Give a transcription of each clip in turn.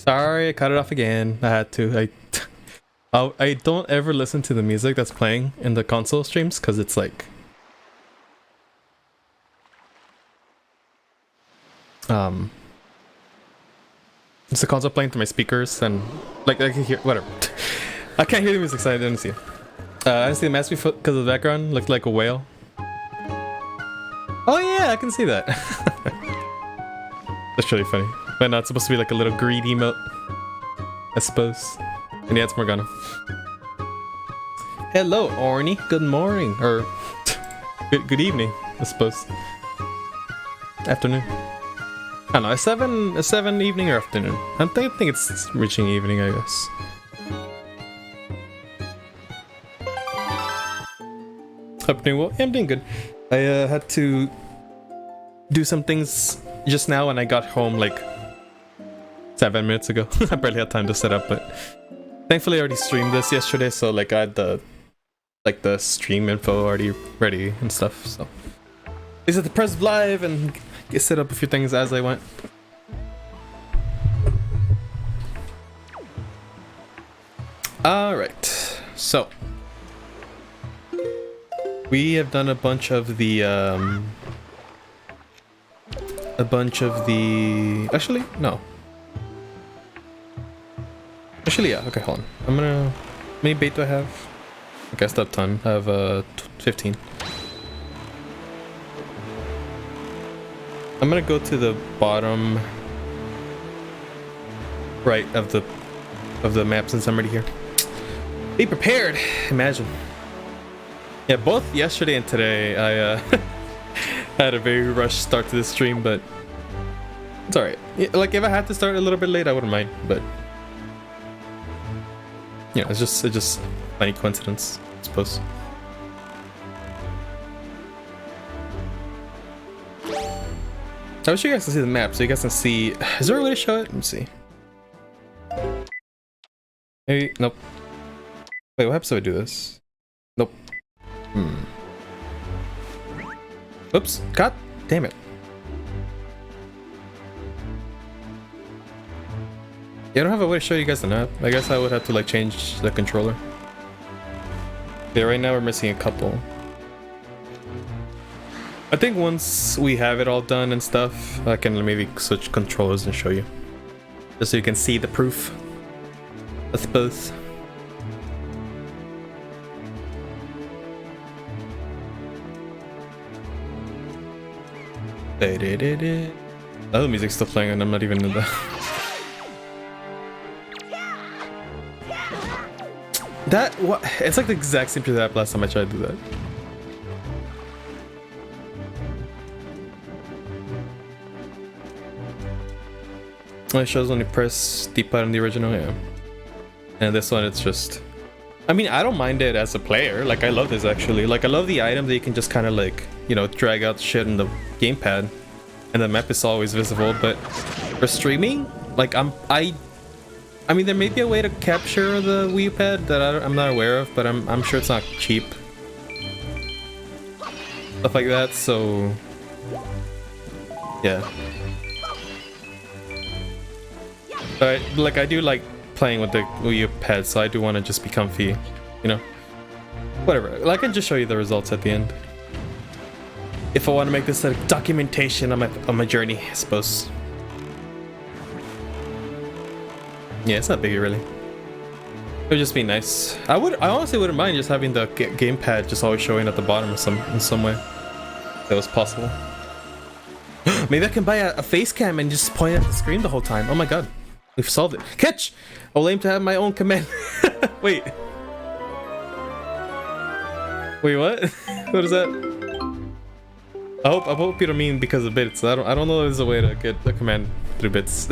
Sorry, I cut it off again. I had to. I don't ever listen to the music that's playing in the console streams because it's like it's the console playing through my speakers and like I can hear whatever. I can't hear the music, so I didn't see it. I didn't see the mask before because of the background looked like a whale. Oh yeah, I can see that. That's really funny. But not supposed to be like a little greed emote, I suppose. And yeah, it's Morgana. Hello, Orny. Good morning, or good evening, I suppose. Afternoon. I don't know. A seven evening or afternoon. I think it's reaching evening, I guess. Hope you're doing well. Yeah, I'm doing good. I had to do some things just now when I got home, like 7 minutes ago. I barely had time to set up, but thankfully I already streamed this yesterday, so like I had the stream info already ready and stuff. So I just had to press live and set up a few things as I went. All right, so we have done a bunch of the actually no. Actually, yeah. Okay, hold on. How many bait do I have? Okay, I still have a ton. I have 15. I'm gonna go to the bottom right of the map since I'm already here. Be prepared. Imagine. Yeah, both yesterday and today I had a very rushed start to this stream, but it's alright. Like if I had to start a little bit late, I wouldn't mind, but yeah, it's just funny coincidence, I suppose. I wish you guys can see the map so you guys can see. Is there a way to show it? Let me see. Maybe. Nope. Wait, what happens if I do this? Nope. Oops. God damn it. Yeah, I don't have a way to show you guys the map. I guess I would have to like change the controller. Yeah, right now we're missing a couple. I think once we have it all done and stuff, I can maybe switch controllers and show you. Just so you can see the proof. I suppose. The other music's still playing and I'm not even in the... That, what? It's like the exact same to that last time I tried to do that. It shows when you press D-pad in the original, yeah. And this one, it's just... I mean, I don't mind it as a player. Like, I love this, actually. Like, I love the item that you can just kind of, like, you know, drag out shit in the gamepad. And the map is always visible, but for streaming, like, I mean, there may be a way to capture the Wii pad that I'm not aware of, but I'm sure it's not cheap. Stuff like that, so... Yeah. But, like, I do like playing with the Wii U pad, so I do want to just be comfy, you know? Whatever, like, I can just show you the results at the end. If I want to make this a documentation on my journey, I suppose. Yeah, it's not biggie, really. It would just be nice. I honestly wouldn't mind just having the gamepad just always showing at the bottom in some way. If that was possible. Maybe I can buy a face cam and just point at the screen the whole time. Oh my god. We've solved it. Catch! I'll aim to have my own command. Wait. Wait, what? What is that? I hope you don't mean because of bits. I don't know if there's a way to get the command through bits.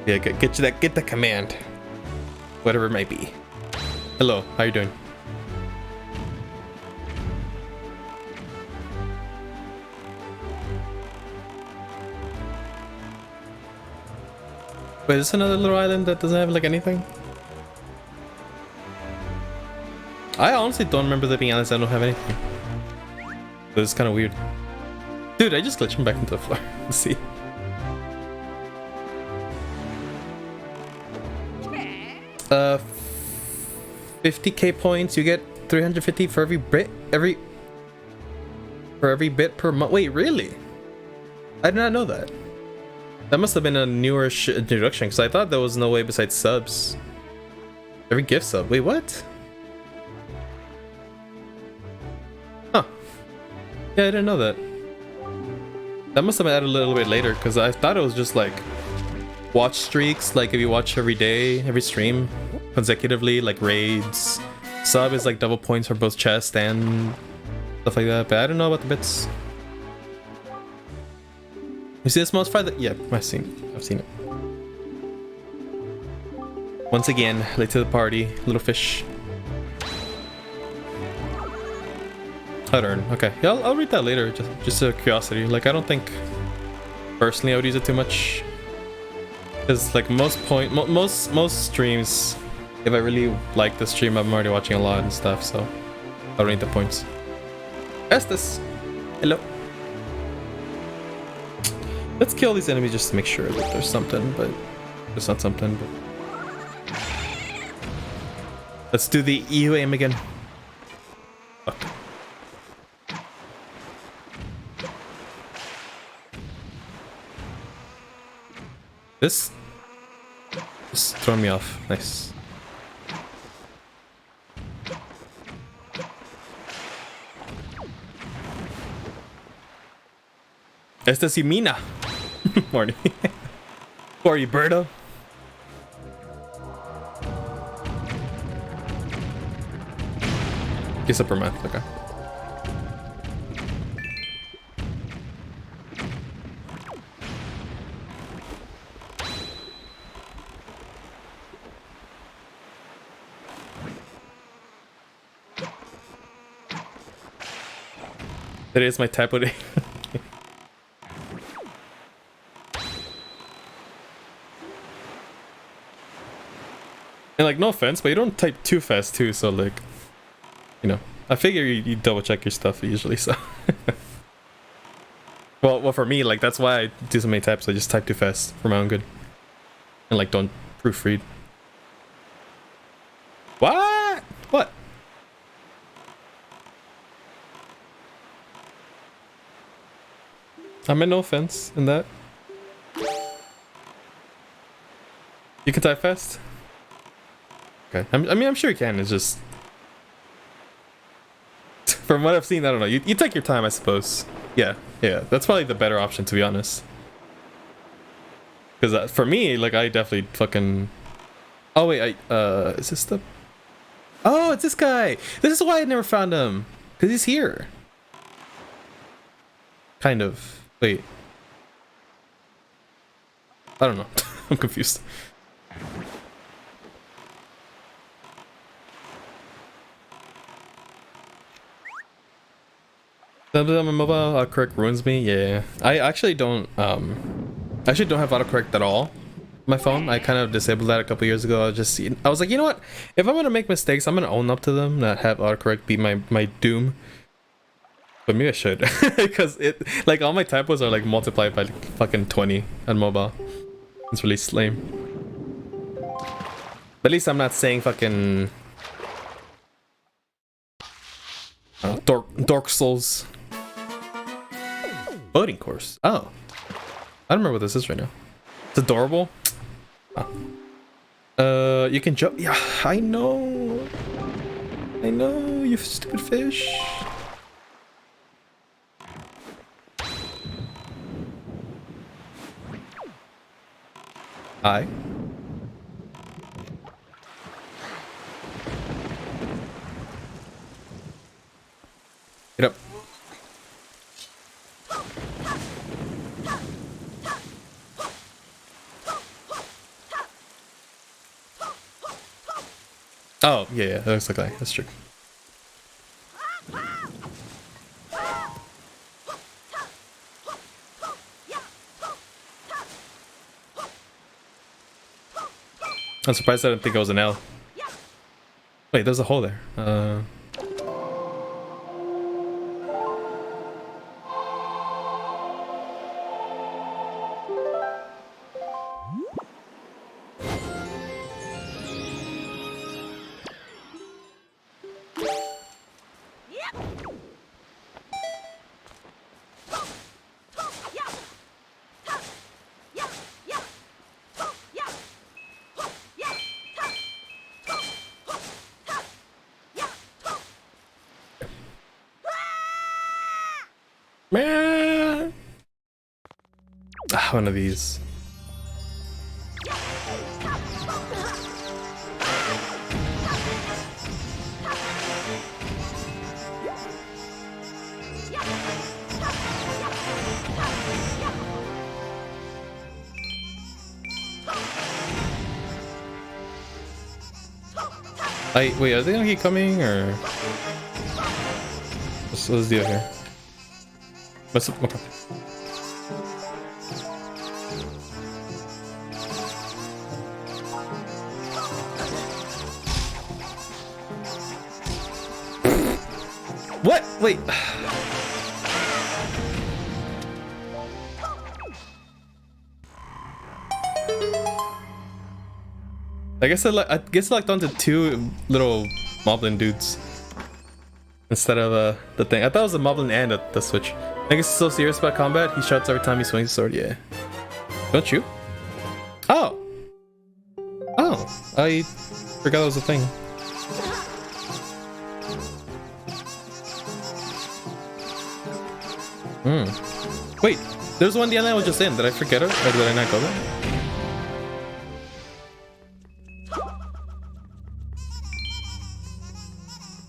Yeah, get the command. Whatever it might be. Hello, how you doing? Wait, is this another little island that doesn't have like anything? I honestly don't remember there being islands that don't have anything. But it's kind of weird. Dude, I just glitched him back into the floor. Let's see. Uh, 50k points. You get 350 for every bit. For every bit per month. Wait, really? I did not know that. That must have been a newer introduction, because I thought there was no way besides subs. Every gift sub. Wait, what? Huh. Yeah, I didn't know that. That must have been added a little bit later, because I thought it was just like watch streaks, like if you watch every day, every stream consecutively, like raids. Sub is like double points for both chest and stuff like that, but I don't know about the bits. You see this most far? Yeah, I've seen it. Once again, late to the party, little fish. Hard earn. Okay, yeah, I'll read that later. Just a curiosity. Like, I don't think personally I would use it too much, because like most streams, if I really like the stream, I'm already watching a lot and stuff, so I don't need the points. Estes, hello. Let's kill these enemies just to make sure that there's something, but there's not something. But let's do the EU aim again. Fuck. This is throwing me off. Nice. Esta es Mina. Morning. Who are you, Berto? Kiss up per month. Okay. Today is my typo day. And like, no offense, but you don't type too fast too, so like, you know, I figure you double check your stuff usually, so. well, for me, like, that's why I do so many types. I just type too fast for my own good. And like, don't proofread. What? What? I meant no offense in that. You can type fast? Okay. I mean, I'm sure you can. It's just from what I've seen, I don't know. You take your time, I suppose. Yeah. That's probably the better option, to be honest. Because for me, like, I definitely fucking. Oh wait, is this the? Oh, it's this guy. This is why I never found him. Because he's here. Kind of. Wait. I don't know. I'm confused. Zelda on my mobile autocorrect ruins me. Yeah, I actually don't have autocorrect at all on my phone. I kind of disabled that a couple years ago. I was like, you know what, if I'm gonna make mistakes, I'm gonna own up to them, not have autocorrect be my doom. But maybe I should, because it, like, all my typos are like multiplied by like fucking 20 on mobile. It's really lame. But at least I'm not saying fucking Dark Souls. Boating course. Oh, I don't remember what this is right now. It's adorable. Oh. You can jump. Yeah, I know, you stupid fish. Hi. Get up. Oh, yeah, that looks like that. That's true. I'm surprised I didn't think it was an L. Wait, there's a hole there. Man. Ah, one of these. Wait, are they gonna keep coming or let's deal here. What's up? Okay. What? Wait. I guess I locked onto two little moblin dudes instead of the thing. I thought it was a moblin and the switch. I guess he's so serious about combat. He shouts every time he swings his sword. Yeah. Don't you? Oh. Oh. I forgot that was a thing. Wait. There's one the island I was just in. Did I forget it? Or did I not go there?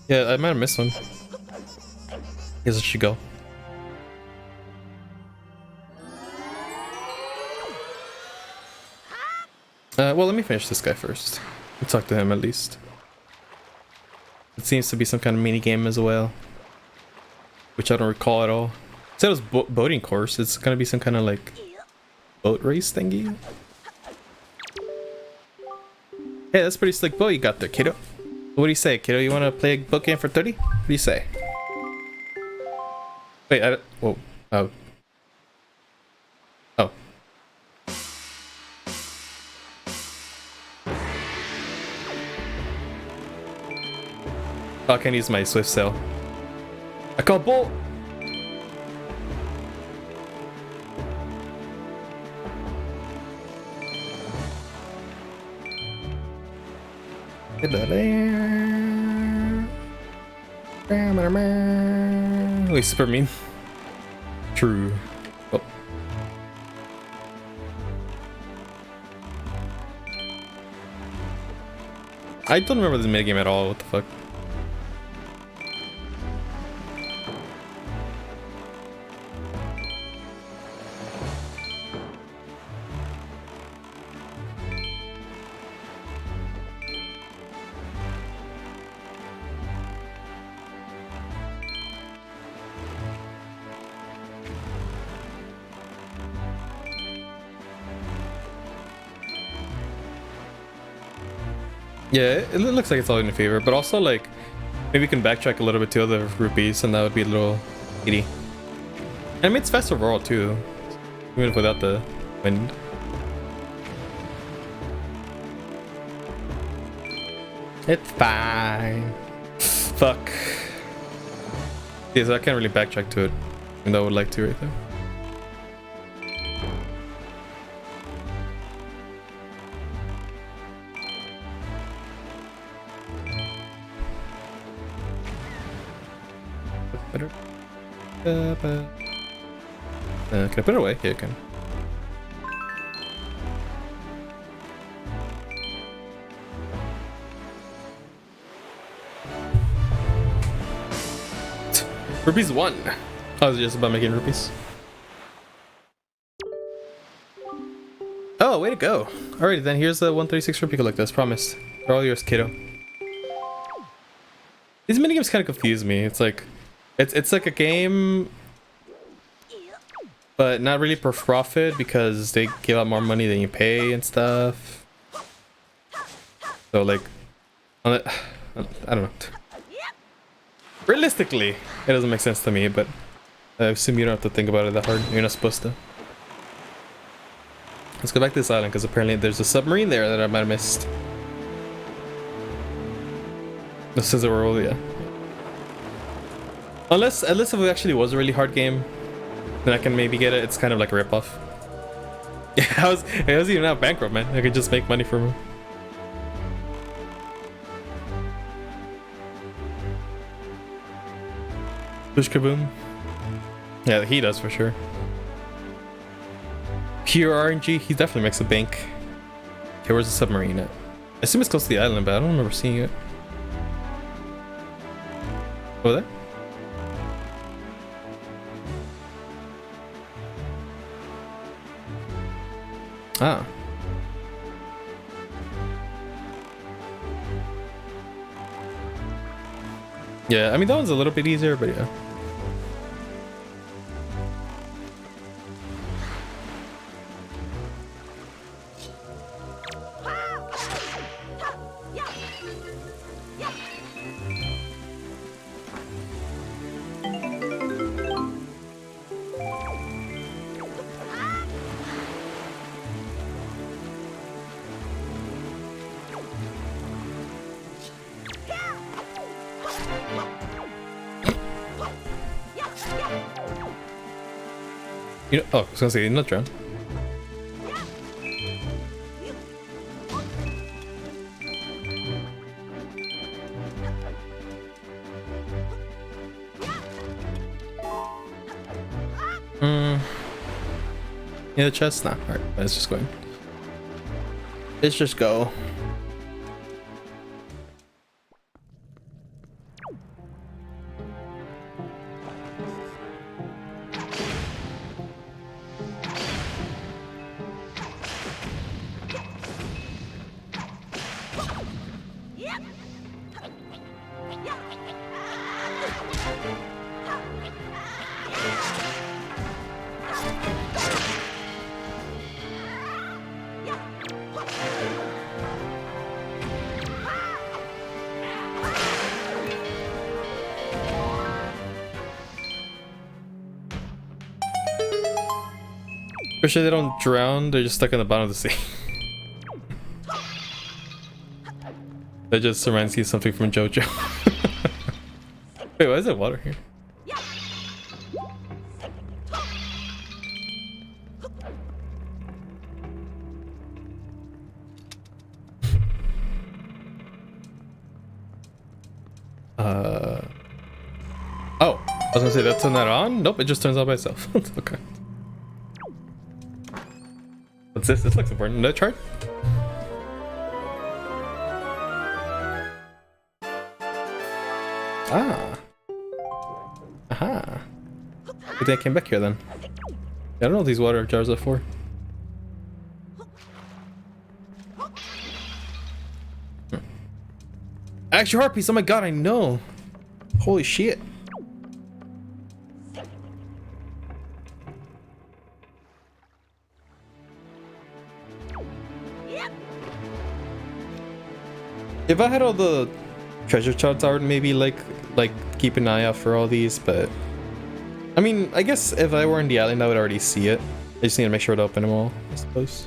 Yeah, I might have missed one. Guess I should go. Well, let me finish this guy first. I'll talk to him at least. It seems to be some kind of mini game as well, which I don't recall at all. It said it was boating course. It's gonna be some kind of like boat race thingy. Hey, that's pretty slick boat you got there, kiddo. What do you say, kiddo? You want to play a boat game for 30? What do you say? Wait, whoa. Oh. Oh. Oh, I can't use my swift sail. I call bolt! Wait, super mean. True. Oh. I don't remember this minigame at all. What the fuck? Yeah, it looks like it's all in your favor, but also like maybe we can backtrack a little bit to other rupees and that would be a little easy. And I mean it's fast overall too, even if without the wind. It's fine. Fuck. Yeah, so I can't really backtrack to it, even though I would like to right there. Can I put it away? Yeah, I can. Rupees 1. I was just about making rupees. Oh, way to go. Alright, then here's the 136 rupee collectors. Promise. They're all yours, kiddo. These minigames kind of confuse me. It's like it's like a game, but not really for profit because they give out more money than you pay and stuff. So like, I don't know. Realistically, it doesn't make sense to me, but I assume you don't have to think about it that hard. You're not supposed to. Let's go back to this island because apparently there's a submarine there that I might have missed. This is a world, yeah. Unless if it actually was a really hard game, then I can maybe get it. It's kind of like a ripoff. Yeah, I was even out bankrupt, man. I could just make money from him. Push kaboom. Yeah, he does for sure. Pure RNG, he definitely makes a bank. Okay, where's the submarine at? I assume it's close to the island, but I don't remember seeing it. Over there? Ah. Yeah, I mean that one's a little bit easier, but yeah. You know, oh, I was gonna say, not drown. Yeah, the chest? Nah, alright, let's just go in. Let's just go. For sure they don't drown, they're just stuck in the bottom of the sea. That just reminds me of something from JoJo. Wait, why is there water here? Oh, I was gonna say that turned that on? Nope, it just turns on by itself. Okay. What's this? This looks important. No chart? Ah. Aha. Good thing I came back here then. I don't know what these water jars are for. Actual heart piece, oh my god, I know. Holy shit. If I had all the treasure charts, I would maybe like keep an eye out for all these, but I mean, I guess if I were in the island, I would already see it. I just need to make sure to open them all, I suppose.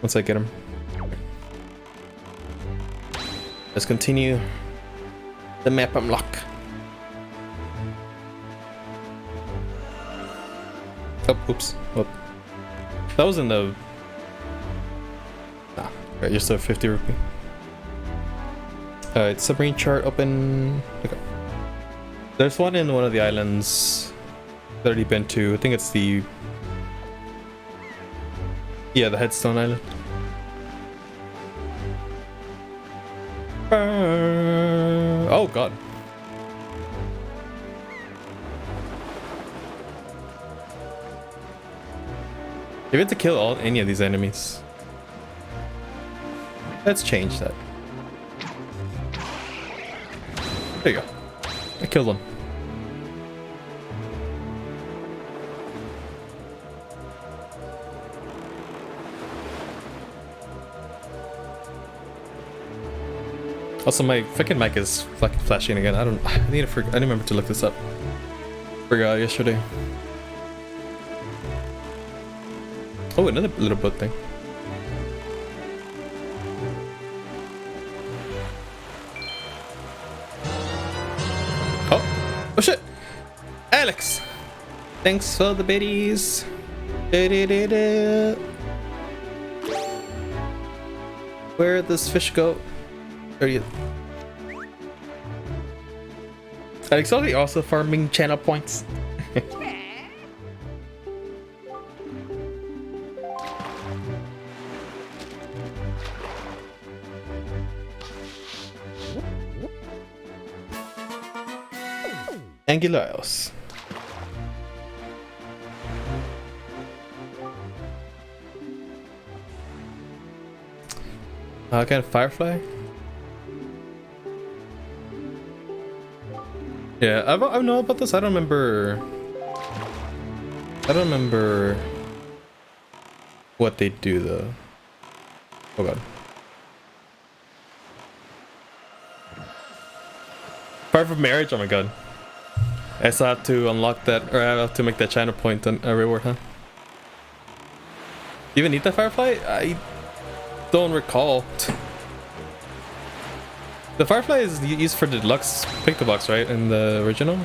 Once I get them. Let's continue the map unlock. Oh, oops. Oh. That was in the... Nah, right, just a 50 rupee. Alright, submarine chart open. Okay. There's one in one of the islands I've already been to. I think it's the... Yeah, the Headstone Island. Oh god. You have to kill any of these enemies. Let's change that. There you go. I killed one. Also, my fucking mic is fucking flashing again. I didn't remember to look this up. Forgot yesterday. Oh, another little boat thing. Oh shit! Alex! Thanks for the biddies. Where'd this fish go? There he is. Alexander also farming channel points. Anguilos. Kind of Firefly? Yeah, I know about this. I don't remember what they do though. Oh god. Fire for marriage? Oh my god. I still have to unlock that, or I have to make that channel point and a reward, huh? You even need that Firefly? I don't recall. The Firefly is used for the deluxe pick the box, right? In the original?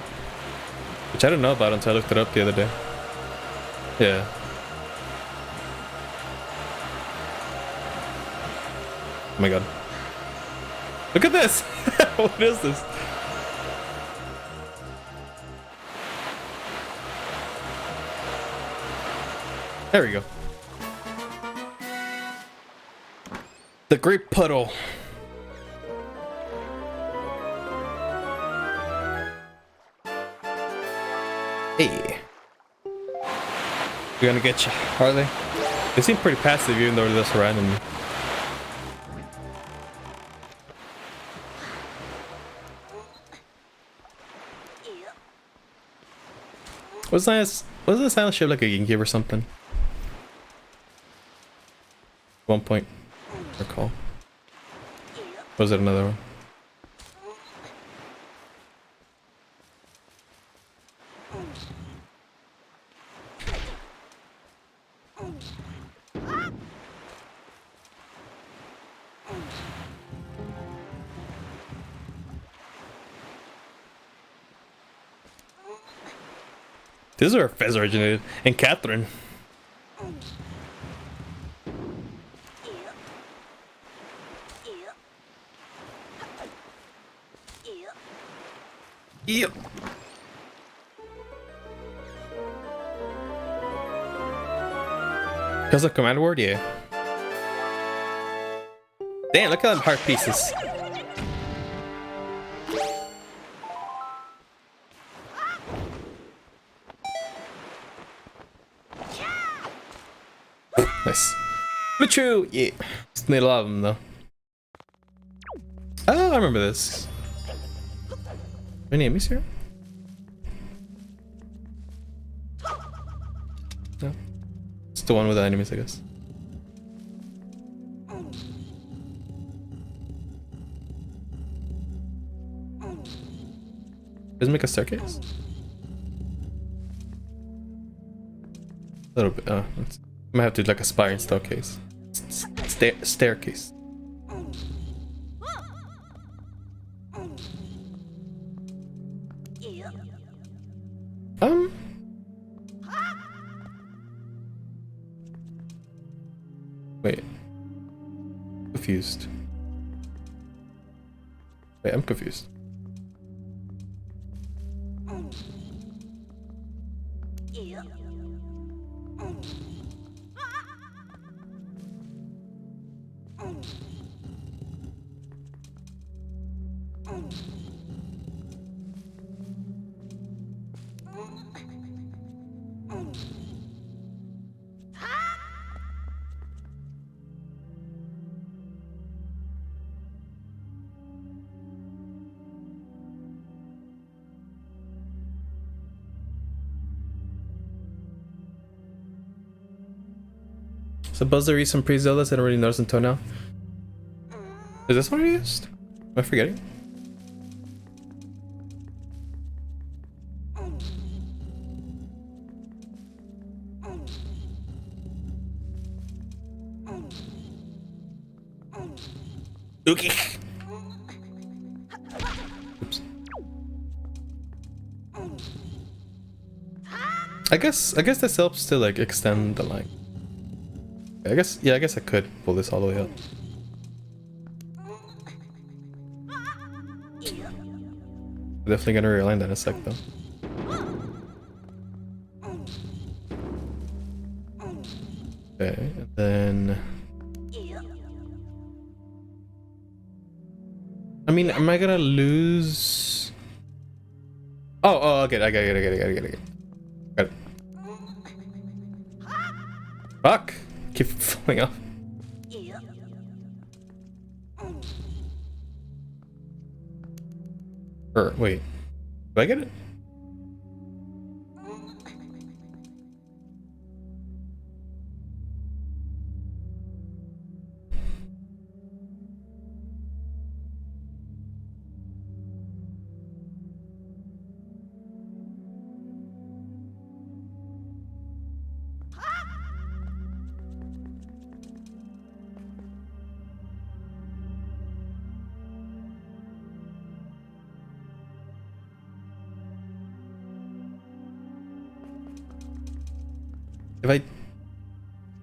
Which I didn't know about until I looked it up the other day. Yeah. Oh my god. Look at this! What is this? There we go. The Grape Puddle. Hey. We're gonna get you, are they? They seem pretty passive even though they're just random. Was the silent ship like a Gingy or something? One point. Recall. Or was it another one? This is where Fez originated. And Catherine. Yep. Because of command word, yeah. Damn, look at them heart pieces. Nice. But true, yeah. Just need a lot of them though. Oh, I remember this. Any enemies here? No. It's the one with the enemies, I guess. Does it make a staircase? A little bit. Oh, I might have to do like a spire staircase. Staircase. Wait. Confused. Wait, I'm confused. So Buzzer used some pre-Zeldas I didn't really notice until now. Is this what I used? Am I forgetting? Okay. Oops. I guess this helps to like extend the line. I guess I could pull this all the way up. Definitely gonna realign that in a sec though. Okay, and then I mean, am I gonna lose? Oh, okay, I get it. Got it. Fuck! Keep falling off. Or wait, do I get it?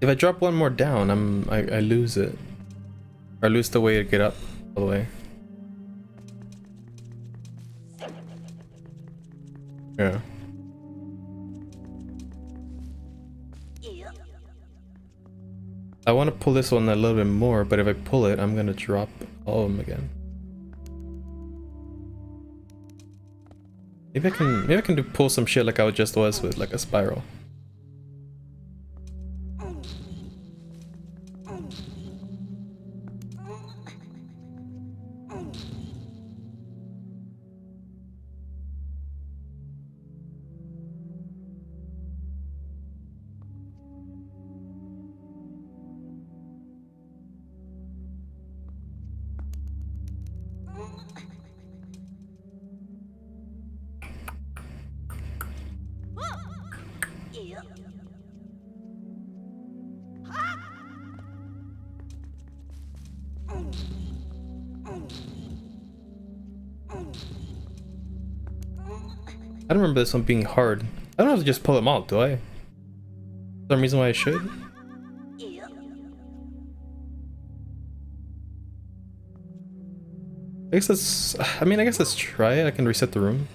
If I drop one more down, I lose it. Or I lose the way to get up all the way. Yeah. I want to pull this one a little bit more, but if I pull it, I'm gonna drop all of them again. Maybe I can pull some shit like I just was with like a spiral. I don't remember this one being hard. I don't have to just pull them out, do I? Some reason why I should? I guess let's try it. I can reset the room.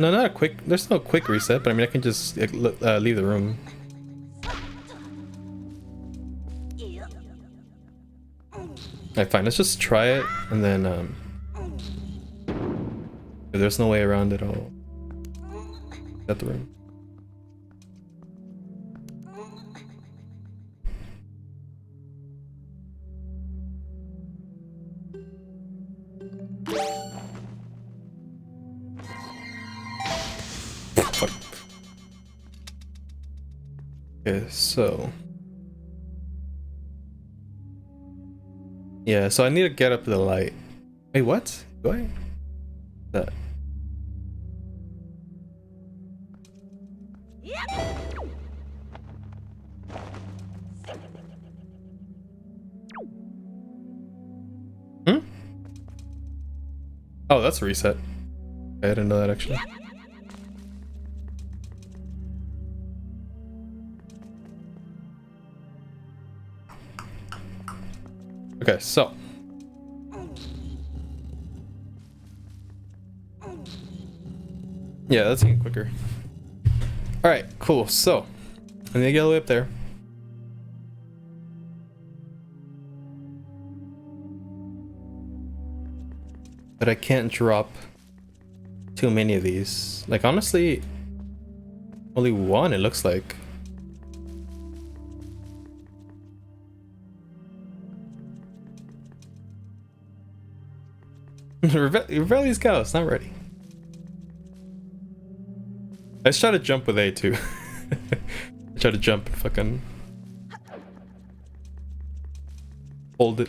No, not a quick, there's no quick reset, but I mean I can just leave the room. Alright, fine, let's just try it, and then if there's no way around it, I'll set the room. Fuck. Okay, so yeah, so I need to get up to the light. Wait, what? Do I? That. Hmm? Oh, that's a reset. I didn't know that actually. Okay, so yeah, that's getting quicker. All right, cool. So I need to get all the way up there. But I can't drop too many of these. Like honestly, only one it looks like. Rebellious Ghost, not ready. Let's try to jump with A too. I try to jump and fucking hold it.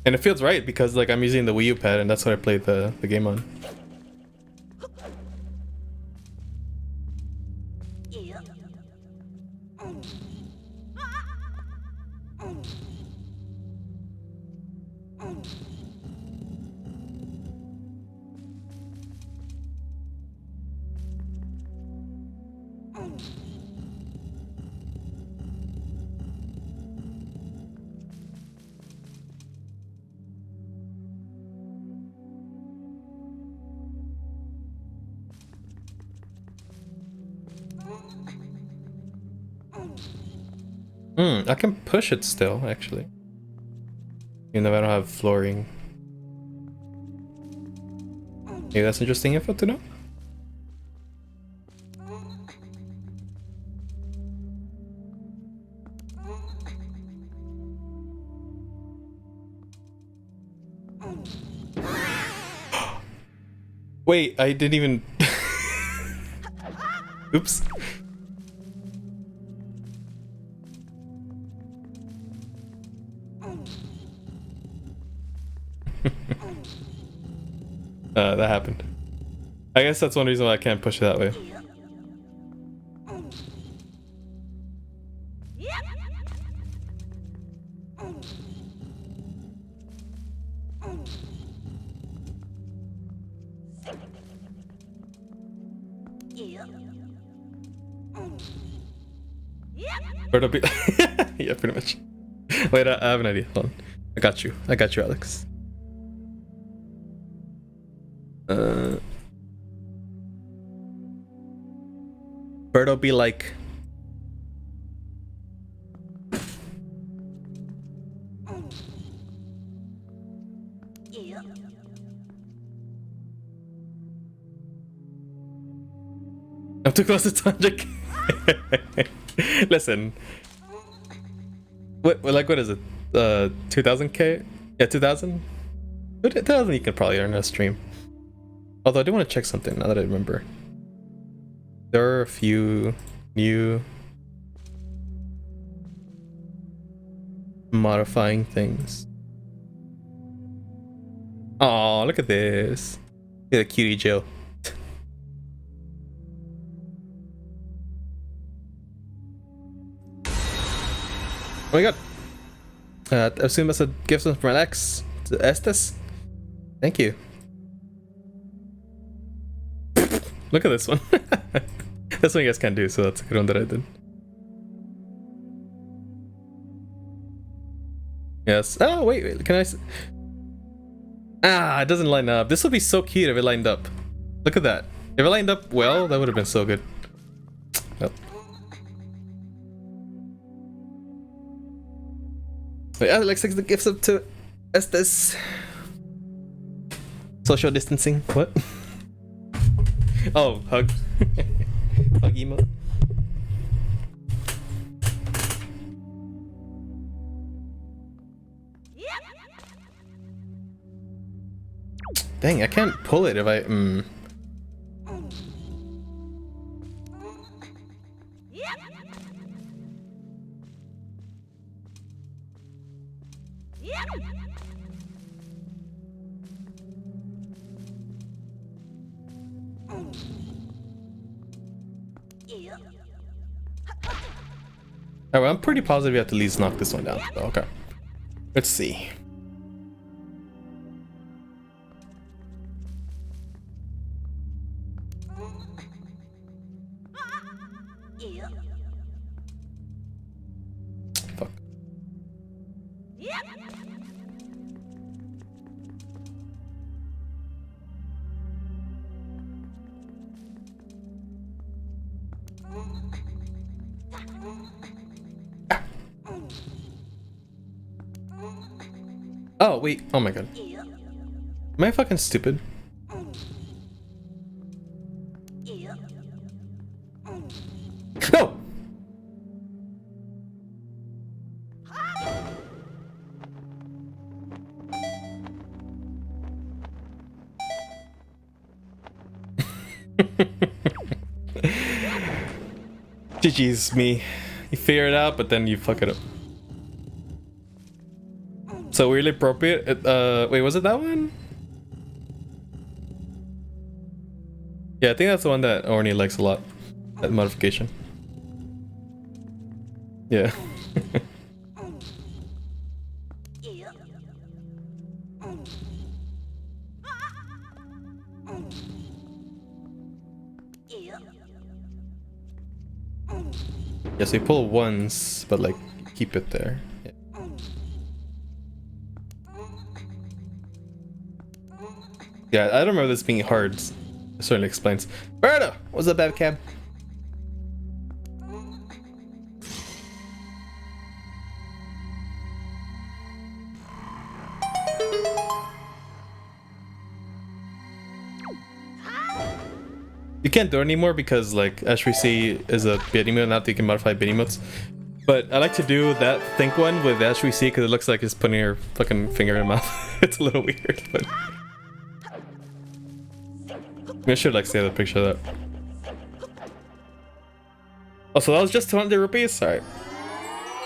And it feels right because like I'm using the Wii U pad and that's what I played the game on. I can push it still, actually. Even though I don't have flooring. Maybe that's interesting info to know. Wait, I didn't even... Oops. That happened. I guess that's one reason why I can't push it that way. Or it'll be... yeah, pretty much. Wait, I have an idea. Hold on. I got you, Alex. Bird'll be like... I'm too close to Tanjik. Listen. What is it? 2000k? Yeah, 2000? 2000 you could probably earn a stream. Although I do want to check something now that I remember. There are a few new modifying things. Oh, look at this. Look at the cutie Jill. Oh my god. I assume that's a gift from Alex to Estes. Thank you. Look at this one. That's one you guys can't do, so that's a good one that I did. Yes. Oh, wait. Can I... it doesn't line up. This would be so cute if it lined up. Look at that. If it lined up well, that would have been so good. Well. Wait, Alex takes the gifts up to Estes. Social distancing. What? Oh, hug. Hug emote. Dang, I can't pull it if I... Oh, well, I'm pretty positive you have to at least knock this one down. So, okay. Let's see. Fuck. Oh, wait. Oh my god. Am I fucking stupid? No! GG's me. You figure it out, but then you fuck it up. So weirdly appropriate. Wait, was it that one? Yeah, I think that's the one that Orny likes a lot. That modification. Yeah. Yeah, so you pull once, but like keep it there. Yeah. Yeah, I don't remember this being hard. It certainly explains. Berto! What's up, Babcab? You can't do it anymore because like HVC is a bit emote, now that you can modify bit emotes. But I like to do that think one with HVC because it looks like it's putting your fucking finger in your mouth. It's a little weird, but I should like save a picture of that. Oh, so that was just 200 rupees? Alright.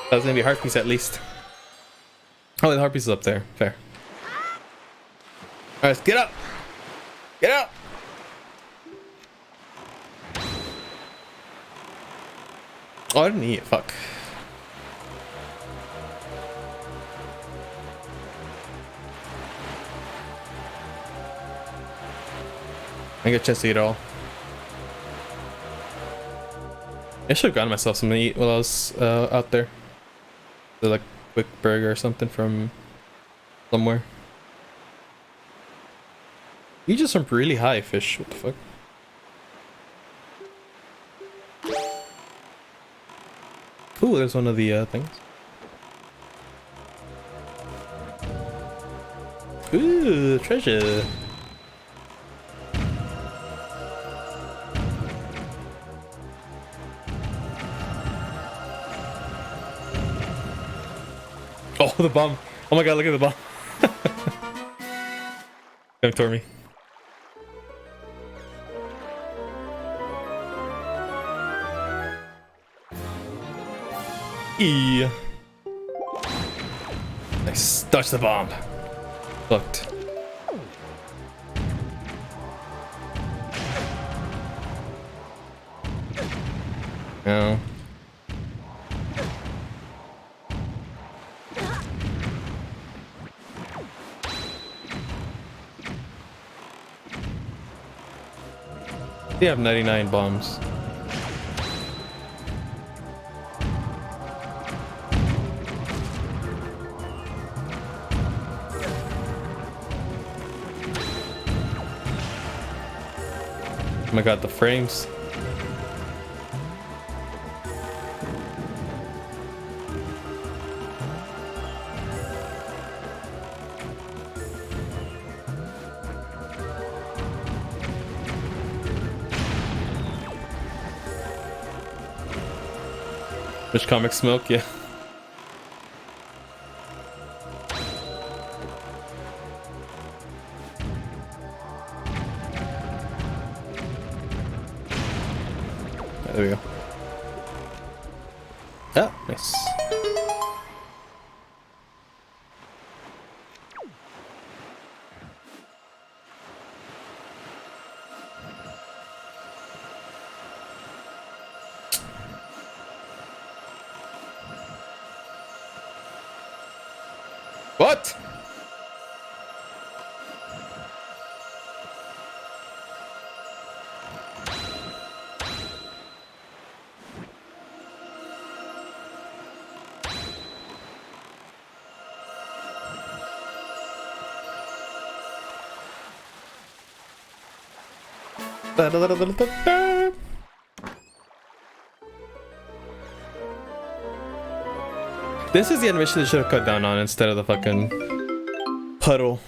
That was gonna be a heart piece at least. Oh, the heart piece is up there. Fair. Alright, get up! Get up! Oh, I didn't eat it. Fuck. I didn't get a chance to eat it all. I should have gotten myself something to eat while I was out there. Like quick burger or something from somewhere. You just jumped really high, fish. What the fuck? Ooh, there's one of the things. Ooh, treasure. Oh, the bomb. Oh my god, look at the bomb. Come toward me. E. Nice. Dodge the bomb. Fucked. No. They have 99 bombs. Oh my god, the frames. Which comic smoke? Yeah. There we go. Ah, nice. What? This is the animation they should have cut down on instead of the fucking puddle.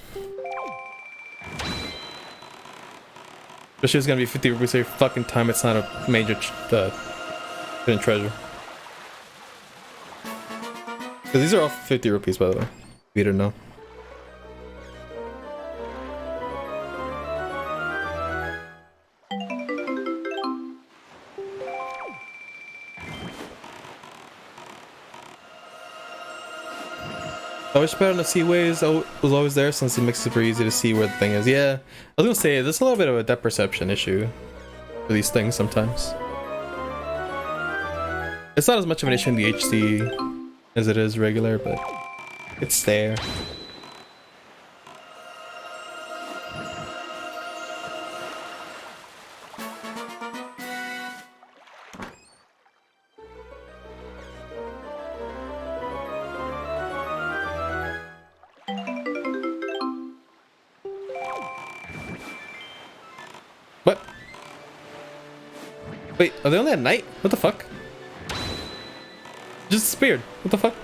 Especially it's gonna be 50 rupees every fucking time it's not a major hidden treasure. Because these are all 50 rupees, by the way. If you didn't know. I wish better on the seaways was always there since it makes it super easy to see where the thing is. Yeah, I was gonna say there's a little bit of a depth perception issue for these things sometimes. It's not as much of an issue in the HC as it is regular, but it's there. What? Wait, are they only at night? What the fuck? Just disappeared. What the fuck?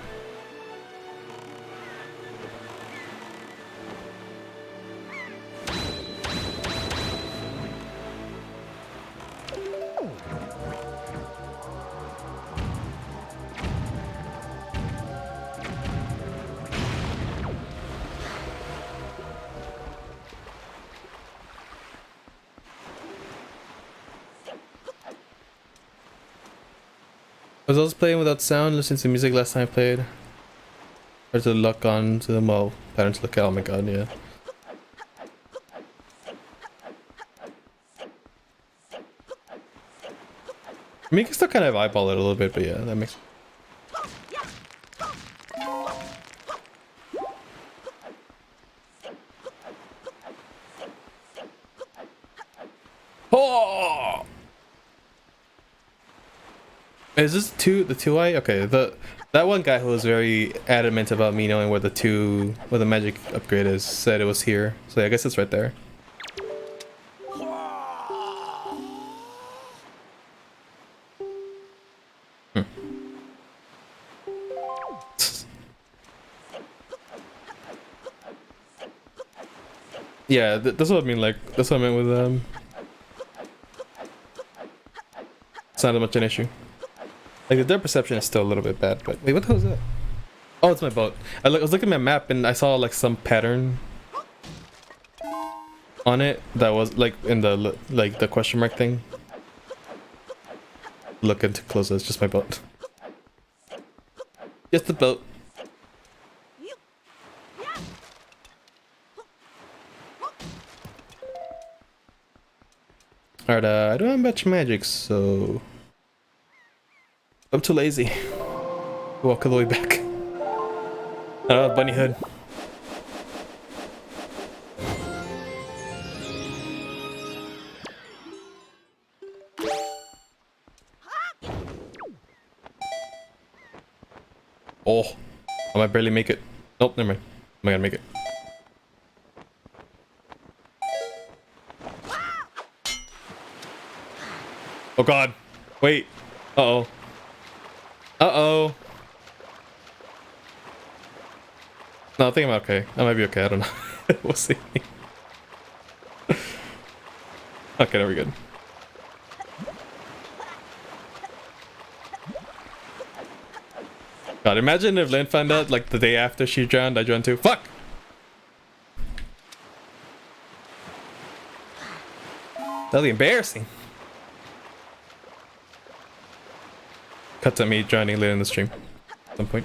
I was also playing without sound, listening to music last time I played. Or to lock on to them while parents look at. Oh my god, yeah. I mean, you can still kind of eyeball it a little bit, but yeah, that makes. Oh! Is this the 2-eye? Okay, that one guy who was very adamant about me knowing where the magic upgrade is said it was here. So yeah, I guess it's right there. Yeah, that's what I mean. Like, that's what I meant with it's not that much an issue. Like, their perception is still a little bit bad. But wait, what the hell is that? Oh, it's my boat. I was looking at my map and I saw like some pattern on it that was like in the question mark thing. Look into closer. It's just my boat. Just the boat. Alright, I don't have much magic, so I'm too lazy to walk all the way back. Bunny hood. Oh, I might barely make it. Nope, never mind. I'm gonna make it. Oh god. Wait. Uh-oh. Uh-oh. No, I think I'm okay. I might be okay. I don't know. We'll see. Okay, there we go. God, imagine if Lynn found out like the day after she drowned, I drowned too. Fuck! That'll be embarrassing. Cut to me drowning later in the stream at some point.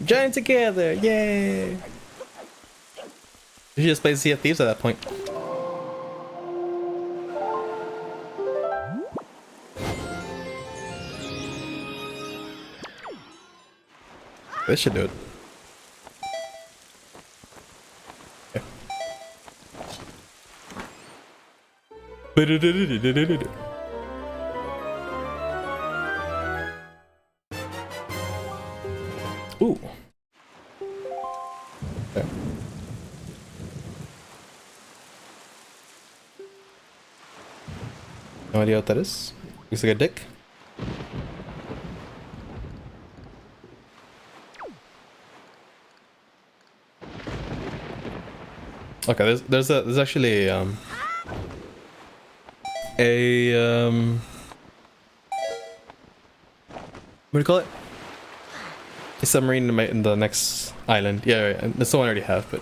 Join together, yay! We should just play Sea of Thieves at that point. This should do it. Okay. Ooh. Okay. No idea what that is. Looks like a dick. Okay, there's actually a what do you call it? A submarine in the next island. Yeah, right. That's the one I already have, but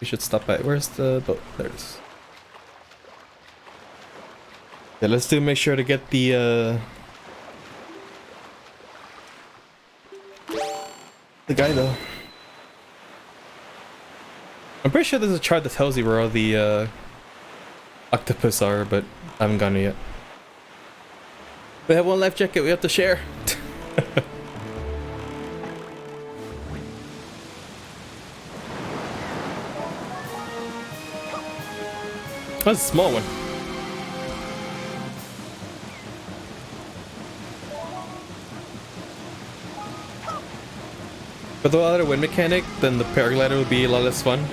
we should stop by. Where's the boat? There it is. Yeah, let's make sure to get the guy though. I'm pretty sure there's a chart that tells you where all the octopus are, but I haven't gotten it yet. We have one life jacket we have to share. That's a small one. With a lot of wind mechanic, then the paraglider would be a lot less fun.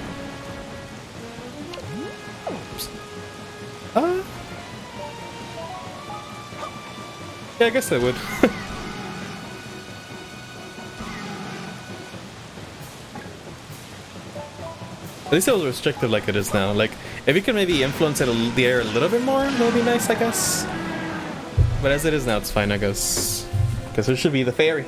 Yeah, I guess I would. least it was restricted like it is now. Like, if you can maybe influence the air a little bit more, that would be nice, I guess. But as it is now, it's fine, I guess. Because it should be the fairy.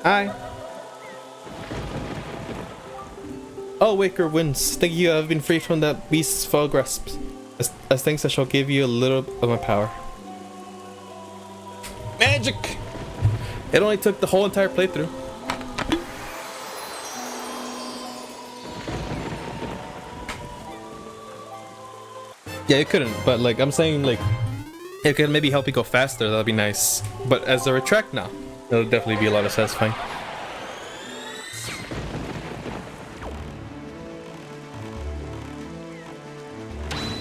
Hi. Oh, Waker wins. Thank you. I've been freed from that beast's foul grasp. As thanks, I shall give you a little of my power. Magic! It only took the whole entire playthrough. Yeah, it couldn't, but like I'm saying, like it could maybe help you go faster. That'd be nice. But as a retract now, it'll definitely be a lot of satisfying.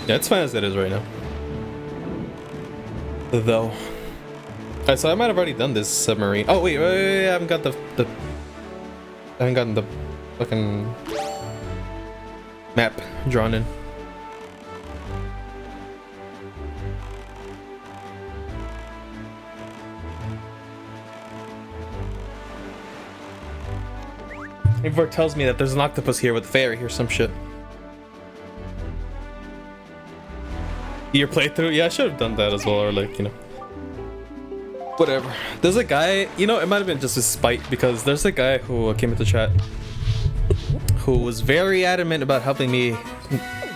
Yeah, it's fine as it is right now. Though. Alright, so I might have already done this submarine. Oh wait, I haven't got I haven't gotten the fucking map drawn in. Invert tells me that there's an octopus here with a fairy or some shit. Your playthrough? Yeah, I should have done that as well, or like, you know. Whatever. There's a guy, you know, it might have been just a spite, because there's a guy who came into chat who was very adamant about helping me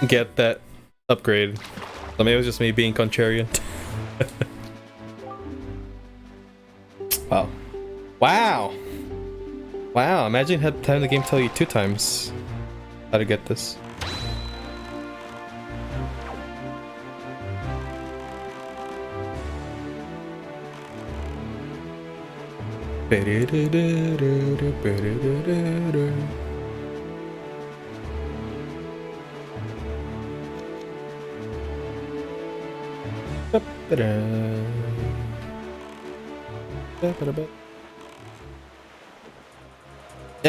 get that upgrade. So maybe it was just me being contrarian. Wow. Wow! Wow, imagine having the game tell you 2 times how to get this. Yeah,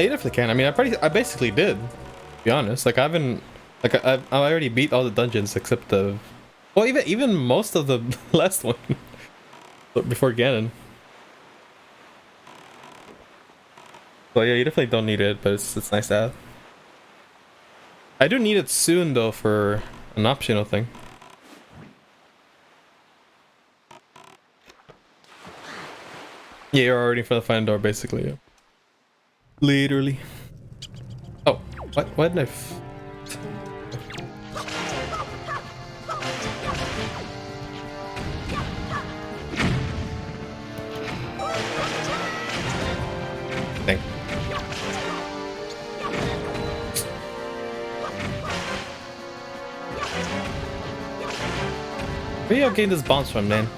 you definitely can. I mean, I basically did, to be honest. Like, I haven't, like, I already beat all the dungeons except the, well, even most of the last one before Ganon. So yeah, you definitely don't need it, but it's nice to have. I do need it soon though for an optional thing. Yeah, you're already for the final door, basically. Yeah. Literally. Oh, what knife? Dang. Where y'all getting this bounce from, man?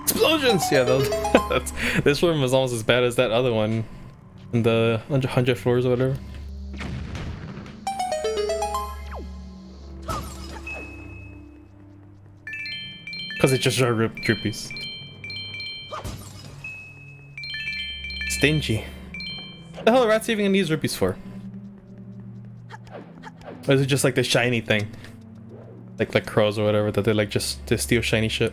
Explosions! Yeah, this room was almost as bad as that other one in the 100 floors or whatever. Because it just ripped rupees. Stingy. What the hell are rats even use rupees for? Or is it just like the shiny thing? Like crows or whatever, that they like just to steal shiny shit?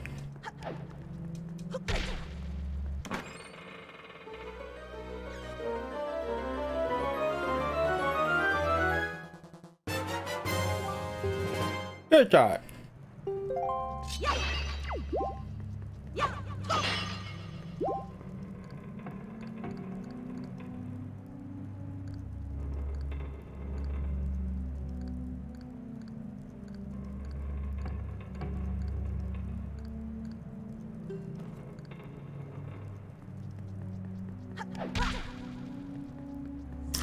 Good job.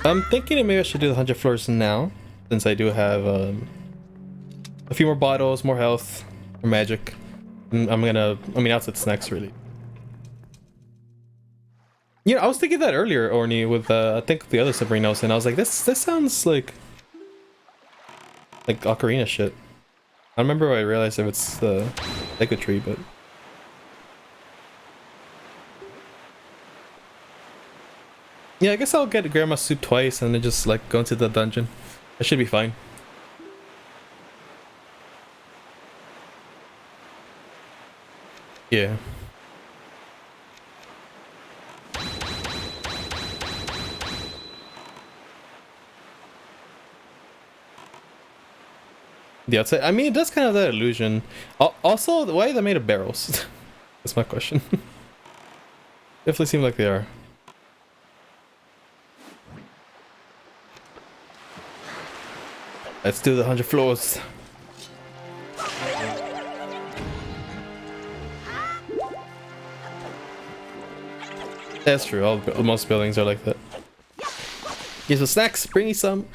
I'm thinking maybe I should do the 100 floors now, since I do have a few more bottles, more health, more magic. And I mean, that's what's next, really. You know, I was thinking that earlier, Orny, with I think the other submarine I was in. I was like, this sounds like Like ocarina shit. I don't remember what I realized if it's the Deku Tree, but yeah, I guess I'll get grandma's soup twice and then just like go into the dungeon. That should be fine. Yeah. The outside. I mean, it does kind of that illusion. Also, why are they made of barrels? That's my question. Definitely seem like they are. Let's do the 100 floors. That's true. Most buildings are like that. Here's some snacks. Bring me some.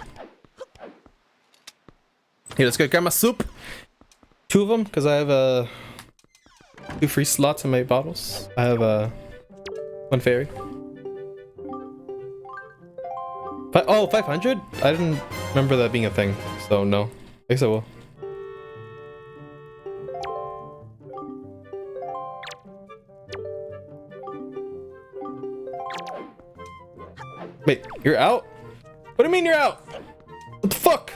Here, let's go grab my soup. 2 of them, because I have 2 free slots in my bottles. I have 1 fairy. Oh, 500? I didn't remember that being a thing, so no. I guess I will. Wait, you're out? What do you mean you're out? What the fuck?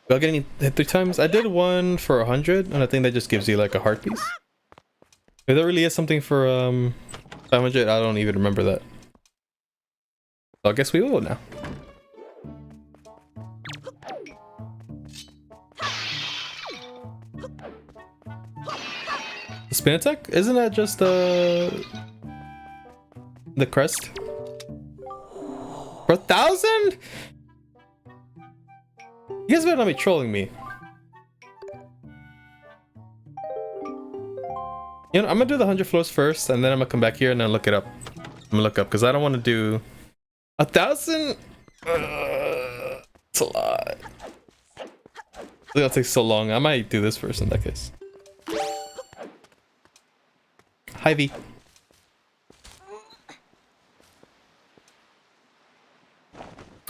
Do I get any hit 3 times? I did one for 100, and I think that just gives you like a heart piece. If there really is something for 500, I don't even remember that. So I guess we will now. The spin attack? Isn't that just the crest? For 1,000? You guys better not be trolling me. You know, I'm gonna do the 100 floors first, and then I'm gonna come back here and then look it up. I'm gonna look up because I don't want to do 1,000. It's a lot. It'll take so long. I might do this first in that case. Hi V.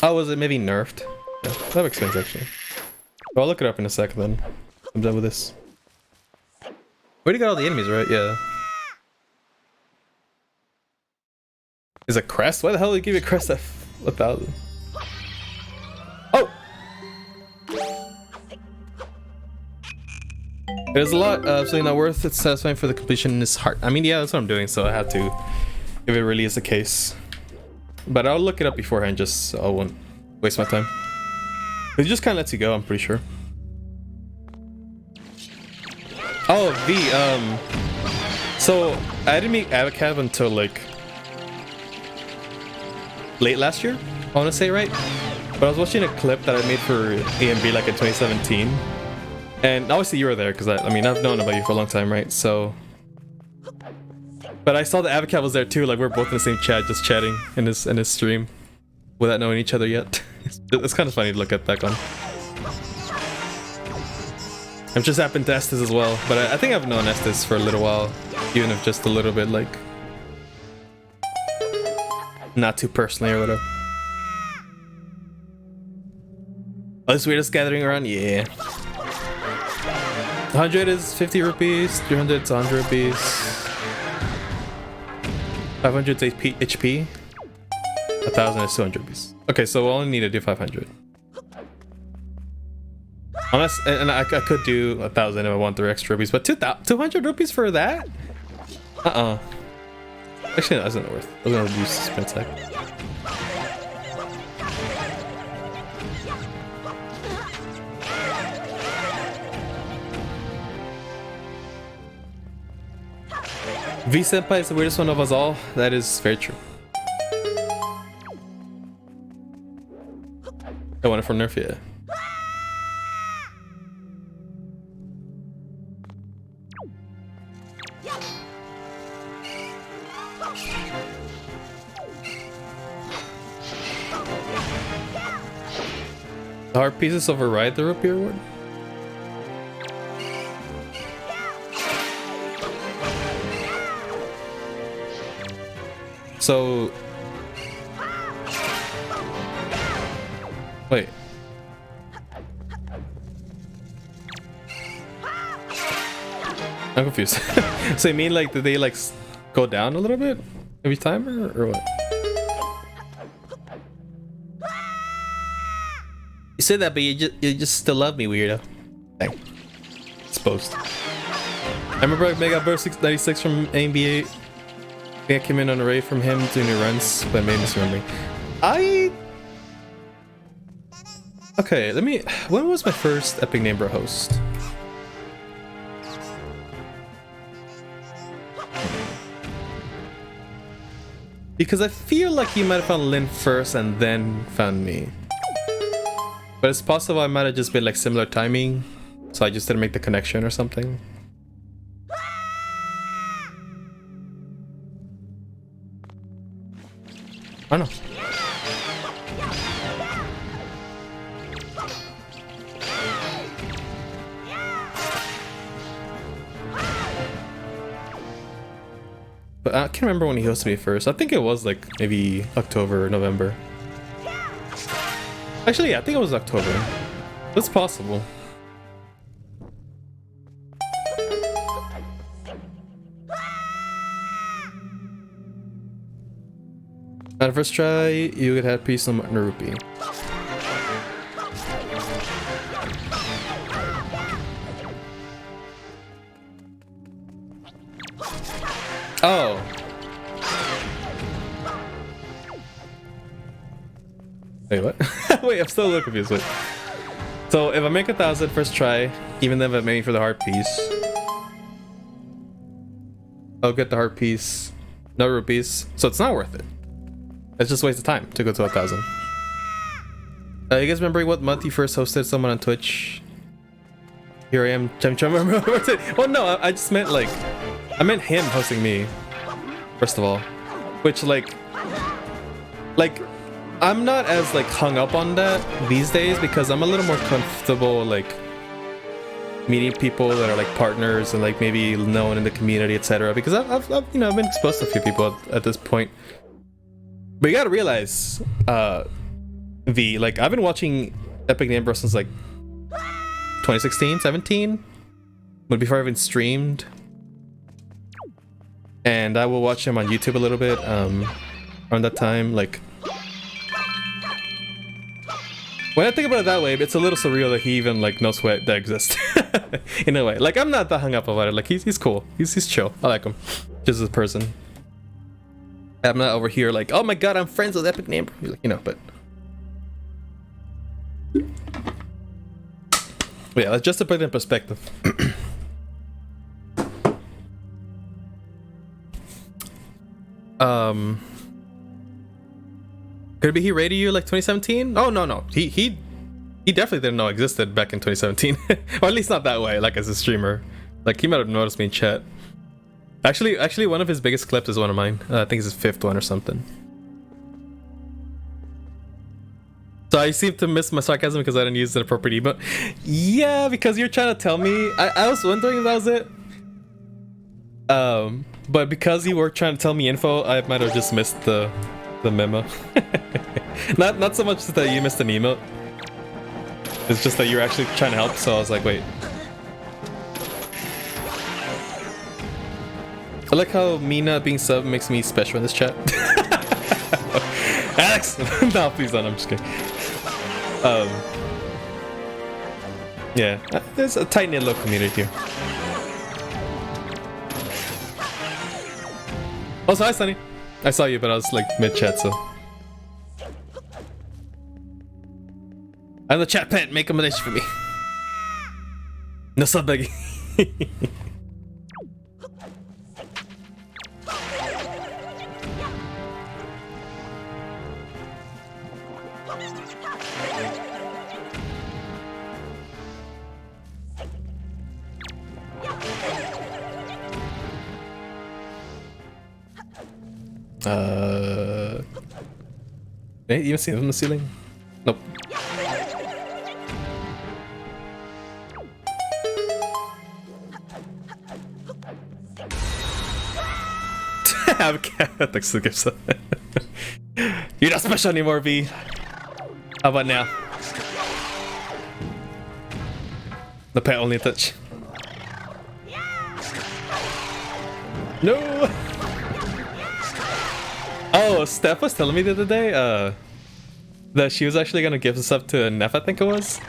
Oh, was it maybe nerfed? Yeah, that makes sense actually. Well, I'll look it up in a sec then. I'm done with this. Where do you got all the enemies, right? Yeah. Is a crest? Why the hell did you give me a crest at 1,000? Oh! It is a lot, absolutely not worth it. Satisfying for the completion in his heart. I mean, yeah, that's what I'm doing, so I had to, if it really is the case. But I'll look it up beforehand, just so I won't waste my time. It just kind of lets you go, I'm pretty sure. Oh, so I didn't meet Avacav until like late last year, I want to say, right? But I was watching a clip that I made for AMB like in 2017, and obviously you were there because I mean I've known about you for a long time, right? So, but I saw that Avacav was there too. Like we're both in the same chat, just chatting in his stream without knowing each other yet. It's kind of funny to look at back on. I've just happened to Estes as well, but I think I've known Estes for a little while, even if just a little bit, like, not too personally or whatever. Oh, this weirdest gathering around? Yeah. 100 is 50 rupees, 300 is 100 rupees, 500 is HP, 1,000 is 200 rupees. Okay, so we'll only need to do 500. Unless, and I could do 1,000 if I want 3 extra rupees, but 200 rupees for that? Actually, no, that's not worth. I was gonna use spin attack. V Senpai is the weirdest one of us all. That is very true. I want it from Nerf, yeah. The heart pieces override the rupee reward? So Wait. I'm confused. So you mean like, did they like go down a little bit every time or what? You said that, but you just still love me, weirdo. Dang. Exposed. I remember I got Burst 96 from NBA. I think I came in on a raid from him doing the runs, but I made misremembering. Okay, let me... When was my first Epic Name Bro host? Because I feel like you might have found Lynn first and then found me. But it's possible I might have just been like similar timing, so I just didn't make the connection or something. I don't know. But I can't remember when he hosted me first. I think it was like maybe October or November. Actually, yeah, I think it was October. That's possible. On the first try, you could have peace on mutton or rupee. Oh. Wait, what? Wait, I'm still a little confused. Wait. So if I make 1,000 first try, even if I'm aiming for the heart piece, I'll get the heart piece, no rupees, so it's not worth it. It's just a waste of time to go to 1,000. You guys remember what month you first hosted someone on Twitch? Here I am. I'm trying to remember. Oh no, I just meant like, I meant him hosting me. First of all, which like I'm not as like hung up on that these days because I'm a little more comfortable like meeting people that are like partners and like maybe known in the community, etc. Because I've you know, I've been exposed to a few people at this point. But you gotta realize, V, like I've been watching Epic Name Bro since like 2016, 17, but before I even streamed. And I will watch him on YouTube a little bit around that time. Like, when I think about it that way, it's a little surreal that he even like knows that exists. In a way, like I'm not that hung up about it. Like he's cool. He's chill. I like him, just as a person. I'm not over here like, oh my god, I'm friends with Epic Name Bro. Like, you know, but yeah, just to put it in perspective. Could it be he raided you like 2017? Oh no, he definitely didn't know I existed back in 2017. Or at least not that way, like as a streamer. Like he might have noticed me in chat. Actually, one of his biggest clips is one of mine. I think it's his 5th one or something. So I seem to miss my sarcasm because I didn't use an appropriate emote. Yeah, because you're trying to tell me. I was wondering if that was it. But because you were trying to tell me info, I might have just missed the memo. not so much that you missed an emote. It's just that you're actually trying to help, so I was like, wait. I like how Mina being sub makes me special in this chat. Alex! No, please don't, I'm just kidding. Yeah, there's a tight-knit little community here. Also, hi Sunny. I saw you, but I was like mid-chat, so. I'm the chat pet, make a donation for me. No sub begging. Hey, you even see him on the ceiling? Nope. Thanks to the gifts. You're not special anymore, V. How about now? The pet only touch. No! Oh, Steph was telling me the other day that she was actually gonna give this up to Neff, I think it was.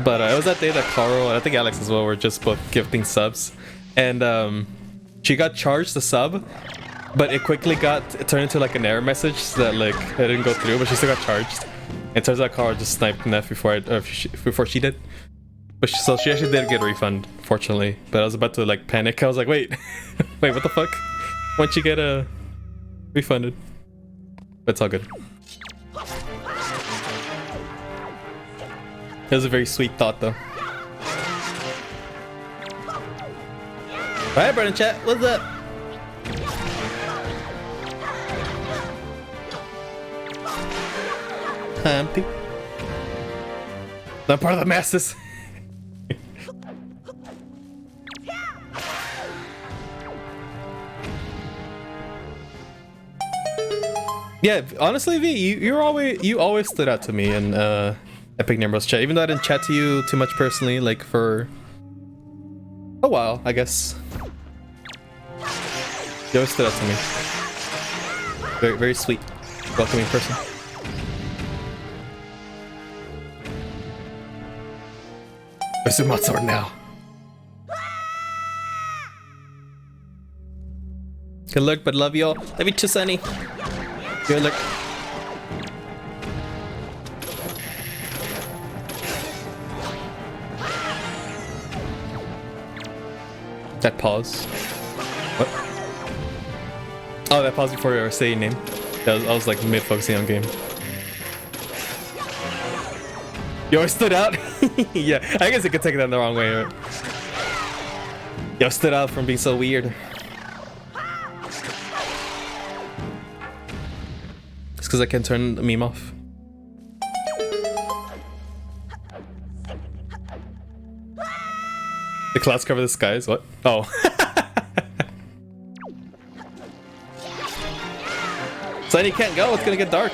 But it was that day that Carl and I think Alex as well were just both gifting subs. And she got charged the sub, but it quickly it turned into like an error message that like it didn't go through, but she still got charged. It turns out Carl just sniped Neff before she did. But so she actually did get a refund, fortunately. But I was about to like panic. I was like, wait, wait, what the fuck? Why'd she get refunded? But it's all good. It was a very sweet thought, though. Alright, Brennan chat, what's up? Empty. I'm part of the masses. Yeah, honestly, V, you always stood out to me in Epic Nimros chat, even though I didn't chat to you too much personally, like for a while, I guess. You always stood out to me. Very, very sweet, welcoming person. Where's my sword now? Good luck, but love y'all. Love you too, Sunny. Good luck. That pause. What? Oh, that pause before you were saying name. I was like mid-focusing on game. You always stood out? Yeah, I guess I could take that in the wrong way, right? Yo, stood out from being so weird. It's because I can't turn the meme off. The clouds cover the skies? What? Oh. Sunny can't go, it's gonna get dark.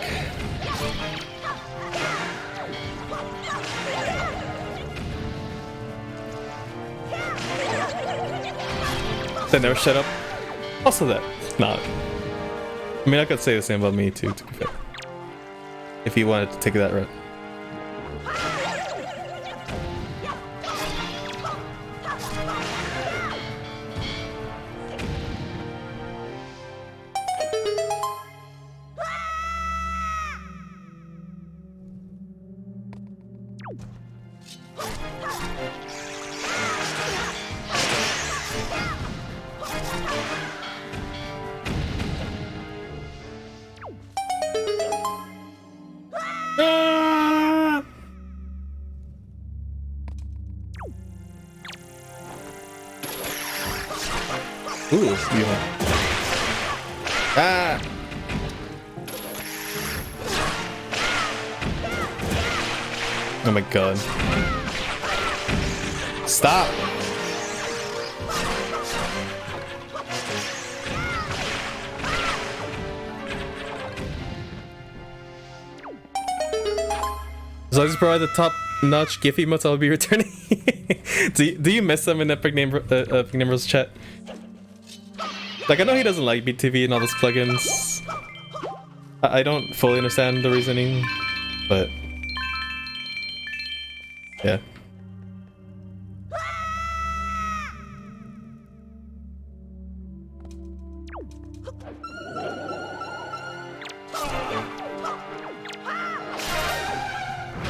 They never shut up. Also that. Nah. I mean, I could say the same about me too, to be fair. If you wanted to take that route. Ooh, yeah. Ah! Oh my god. Stop! As long as you provide the top-notch GIF emotes, I'll be returning. do you miss them in Epic Nimros chat? Like, I know he doesn't like BTV and all those plugins. I don't fully understand the reasoning, but yeah.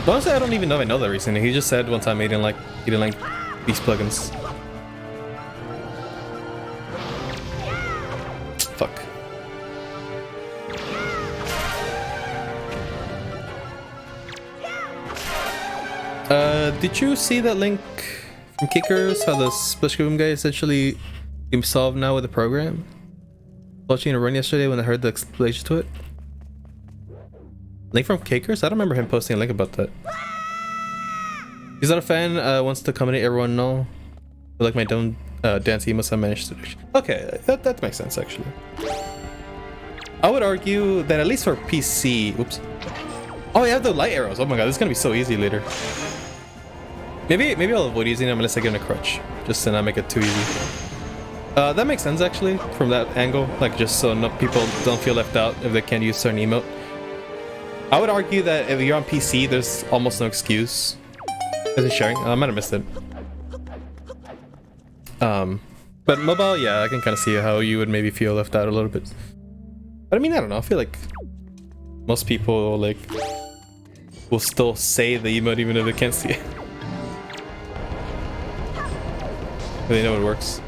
Honestly, I don't even know if I know the reasoning. He just said one time he didn't like these plugins. Fuck. Did you see that link from Kickers? How the split screen guy essentially can be solved now with the program? Watching a run yesterday when I heard the explanation to it. Link from Kickers? I don't remember him posting a link about that. He's not a fan, wants to accommodate everyone, no. Like my dumb dance, he must have managed to do. Okay, that makes sense actually. I would argue that at least for PC, oops. Oh, you have the light arrows. Oh my god, this is gonna be so easy later. Maybe I'll avoid using them unless I get in a crutch, just to not make it too easy. That makes sense actually from that angle, like just so no people don't feel left out if they can't use certain emote. I would argue that if you're on PC, there's almost no excuse. Is it sharing? I might have missed it. But mobile, yeah, I can kind of see how you would maybe feel left out a little bit. But I mean, I don't know. I feel like most people like will still say the emote even if they can't see it. They know it works.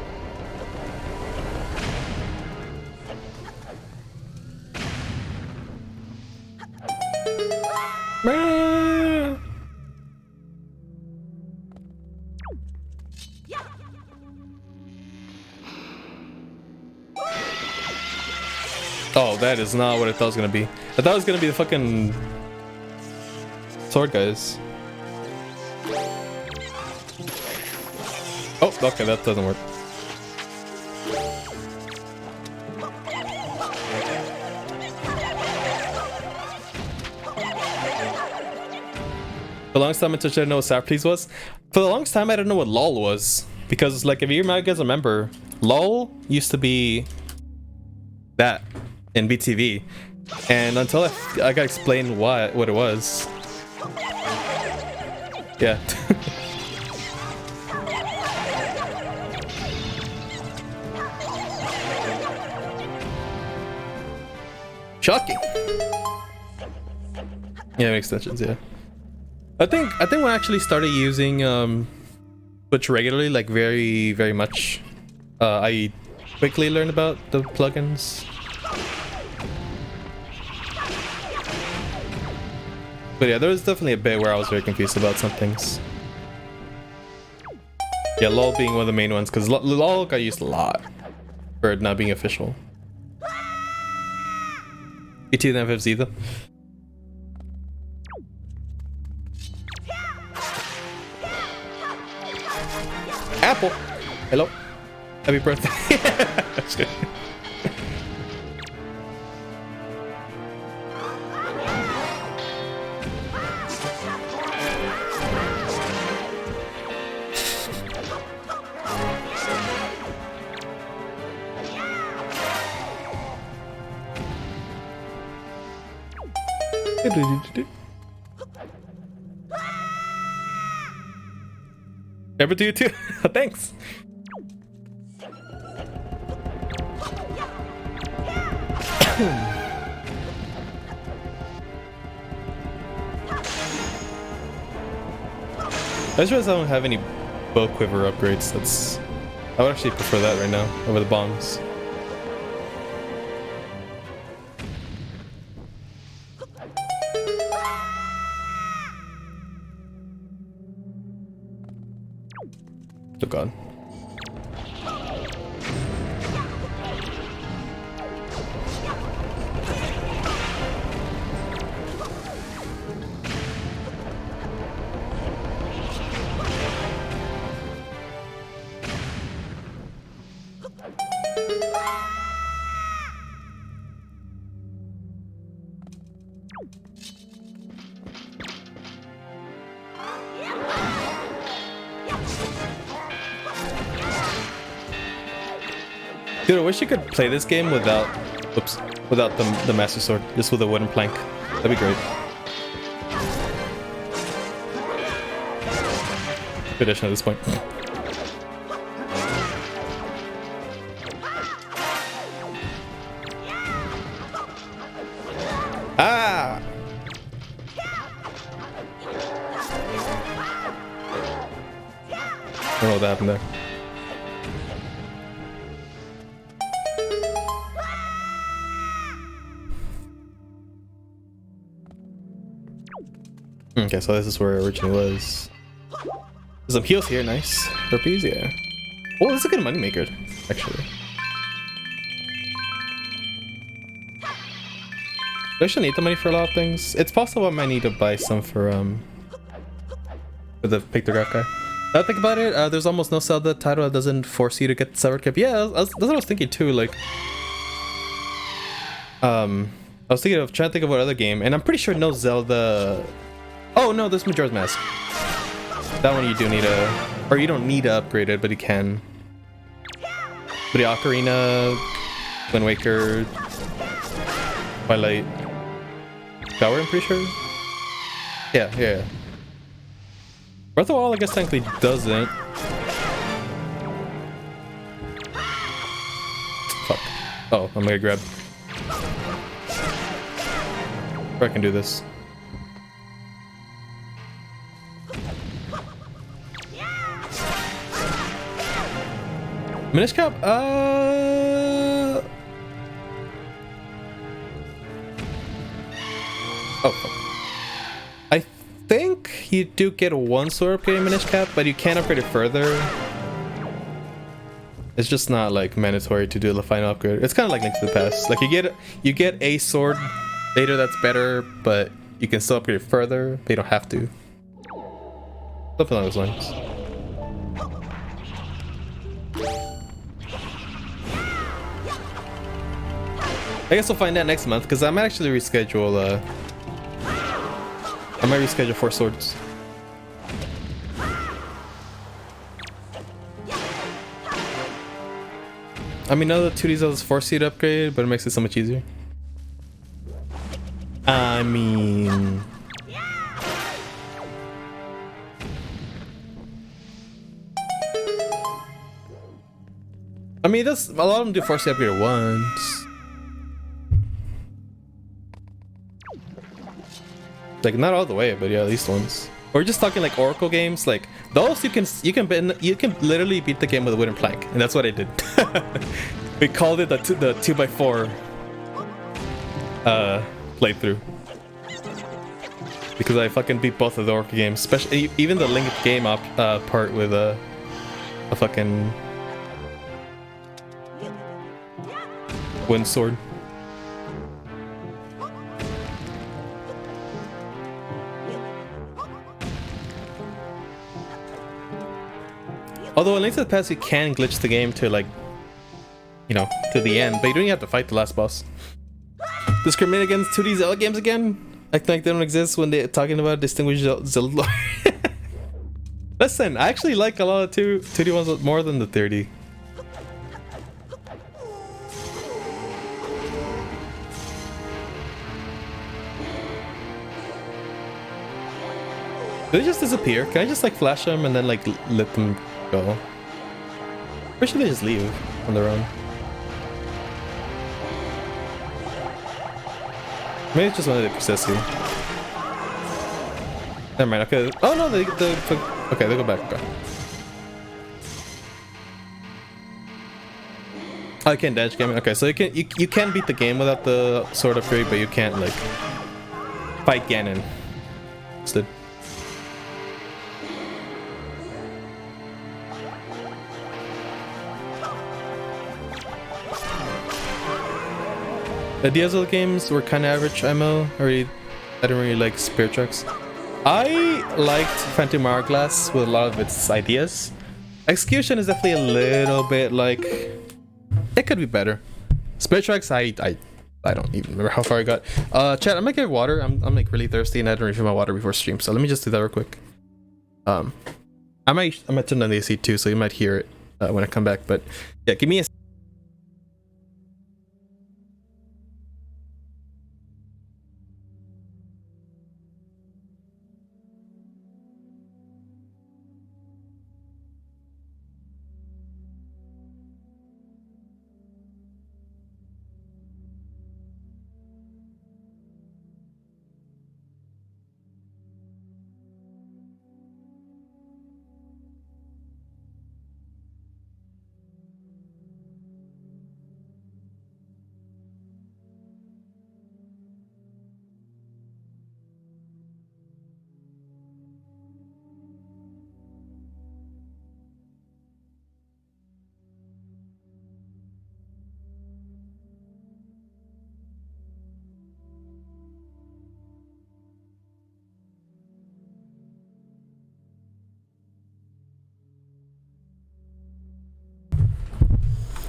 Oh, that is not what I thought it was gonna be. I thought it was gonna be the fucking sword guys. Oh, okay, that doesn't work. For the longest time I didn't know what Sour Please was. For the longest time I didn't know what LOL was. Because like if you guys remember, LOL used to be that in BTV. And until I got explained what it was. Yeah. Shocking. Yeah, extensions, yeah. I think when I actually started using Twitch regularly, like very much, I quickly learned about the plugins. But yeah, there was definitely a bit where I was very confused about some things. Yeah, LOL being one of the main ones, because LOL got used a lot for it not being official. ET and FFZ though. Apple! Hello. Happy birthday. Ever do you too? Thanks. I just realized I don't have any bow quiver upgrades. I would actually prefer that right now over the bombs. Oh god. Dude, I wish you could play this game without, without the Master Sword, just with a wooden plank. That'd be great. Good addition at this point. Ah! I don't know what happened there. Okay, so this is where it originally was. There's some heals here, nice. Burpees, yeah. Oh, this is a good moneymaker, actually. Do I actually need the money for a lot of things? It's possible I might need to buy some for the pictograph guy. Now think about it, there's almost no Zelda title that doesn't force you to get the severed cap. Yeah, that's what I was thinking too, like... I was trying to think of what other game, and I'm pretty sure no Zelda... Oh no, there's Majora's Mask. That one you do need or you don't need to upgrade it, but you can. But the Ocarina, Wind Waker, Twilight, Tower, I'm pretty sure. Yeah. Breath of the Wild, I guess technically doesn't. Fuck. Oh, I'm gonna grab. Or I can do this. Minish Cap? Oh, fuck. I think you do get one sword upgrade in Minish Cap, but you can upgrade it further. It's just not like mandatory to do the final upgrade. It's kind of like Link to the Past. Like you get a sword later that's better, but you can still upgrade it further. But you don't have to. Something along those lines. I guess we'll find out next month, because I might actually reschedule, I might reschedule 4 swords. I mean, no, the 2Ds is force you to upgrade, but it makes it so much easier. I mean... that's a lot of them do force you upgrade once. Like not all the way, but yeah, at least once. We're just talking like Oracle games, like those you can literally beat the game with a wooden plank, and that's what I did. We called it the 2x4 playthrough because I fucking beat both of the Oracle games, especially even the Link game part with a fucking wind sword. Although in Link to the Past you can glitch the game to like, you know, to the end, but you don't even have to fight the last boss. Discriminate against 2D Zelda games again? Acting like they don't exist when they're talking about distinguished Zelda. Listen, I actually like a lot of 2D ones more than the 3D. Do they just disappear? Can I just like flash them and then like let them go? Or should they just leave on their own? Maybe it's just one of the persist. Never mind. Okay. Oh no, okay, they go back. Okay. Oh, you can't dash game. Okay, so you can beat the game without the sword upgrade, but you can't like fight Ganon instead. The Zelda games were kind of average ML. I didn't really like Spirit Tracks. I liked Phantom Hourglass with a lot of its ideas. Execution is definitely a little bit like it could be better. Spirit Tracks, I don't even remember how far I got. Chat, I'm gonna get water. I'm like really thirsty and I didn't refill my water before stream, so let me just do that real quick. I might turn on the AC too, so you might hear it when I come back. But yeah, give me a.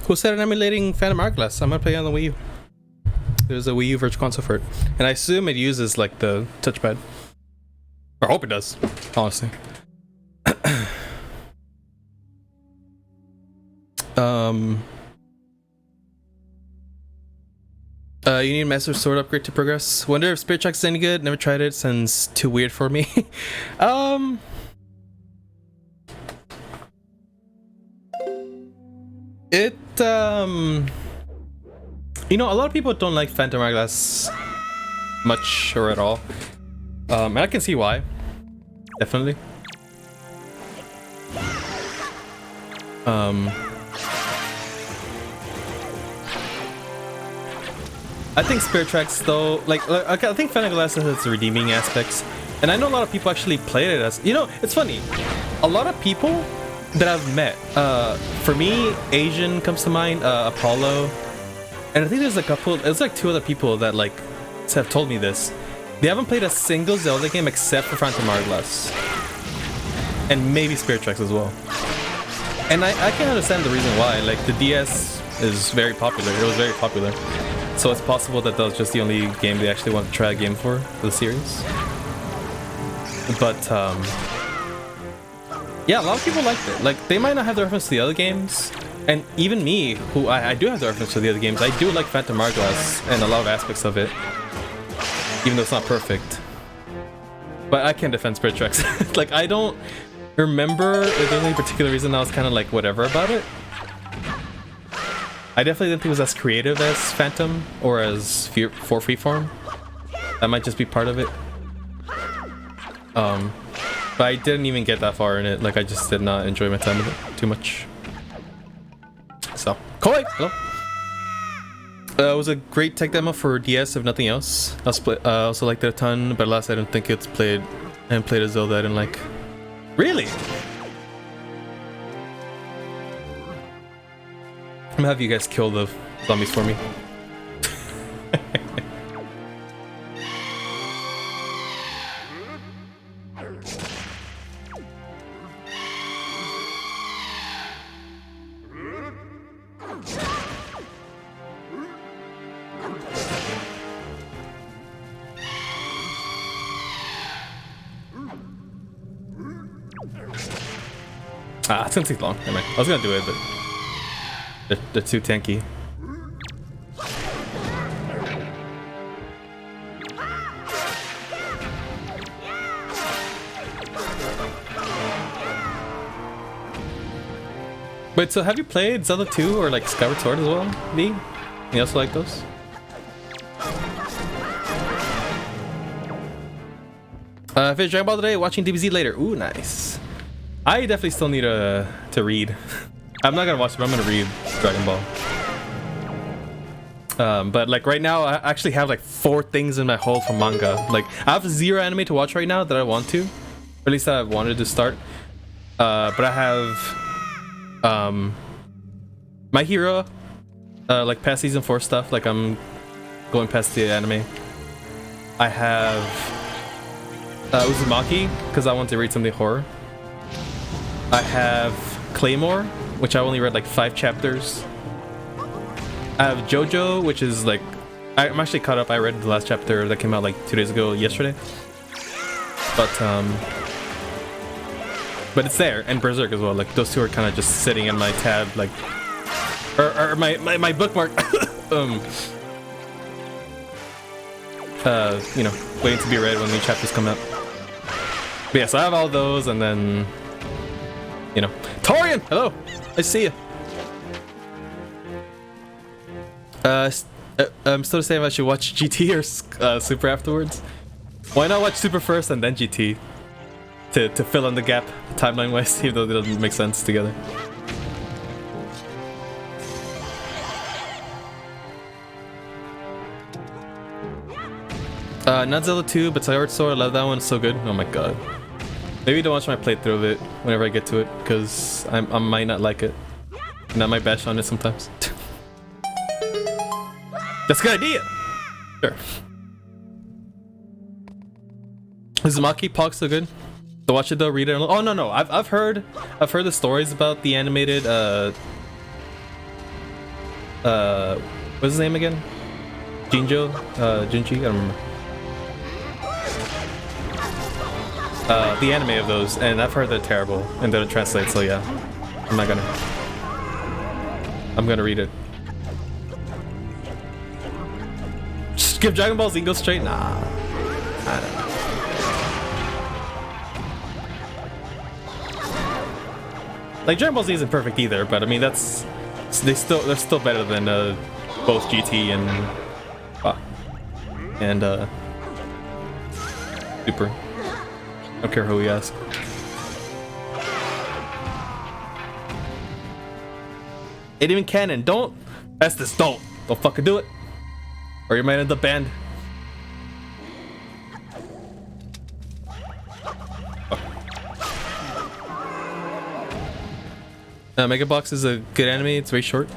Who said I'm emulating Phantom Hourglass? I'm gonna play on the Wii U. There's a Wii U Virtual Console for it, and I assume it uses like the touchpad. Or I hope it does, honestly. Um. You need Master Sword upgrade to progress. Wonder if Spirit Tracks is any good. Never tried it. Sounds too weird for me. It you know, a lot of people don't like Phantom Hourglass much or at all. And I can see why. Definitely. I think Spirit Tracks though, like I think Phantom Hourglass has its redeeming aspects, and I know a lot of people actually played it as, you know, it's funny. A lot of people that I've met, for me, Asian comes to mind, Apollo, and I think there's a couple, there's like 2 other people that like have told me this. They haven't played a single Zelda game except for Phantom Hourglass, and maybe Spirit Tracks as well. And I can understand the reason why. Like the DS is very popular. It was very popular. So it's possible that was just the only game they actually want to try a game for the series. But yeah, a lot of people liked it. Like they might not have the reference to the other games, and even me, who I do have the reference to the other games, I do like Phantom Hourglass and a lot of aspects of it, even though it's not perfect. But I can't defend Spirit Tracks. Like I don't remember if there's any particular reason I was kind of like whatever about it. I definitely didn't think it was as creative as Phantom or as for Freeform. That might just be part of it. But I didn't even get that far in it. Like I just did not enjoy my time with it too much. So, Koi! Hello! It was a great tech demo for DS, if nothing else. I also liked it a ton, but alas, I don't think it's played. I haven't played a Zelda I didn't like. Really? I'm gonna have you guys kill the zombies for me. It's gonna take long. Never mind. I was gonna do it, but they're too tanky. Wait, so have you played Zelda 2 or like Skyward Sword as well, V? You also like those? Finished Dragon Ball today, watching DBZ later. Ooh, nice. I definitely still need to read. I'm not gonna watch it, but I'm gonna read Dragon Ball. But like right now, I actually have like 4 things in my hold for manga. Like I have 0 anime to watch right now that I want to, or at least that I wanted to start. But I have My Hero, like past season 4 stuff. Like I'm going past the anime. I have Uzumaki because I want to read something horror. I have Claymore, which I only read like 5 chapters. I have JoJo, which is like, I'm actually caught up. I read the last chapter that came out like 2 days ago, yesterday. But it's there, and Berserk as well. Like those 2 are kind of just sitting in my tab, like, or my bookmark. You know, waiting to be read when new chapters come out. But yeah, so I have all those, and then, you know, Torian, hello, I see you. I'm still saying I should watch GT or Super afterwards. Why not watch Super first and then GT to fill in the gap timeline wise, even though they doesn't make sense together. Not Zelda 2, but Skyward Sword, I love that one, it's so good. Oh my god. Maybe don't watch my playthrough of it whenever I get to it, because I might not like it. And I might bash on it sometimes. That's a good idea! Sure. Uzumaki, Pog's so good. So watch it though, read it. Oh no, I've heard the stories about the animated what's his name again? Junji? I don't remember. The anime of those, and I've heard they're terrible and they don't translate, so yeah. I'm not gonna. I'm gonna read it. Skip Dragon Ball Z and go straight? Nah. I don't know. Like Dragon Ball Z isn't perfect either, but I mean they're still better than both GT and Super. I don't care who you ask. Ain't even canon. Don't. That's this. Don't fucking do it, or you might end up banned. Mega Box is a good anime. It's very short.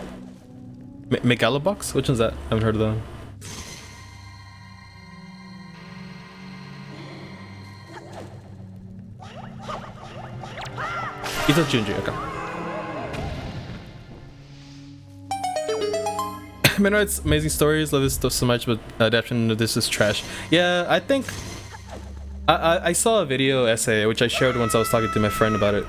Megalobox? Which one's that? I haven't heard of that. Ito Junji, okay. It's amazing stories. Love this stuff so much, but adaptation of this is trash. Yeah, I think I saw a video essay which I shared once I was talking to my friend about it.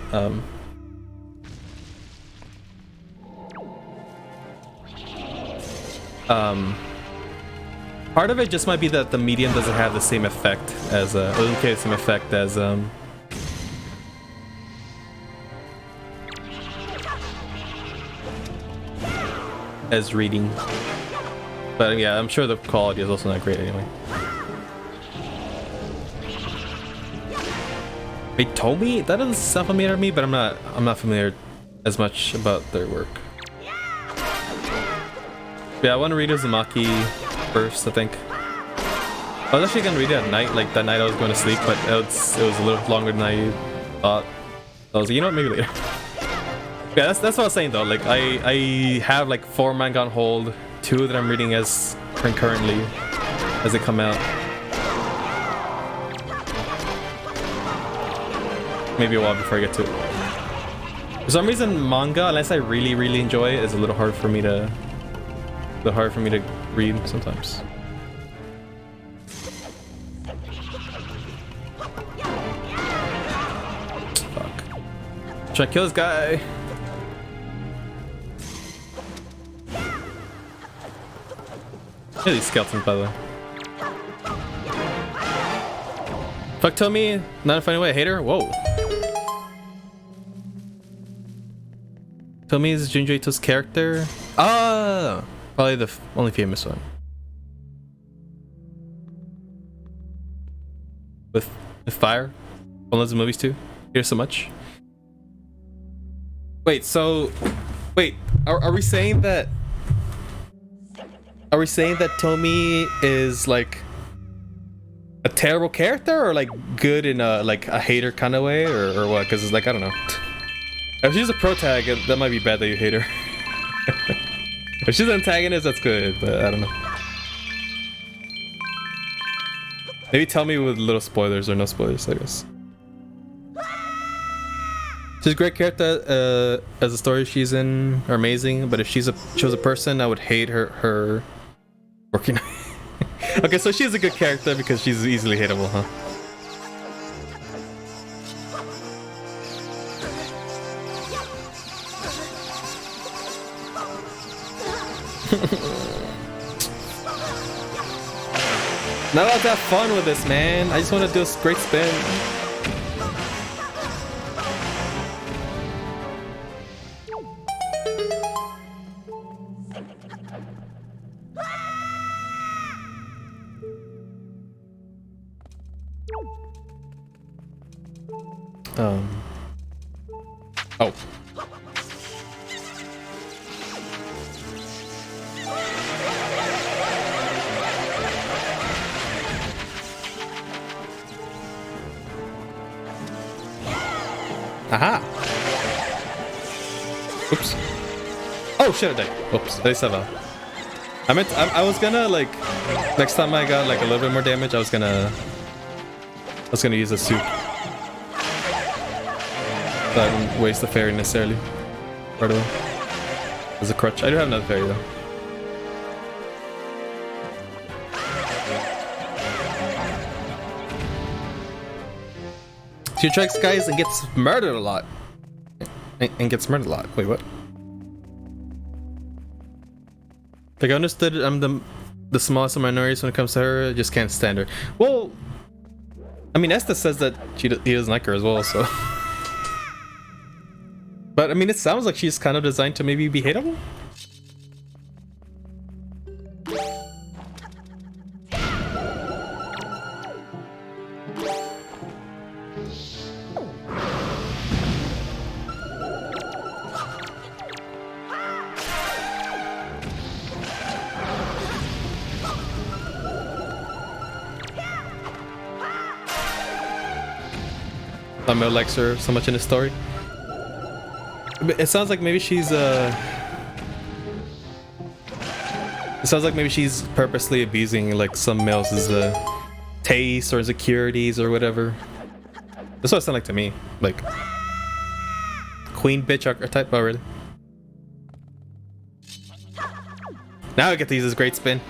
Part of it just might be that the medium doesn't have the same effect as doesn't carry the same effect as reading. But yeah, I'm sure the quality is also not great anyway. Wait, Tomy? That doesn't sound familiar to me, but I'm not familiar as much about their work. Yeah, I want to read Uzumaki first, I think. I was actually gonna read it at night, like that night I was going to sleep, but it was a little longer than I thought. I was like, you know what, maybe later. Yeah, that's what I was saying though. Like I have like 4 manga on hold, 2 that I'm reading as concurrently as they come out. Maybe a while before I get to it. For some reason, manga, unless I really enjoy it, is a little hard for me to read sometimes. Fuck. Try to kill this guy. Look at these skeletons, by the way. Fuck Tommy, not in a funny way. Hater? Whoa. Tommy is Junji Ito's character? Ah! Probably the only famous one. With fire? One of the movies too? Here's so much. Wait, so... Wait, are we saying that... Are we saying that Tomy is like a terrible character, or like good in a like a hater kind of way, or what? Because it's like, I don't know. If she's a protag, that might be bad that you hate her. If she's an antagonist, that's good, but I don't know. Maybe tell me with little spoilers or no spoilers, I guess. She's a great character as the story she's in are amazing, but if she was a person, I would hate her working. Okay, so she's a good character because she's easily hateable, huh? Not allowed to have fun with this, man. I just want to do a great spin. Oh. Aha! Oops. Oh shit, I died. Oops, they said that. I was gonna like next time I got like a little bit more damage, I was gonna use a suit. So I didn't waste the fairy necessarily. Right away. As a crutch. I do have another fairy though. She attracts guys and gets murdered a lot. And gets murdered a lot. Wait, what? Like, I understood I'm the smallest of minorities when it comes to her. I just can't stand her. Well, I mean, Esther says that he doesn't like her as well, so. But I mean, it sounds like she's kind of designed to maybe be hateable. Mel likes her so much in the story. It sounds like maybe she's it sounds like maybe she's purposely abusing like some males' taste or insecurities or whatever. That's what it sounds like to me. Like queen bitch archetype. Oh really? Now I get to use this great spin.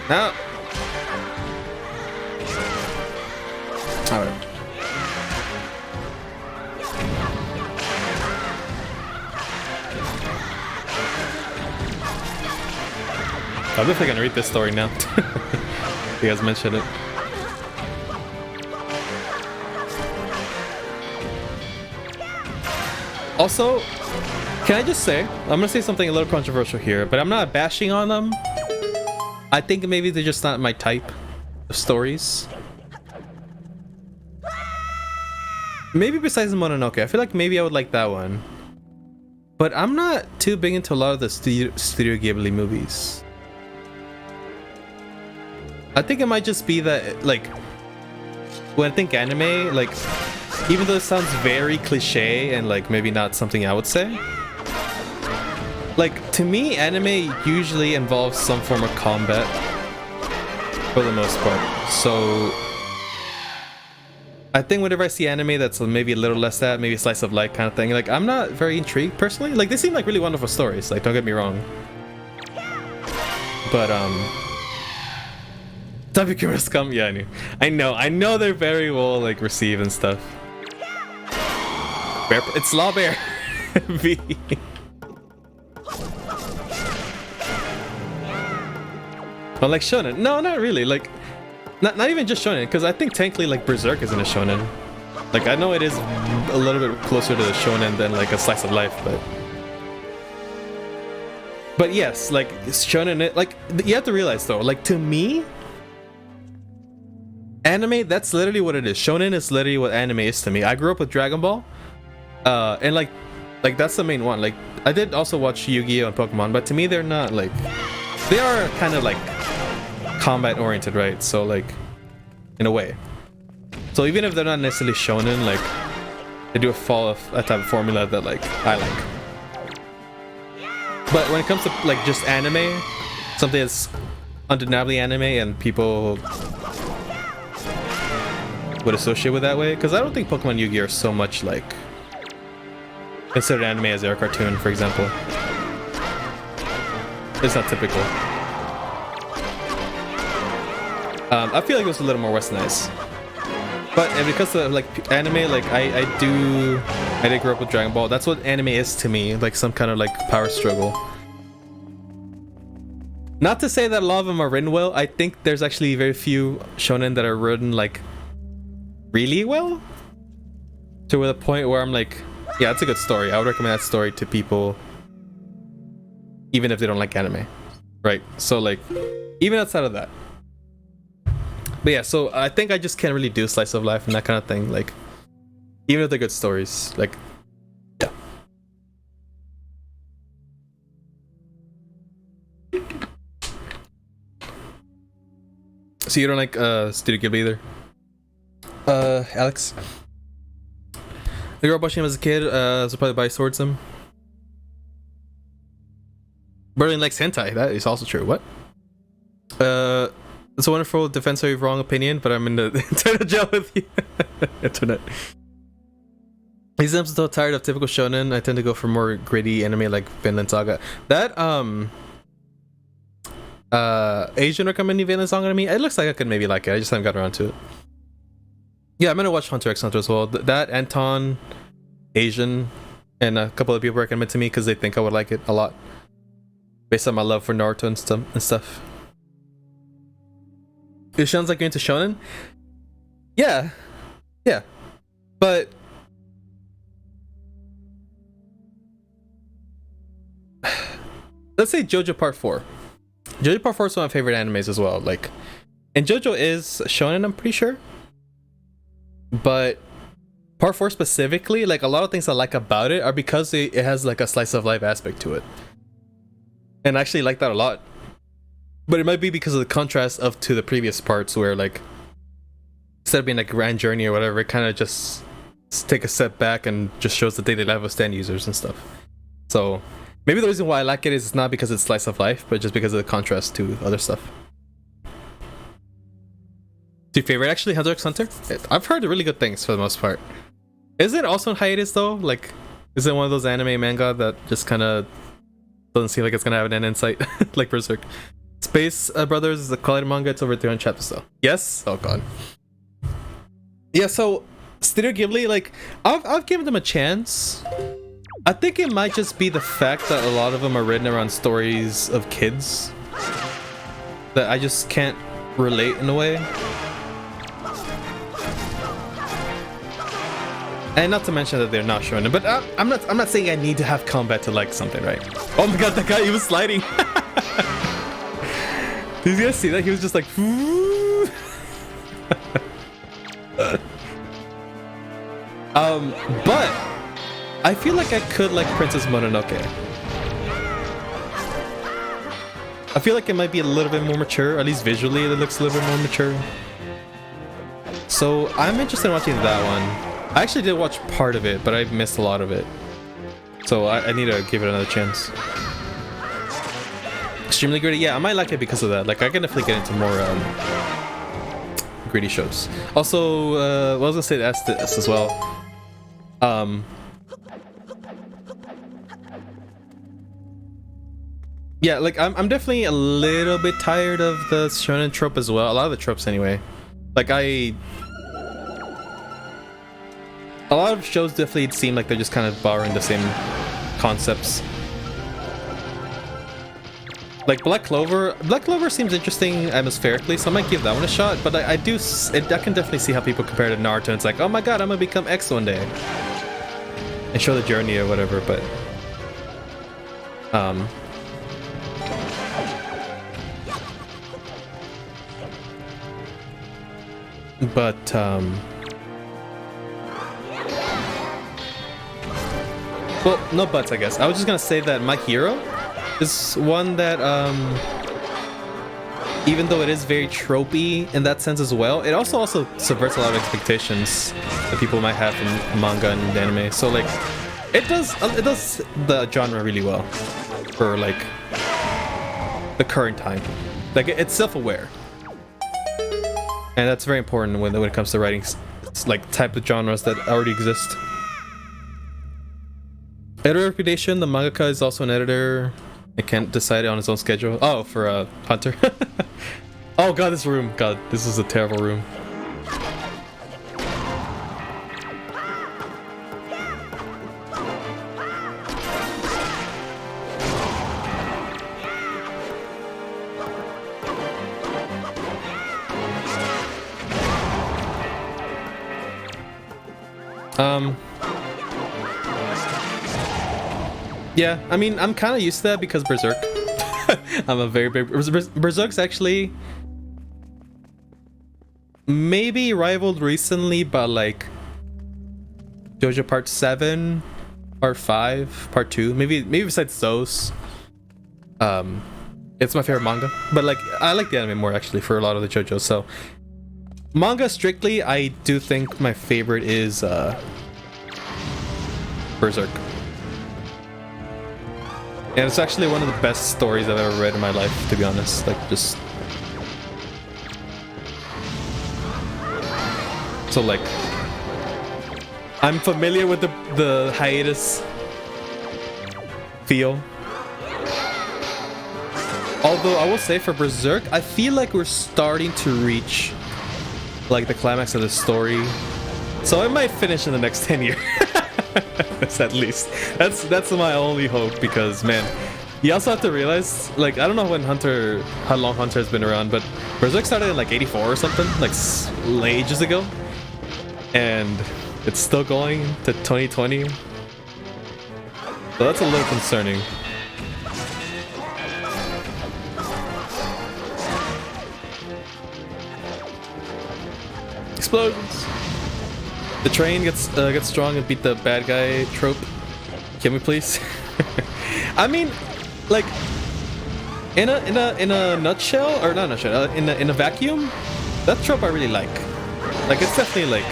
No. Alright. I'm definitely gonna read this story now. You guys mentioned it. Also, can I just say, I'm gonna say something a little controversial here, but I'm not bashing on them. I think maybe they're just not my type of stories. Maybe besides the Mononoke, I feel like maybe I would like that one. But I'm not too big into a lot of the Studio Ghibli movies. I think it might just be that, like, when I think anime, like, even though it sounds very cliche and, like, maybe not something I would say, like, to me, anime usually involves some form of combat for the most part. So I think whenever I see anime that's maybe a little less that, maybe a slice of life kind of thing, like, I'm not very intrigued personally. Like, they seem like really wonderful stories, like, don't get me wrong. But Tabikura Scum, yeah, I know they're very well like received and stuff. It's Law Bear. V. But like shonen, no, not really. Like, not even just shonen, because I think technically like Berserk isn't a shonen. Like, I know it is a little bit closer to the shonen than like a slice of life, but yes, like shonen. Like, you have to realize though, like, to me, anime, that's literally what it is. Shonen is literally what anime is to me. I grew up with Dragon Ball, and like that's the main one. Like, I did also watch Yu-Gi-Oh! And Pokemon, but to me they're not like, they are kind of like combat oriented, right? So like, in a way. So even if they're not necessarily shonen, like, they do follow a type of formula that like I like. But when it comes to like just anime, something that's undeniably anime and people would associate with that way, because I don't think Pokemon Yu-Gi-Oh! Are so much like considered anime as their cartoon, for example. It's not typical. I feel like it was a little more westernized. But because of like anime, like I did grow up with Dragon Ball. That's what anime is to me, like some kind of like power struggle. Not to say that a lot of them are written well. I think there's actually very few shonen that are written like really well, to the point where I'm like, yeah, it's a good story. I would recommend that story to people even if they don't like anime, right? So like, even outside of that. But yeah, so I think I just can't really do slice of life and that kind of thing, like, even if they're good stories, like, yeah. So you don't like Studio Ghibli either? Alex? I grew up watching him as a kid, so probably buy towards him. Berlin likes hentai, that is also true. What? It's a wonderful defense of your wrong opinion, but I'm in the internet jail with you. Internet. I'm so tired of typical shonen. I tend to go for more gritty anime like Vinland Saga. That Asian recommending Vinland Song to me. It looks like I could maybe like it. I just haven't gotten around to it. Yeah, I'm gonna watch Hunter x Hunter as well. That Anton, Asian, and a couple of people recommend it to me because they think I would like it a lot, based on my love for Naruto and stuff. It sounds like you're into shonen. Yeah, but let's say JoJo Part 4. JoJo Part 4 is one of my favorite animes as well. Like, and JoJo is shonen, I'm pretty sure. But Part 4 specifically, like a lot of things I like about it are because it has like a slice of life aspect to it. And I actually like that a lot. But it might be because of the contrast to the previous parts where like instead of being like a grand journey or whatever, it kind of just take a step back and just shows the daily life of stand users and stuff. So maybe the reason why I like it is not because it's slice of life, but just because of the contrast to other stuff. Your favorite actually, Hunter x Hunter? I've heard really good things for the most part. Is it also in hiatus though? Like, is it one of those anime manga that just kind of doesn't seem like it's gonna have an end in sight, like Berserk? Space Brothers is a quality manga. It's over 300 chapters though. Yes? Oh god. Yeah, so Studio Ghibli, like, I've given them a chance. I think it might just be the fact that a lot of them are written around stories of kids that I just can't relate in a way. And not to mention that they're not showing it, but I'm not saying I need to have combat to like something, right? Oh my god, that guy, he was sliding. Did you guys see that? He was just like but I feel like I could like Princess Mononoke. I feel like it might be a little bit more mature, at least visually it looks a little bit more mature. So I'm interested in watching that one. I actually did watch part of it, but I missed a lot of it. So I need to give it another chance. Extremely Gritty, yeah, I might like it because of that. Like, I can definitely get into more gritty shows. Also, well, I was gonna say this as well. Yeah, like I'm definitely a little bit tired of the shonen trope as well. A lot of the tropes, anyway. Like a lot of shows definitely seem like they're just kind of borrowing the same concepts. Like Black Clover seems interesting atmospherically, so I might give that one a shot. But I can definitely see how people compare it to Naruto. And it's like, oh my god, I'm gonna become X one day, and show the journey or whatever. But well, no buts, I guess. I was just gonna say that My Hero is one that, even though it is very tropey in that sense as well, it also subverts a lot of expectations that people might have from manga and anime. So like, it does the genre really well for like the current time. Like, it's self-aware, and that's very important when it comes to writing like type of genres that already exist. Editor reputation, the mangaka is also an editor. It can't decide on his own schedule. Oh, for Hunter. Oh god, this room. God, this is a terrible room. Yeah, I mean, I'm kind of used to that because Berserk. I'm a very big... Berserk's actually maybe rivaled recently by like JoJo Part 7, Part 5, Part 2. Maybe besides those. It's my favorite manga. But like, I like the anime more actually for a lot of the JoJo. So manga strictly, I do think my favorite is Berserk. And it's actually one of the best stories I've ever read in my life, to be honest. Like, just... So, like... I'm familiar with the hiatus feel. Although I will say for Berserk, I feel like we're starting to reach like the climax of the story. So I might finish in the next 10 years. At least. That's my only hope, because man, you also have to realize, like, I don't know how long Hunter has been around, but Berserk started in like 84 or something, like ages ago. And it's still going to 2020. So that's a little concerning. Explosions! The train gets strong and beat the bad guy trope. Can we please? I mean, like, in a nutshell, or not nutshell, in a vacuum, that trope I really like. Like, it's definitely like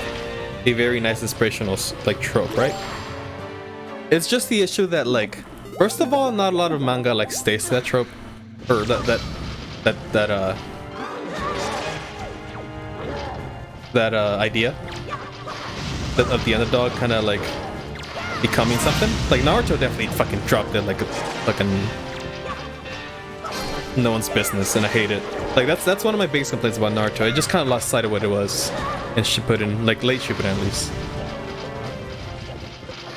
a very nice inspirational like trope, right? It's just the issue that, like, first of all, not a lot of manga like stays to that trope, or that idea of the underdog kind of like becoming something. Like Naruto definitely fucking dropped it like a fucking no one's business, and I hate it. Like that's one of my biggest complaints about Naruto. It just kind of lost sight of what it was in Shippuden, like late Shippuden at least.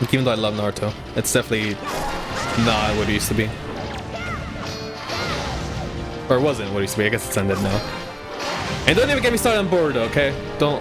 Like, even though I love Naruto, it's definitely not what it used to be. Or it wasn't what it used to be. I guess it's ended now. And don't even get me started on Boruto, okay? Don't.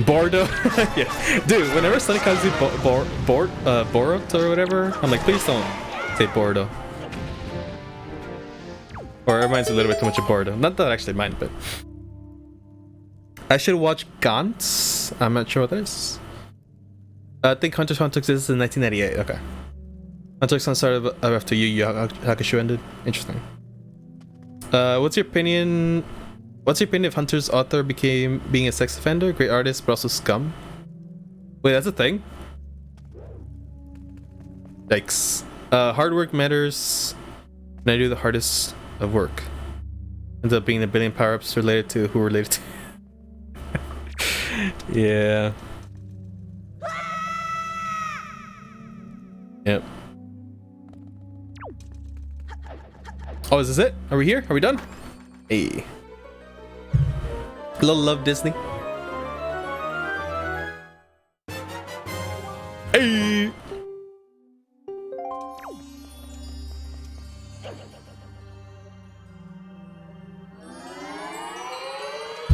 Boruto? Yeah. Dude, whenever Sonic comes to Boruto or whatever, I'm like, please don't say Boruto. Or it reminds me a little bit too much of Boruto. Not that I actually mind, but... I should watch Gantz? I'm not sure what that is. I think Hunter x Hunter exists in 1998. Okay. Hunter x Hunter started after Yu Yu Hakusho ended. Interesting. What's your opinion if Hunter's author being a sex offender, great artist, but also scum? Wait, that's a thing? Yikes. Hard work matters. And I do the hardest of work. Ends up being the billion power-ups related to who related to. Yeah. Yep. Oh, is this it? Are we here? Are we done? Hey. Little love, Disney. Hey.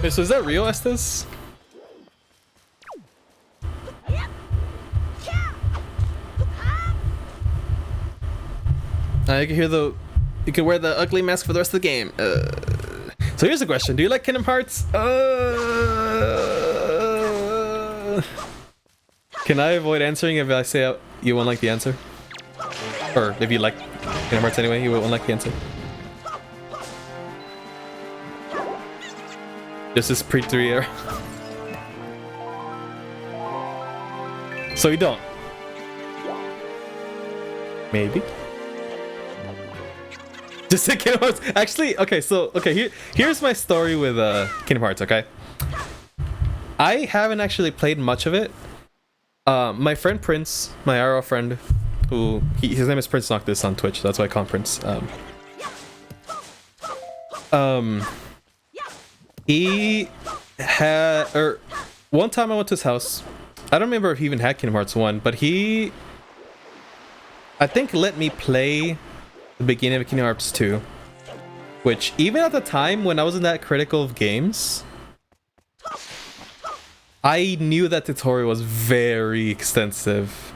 Wait, so is that real, Estes? I can hear the... You can wear the ugly mask for the rest of the game. So here's the question. Do you like Kingdom Hearts? Can I avoid answering if I say you won't like the answer? Or if you like Kingdom Hearts anyway, you won't like the answer? This is pre-3 era. So you don't? Maybe? Just say Kingdom Hearts. Actually, okay, so here's my story with Kingdom Hearts, okay? I haven't actually played much of it. My friend Prince, my IRL friend, who his name is Prince Noctis on Twitch, so that's why I call him Prince. He had, or one time I went to his house. I don't remember if he even had Kingdom Hearts 1, but he, I think, let me play the beginning of Kingdom Hearts 2, which even at the time when I wasn't that critical of games, I knew that tutorial was very extensive.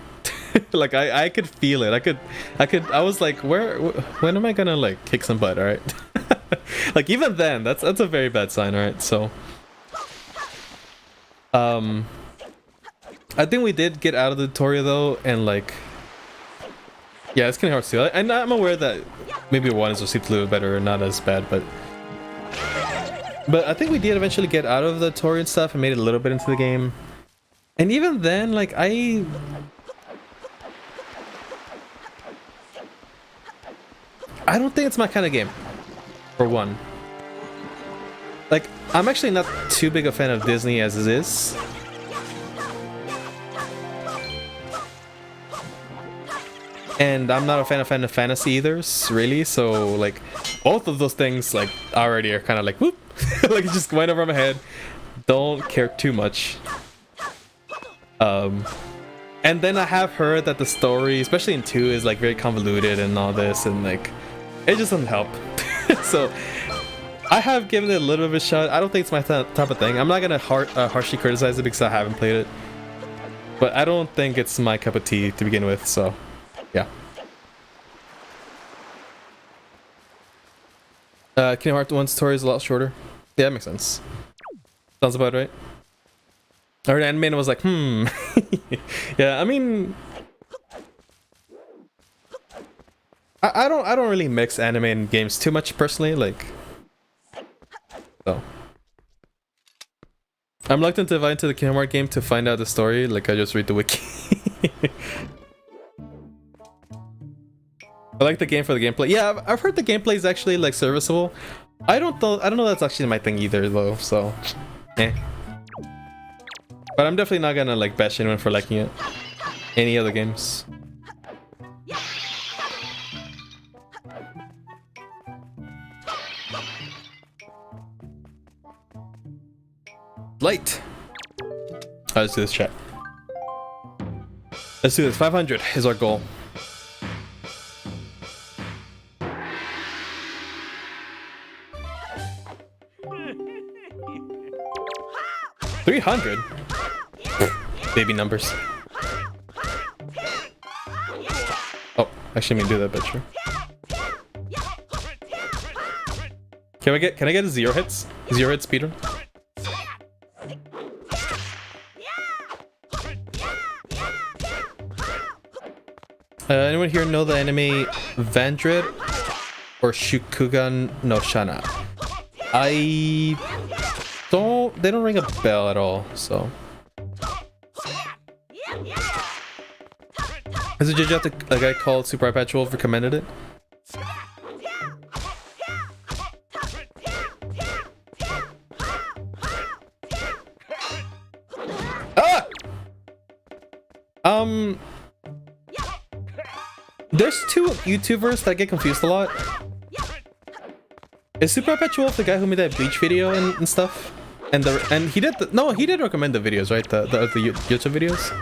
Like I could feel it. I was like, when am I gonna like kick some butt? All right. Like even then, that's a very bad sign. All right, so I think we did get out of the tutorial though, and like, yeah, it's Kingdom Hearts 2. And I'm aware that maybe 1 is received a little better, not as bad, but I think we did eventually get out of the tutorial and stuff and made it a little bit into the game. And even then, like, I don't think it's my kind of game, for one. Like, I'm actually not too big a fan of Disney as it is. And I'm not a fan of Final Fantasy either, really, so like, both of those things like already are kind of like, whoop, like it just went over my head. Don't care too much. And then I have heard that the story, especially in 2, is like very convoluted and all this, and like, it just doesn't help. So, I have given it a little bit of a shot. I don't think it's my type of thing. I'm not gonna harshly criticize it because I haven't played it. But I don't think it's my cup of tea to begin with, so, yeah. Kingdom Hearts 1's story is a lot shorter. Yeah, that makes sense. Sounds about right. I heard anime and was like, yeah, I mean, I don't really mix anime and games too much personally, like, so. I'm reluctant to dive into the Kingdom Hearts game to find out the story, like I just read the wiki. I like the game for the gameplay. Yeah, I've heard the gameplay is actually like serviceable. I don't know that's actually my thing either though, so eh. But I'm definitely not gonna like bash anyone for liking it. Any other games. Light. Let's do this, chat. Let's do this. 500 is our goal. 300? Baby numbers. Oh, actually, I mean do that, but sure. Can I get a 0 hits? 0 hit speedrun? Anyone here know the anime Vandred or Shukugan no Shana? They don't ring a bell at all, so. As a judge, a guy called Super Eye Patch Wolf recommended it. Ah! There's 2 YouTubers that get confused a lot. Is Super Eye Patch Wolf the guy who made that Bleach video and stuff? And he did he did recommend the videos, right? The YouTube videos.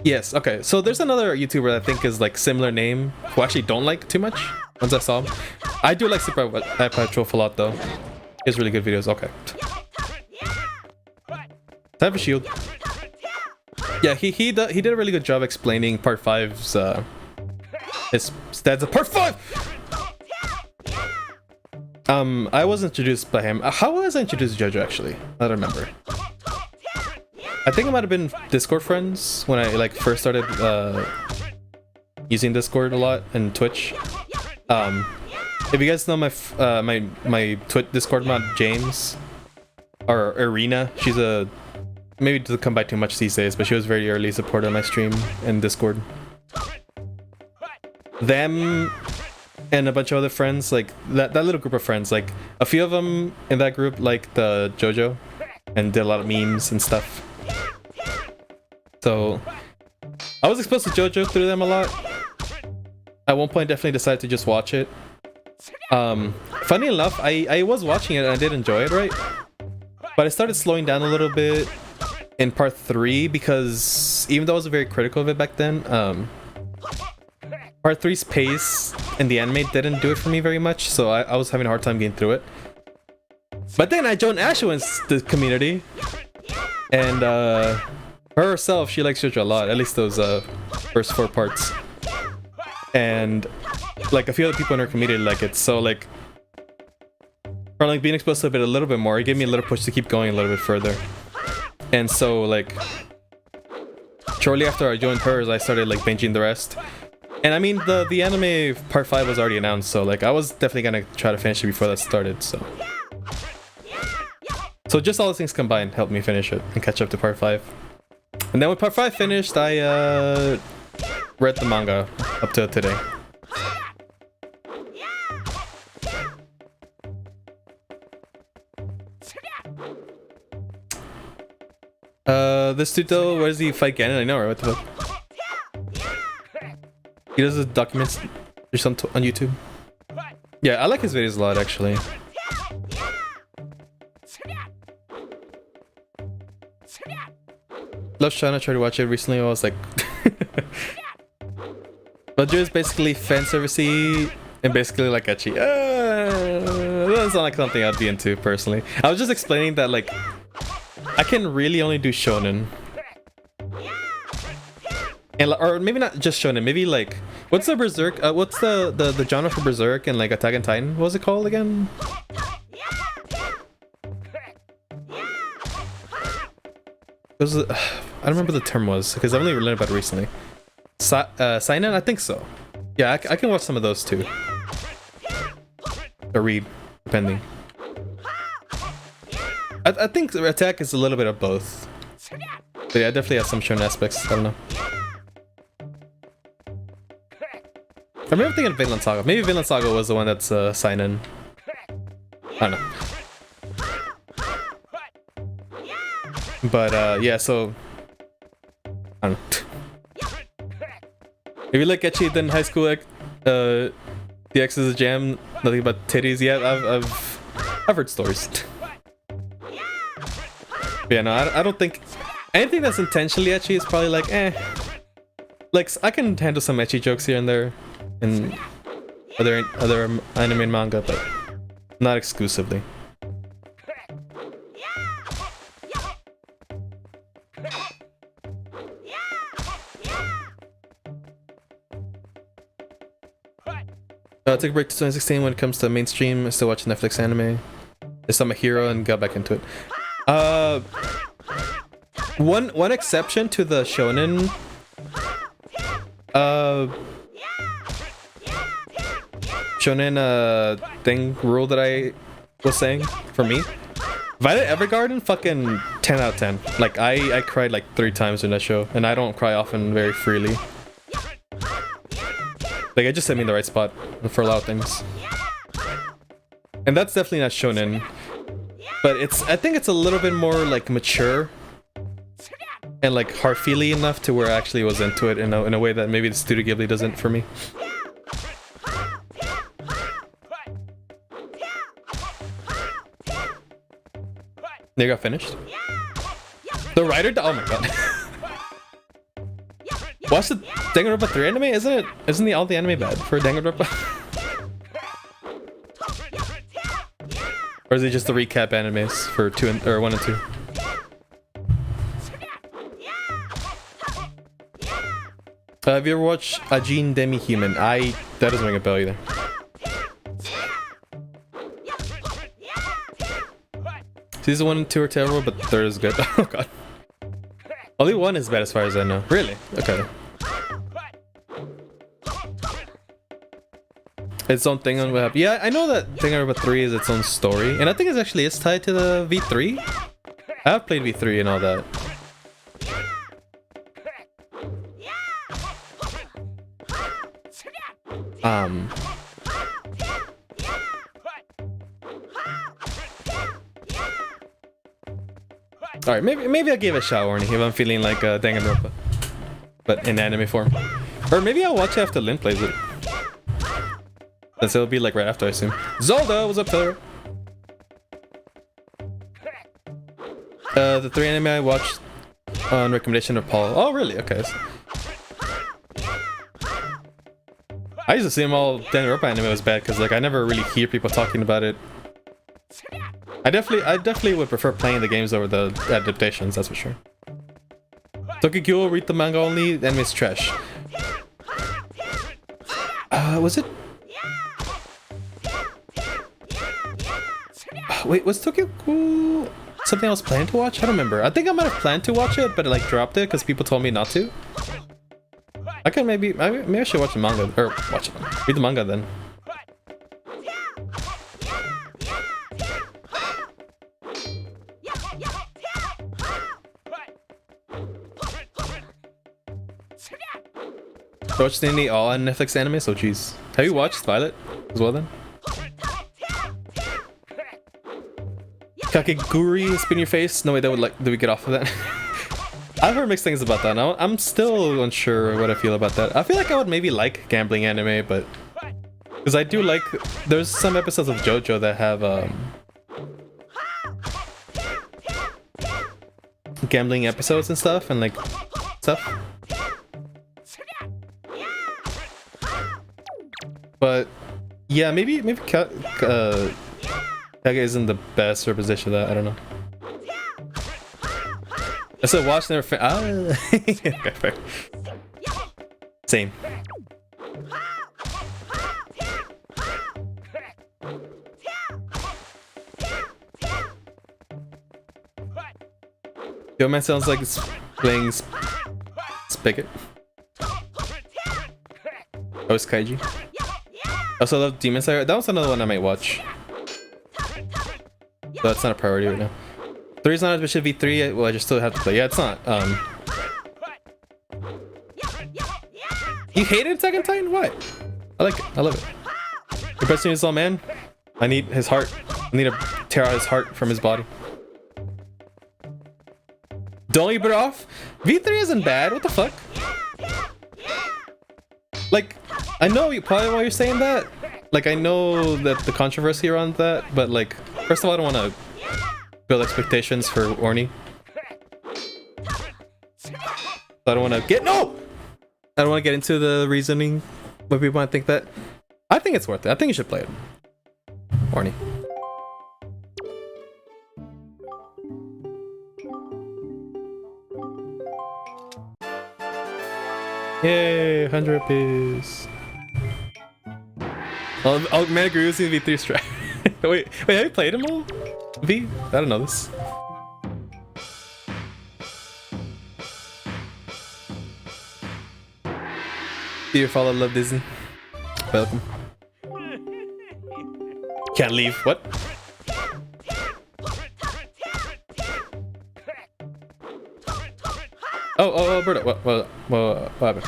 Yes. Okay. So there's another YouTuber that I think is like similar name who I actually don't like too much. Once I saw him, I do like Super Eye Patch Wolf a lot though. He has really good videos. Okay. Time for shield. Yeah, he did a really good job explaining Part 5's his stats of Part 5. I was introduced by him. How was I introduced to JoJo actually? I don't remember. I think it might have been Discord friends when I like first started using Discord a lot and Twitch. If you guys know my Discord mod James or Arena, she's a maybe doesn't come by too much these days, but she was very early supporter on my stream and Discord. Them and a bunch of other friends, like that little group of friends, like a few of them in that group liked the JoJo and did a lot of memes and stuff. So I was exposed to JoJo through them a lot. At one point definitely decided to just watch it. Funny enough, I was watching it and I did enjoy it, right? But I started slowing down a little bit in Part 3 because even though I was very critical of it back then, Part 3's pace in the anime didn't do it for me very much, so I was having a hard time getting through it. But then I joined Ashwin's the community, and her herself, she likes JoJo a lot, at least those first 4 parts. And like a few other people in her community like it, so like from like being exposed to it a little bit more, it gave me a little push to keep going a little bit further. And so like shortly after I joined hers, I started like binging the rest. And I mean the anime Part 5 was already announced, so like I was definitely gonna try to finish it before that started, so just all those things combined helped me finish it and catch up to Part 5. And then when Part 5 finished, I read the manga up to today. This dude though, where does he fight Ganon? I know, right? What the fuck? He does his documents or something on YouTube. Yeah, I like his videos a lot actually. Love China, tried to watch it recently. I was like, but just basically fan servicey and basically like ecchi. That's not like something I'd be into personally. I was just explaining that like I can really only do shonen, and or maybe not just shonen. Maybe like what's the Berserk? What's the genre for Berserk and like Attack on Titan? What was it called again? It was, I don't remember the term was because I've only learned about it recently. Seinen? I think so. Yeah, I can watch some of those too. Or read, depending. I think Attack is a little bit of both. But yeah, I definitely have some shonen aspects. I don't know. I remember thinking of Vinland Saga. Maybe Vinland Saga was the one that's Seinen. I don't know. But yeah, so I don't know. If you like ecchi, then high school the X is a jam. Nothing but titties. Yeah, I've heard stories. But yeah, no, I don't think anything that's intentionally ecchi is probably like Like I can handle some ecchi jokes here and there in other anime and manga, but not exclusively. I took a break to 2016 when it comes to mainstream. I still watch Netflix anime. Just I'm a hero and got back into it. One exception to the shonen thing rule that I was saying for me. Violet Evergarden, fucking 10 out of 10. Like I cried like 3 times in that show, and I don't cry often very freely. Like it just hit me in the right spot for a lot of things. And that's definitely not shonen. But I think it's a little bit more like mature and like heart-feely enough to where I actually was into it in a way that maybe the Studio Ghibli doesn't for me. They got finished. The writer, oh my god. Watch the Danganronpa 3 anime, isn't it? Isn't all the anime bad for Danganronpa? Or is it just the recap animes for 1 and 2? Have you ever watched Ajin Demi-Human? That doesn't ring a bell either. Season 1 and 2 are terrible, but the 3rd is good. Oh god. Only 1 is bad as far as I know. Really? Okay. Its own thing on web. Yeah, I know that Danganronpa 3 is its own story, and I think it actually is tied to the V3. I have played V3 and all that. Alright, maybe I'll give it a shot, Warning, if I'm feeling like Danganronpa. But in anime form. Or maybe I'll watch it after Lynn plays it. Since it'll be like right after, I assume. Zelda, what's up, Taylor? The 3 anime I watched on recommendation of Paul. Oh, really? Okay. I used to assume all Danganronpa anime was bad because like I never really hear people talking about it. I definitely would prefer playing the games over the adaptations, that's for sure. Tokyo, read the manga only, the anime is trash. Was it? Wait, was Tokyo Ghoul something I was planning to watch? I don't remember. I think I might have planned to watch it, but I like dropped it because people told me not to. I can maybe I should watch the manga, or read the manga then. Watched any all on Netflix anime? So jeez. Have you watched Violet as well then? Kakegurui spin your face? No way, that would like. Do we get off of that? I've heard mixed things about that. Now I'm still unsure what I feel about that. I feel like I would maybe like gambling anime, but because I do like. There's some episodes of JoJo that have gambling episodes and stuff, and like stuff. But yeah, maybe Kage isn't the best representation of that. I don't know. I said watch never okay, fair. Same. Yo, man, sounds like it's playing Spigot. Oh, it's Kaiji. I also love Demon Slayer. That was another one I might watch. But that's not a priority right now. 3 is not as much as V3. Well, I just still have to play. Yeah, it's not. You hated Attack on Titan? What? I like it. I love it. The best thing is, all man. I need his heart. I need to tear out his heart from his body. Don't leave it off. V3 isn't bad. What the fuck? Like, I know you probably why you're saying that. Like, I know that the controversy around that, but like, first of all, I don't want to build expectations for Orny. I don't want to get I don't want to get into the reasoning why people might think that. I think it's worth it. I think you should play it. Orny. Yay, 100 rupees. Oh man, I agree with you, V3 strat. wait, have you played them all? V? I don't know this. Dear follow Love Disney. Welcome. Can't leave. What? Oh, Berta. What happened?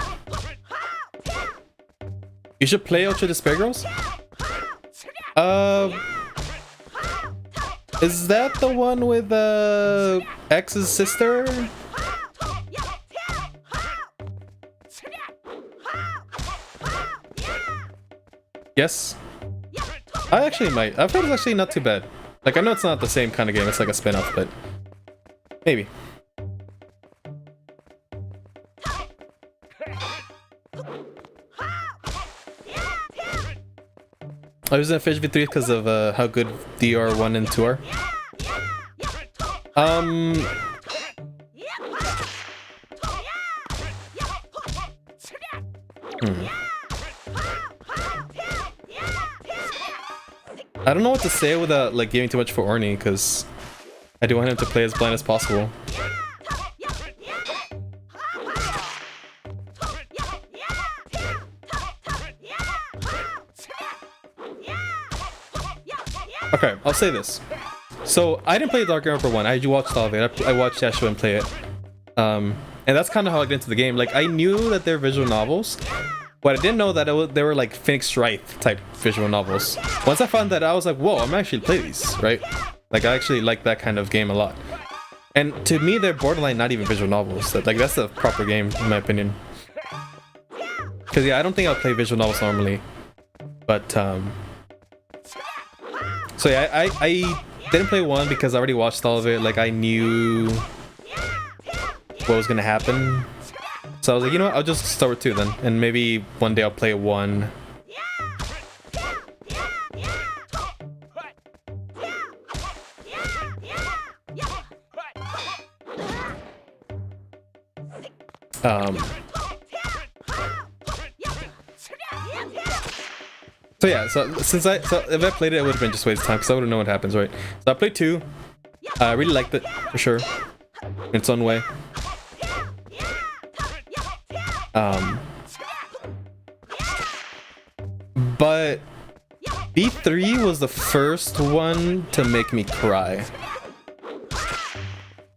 You should play Ultra Despair Girls? Is that the one with X's sister? Yes. I actually might. I've heard it's actually not too bad. Like, I know it's not the same kind of game, it's like a spin-off, but maybe. I was in Fish V3 because of how good DR1 and 2 are. I don't know what to say without like giving too much for Orny, because I do want him to play as blind as possible. Okay, I'll say this. So I didn't play Dark Emperor 1. I watched all of it. I watched Ashwin play it. And that's kind of how I got into the game. Like, I knew that they're visual novels, but I didn't know that they were like Phoenix Wright type visual novels. Once I found that, I was like, whoa, I'm actually play these, right? Like, I actually like that kind of game a lot. And to me, they're borderline not even visual novels. Like, that's a proper game, in my opinion. Because, yeah, I don't think I'll play visual novels normally. But, so yeah, I didn't play 1 because I already watched all of it. Like, I knew what was gonna happen. So I was like, you know what, I'll just start with 2 then. And maybe one day I'll play 1. So yeah, so if I played it, it would have been just a waste of time because I would have known what happens, right? So I played 2. I really liked it for sure, in its own way. But B3 was the first one to make me cry,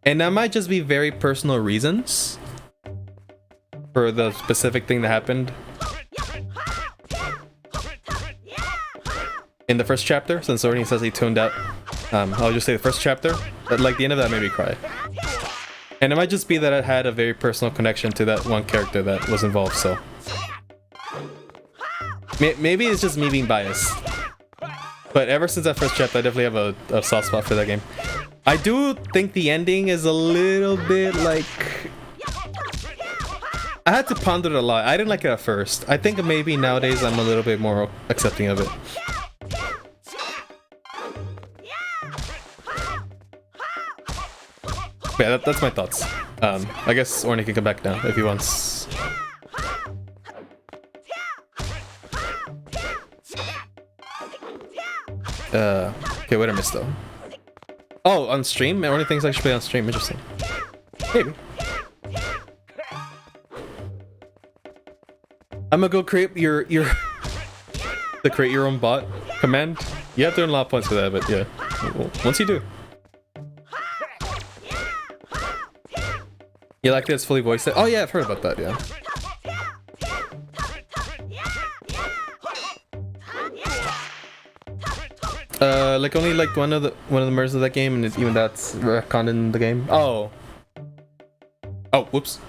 and that might just be very personal reasons. for the specific thing that happened in the first chapter, since Orny says he tuned out. I'll just say the first chapter, but like the end of that made me cry. And it might just be that I had a very personal connection to that one character that was involved, so maybe it's just me being biased. But ever since that first chapter, I definitely have a soft spot for that game. I do think the ending is a little bit like... I had to ponder it a lot. I didn't like it at first. I think maybe nowadays I'm a little bit more accepting of it. But yeah, that's my thoughts. I guess Orny can come back now if he wants. Okay, what did I miss though? Oh, on stream? Orny thinks I should play on stream. Interesting. Maybe. I'm gonna go create your to create your own bot command. You have to earn a lot of points for that, but yeah. Well, once you do. You like that it's fully voiced? Oh yeah, I've heard about that, yeah. Like only like one of the murders of that game, and even that's retconned in the game. Oh. Oh, whoops.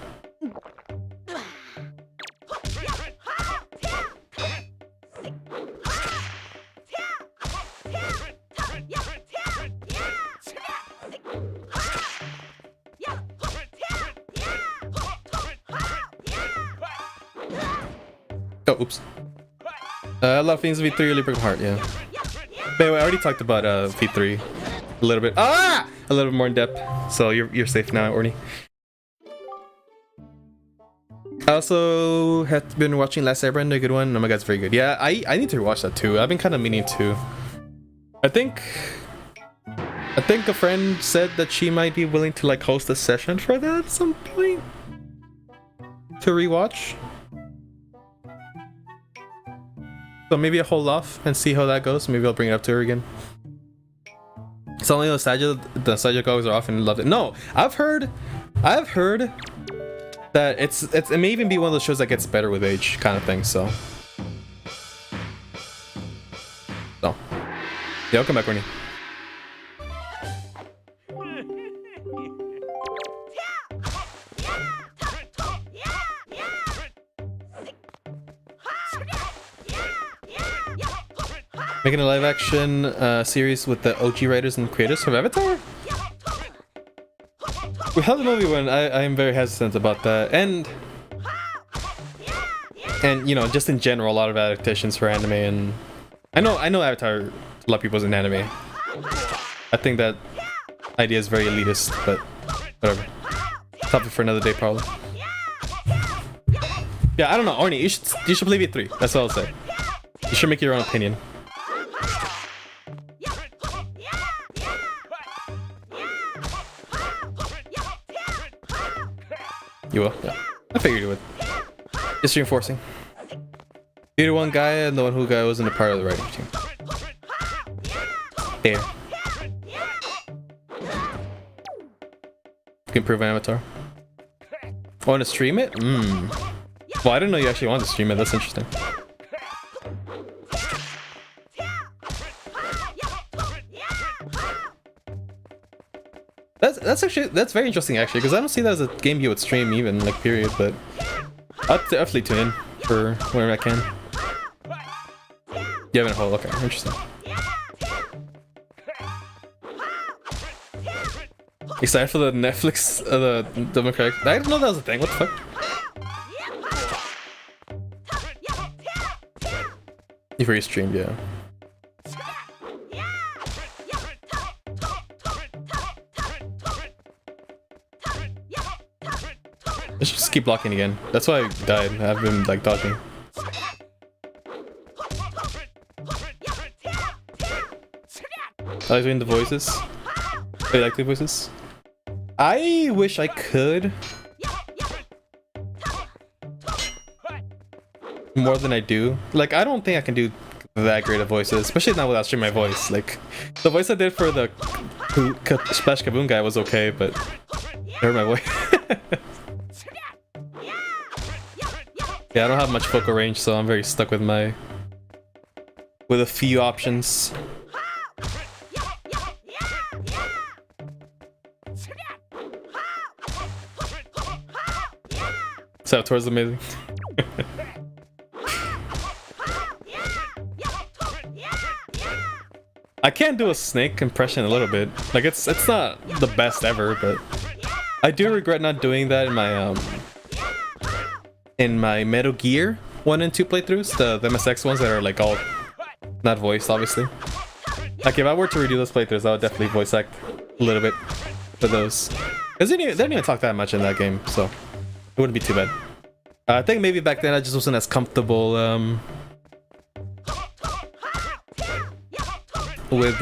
Oh, oops. A lot of things V3 really broken heart, yeah. But anyway, I already talked about V3 a little bit. A little bit more in depth. So you're safe now, Orny. I also have been watching Last Airbender, a good one. Oh my god, it's very good. Yeah, I need to rewatch that too. I've been kind of meaning to. I think a friend said that she might be willing to like host a session for that at some point to rewatch. So maybe I'll hold off and see how that goes. Maybe I'll bring it up to her again. It's only the nostalgia gogs are often loved it. No, I've heard that it may even be one of those shows that gets better with age, kind of thing. So yeah, I'll come back, Orny. Making a live action series with the OG writers and creators of Avatar? We have the movie one. I am very hesitant about that, and you know, just in general, a lot of adaptations for anime, and I know Avatar, a lot of people in anime. I think that idea is very elitist, but whatever. Topic for another day, probably. Yeah, I don't know, Orny, you should play V3. That's all I'll say. You should make your own opinion. You will? Yeah. I figured you would. Just reinforcing. You're the one guy and the one who guy wasn't a part of the writing team. There. You can improve an Avatar. Want to stream it? Well, I didn't know you actually wanted to stream it. That's interesting. That's very interesting actually, because I don't see that as a game you would stream even, like, period, but I'll definitely tune in for whenever I can. You have a whole, okay, interesting. Excited for the Netflix, the Democratic. I didn't know that was a thing, what the fuck? You've already streamed, yeah. Let's just keep blocking again. That's why I died. I've been like dodging. I like doing the voices. Do you like the voices? I wish I could. More than I do. Like, I don't think I can do that great of voices, especially not without streaming my voice. Like, the voice I did for the Splash Kaboom guy was okay, but I heard my voice. Yeah, I don't have much focal range, so I'm very stuck with a few options. Saboteur's amazing. I can do a snake impression a little bit. Like it's not the best ever, but I do regret not doing that in my Metal Gear 1 and 2 playthroughs, the MSX ones that are like all not voiced, obviously. Like if I were to redo those playthroughs, I would definitely voice act a little bit for those. Because they didn't even talk that much in that game, so it wouldn't be too bad. I think maybe back then I just wasn't as comfortable with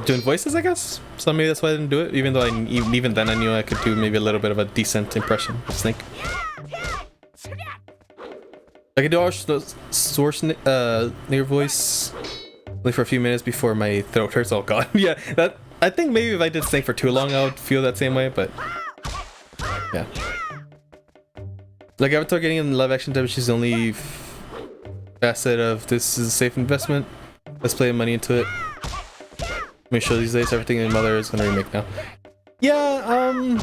doing voices, I guess. So maybe that's why I didn't do it. Even though even then I knew I could do maybe a little bit of a decent impression of Snake. I could do our source near voice only for a few minutes before my throat hurts. Oh god, yeah. That I think maybe if I did Snake for too long, I would feel that same way. But yeah. Like Avatar getting in live action damage is the only facet of this is a safe investment. Let's play money into it. Make sure these days everything in Mother is gonna remake now. Yeah,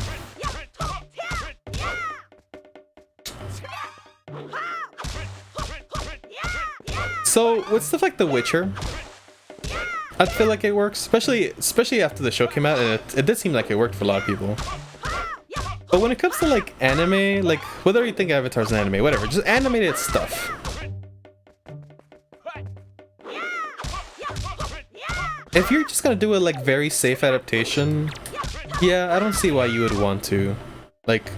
so with stuff like The Witcher, I feel like it works, especially after the show came out, and it did seem like it worked for a lot of people. But when it comes to like anime, like whether you think Avatar's an anime, whatever, just animated stuff. If you're just gonna do a like very safe adaptation, yeah, I don't see why you would want to. Like,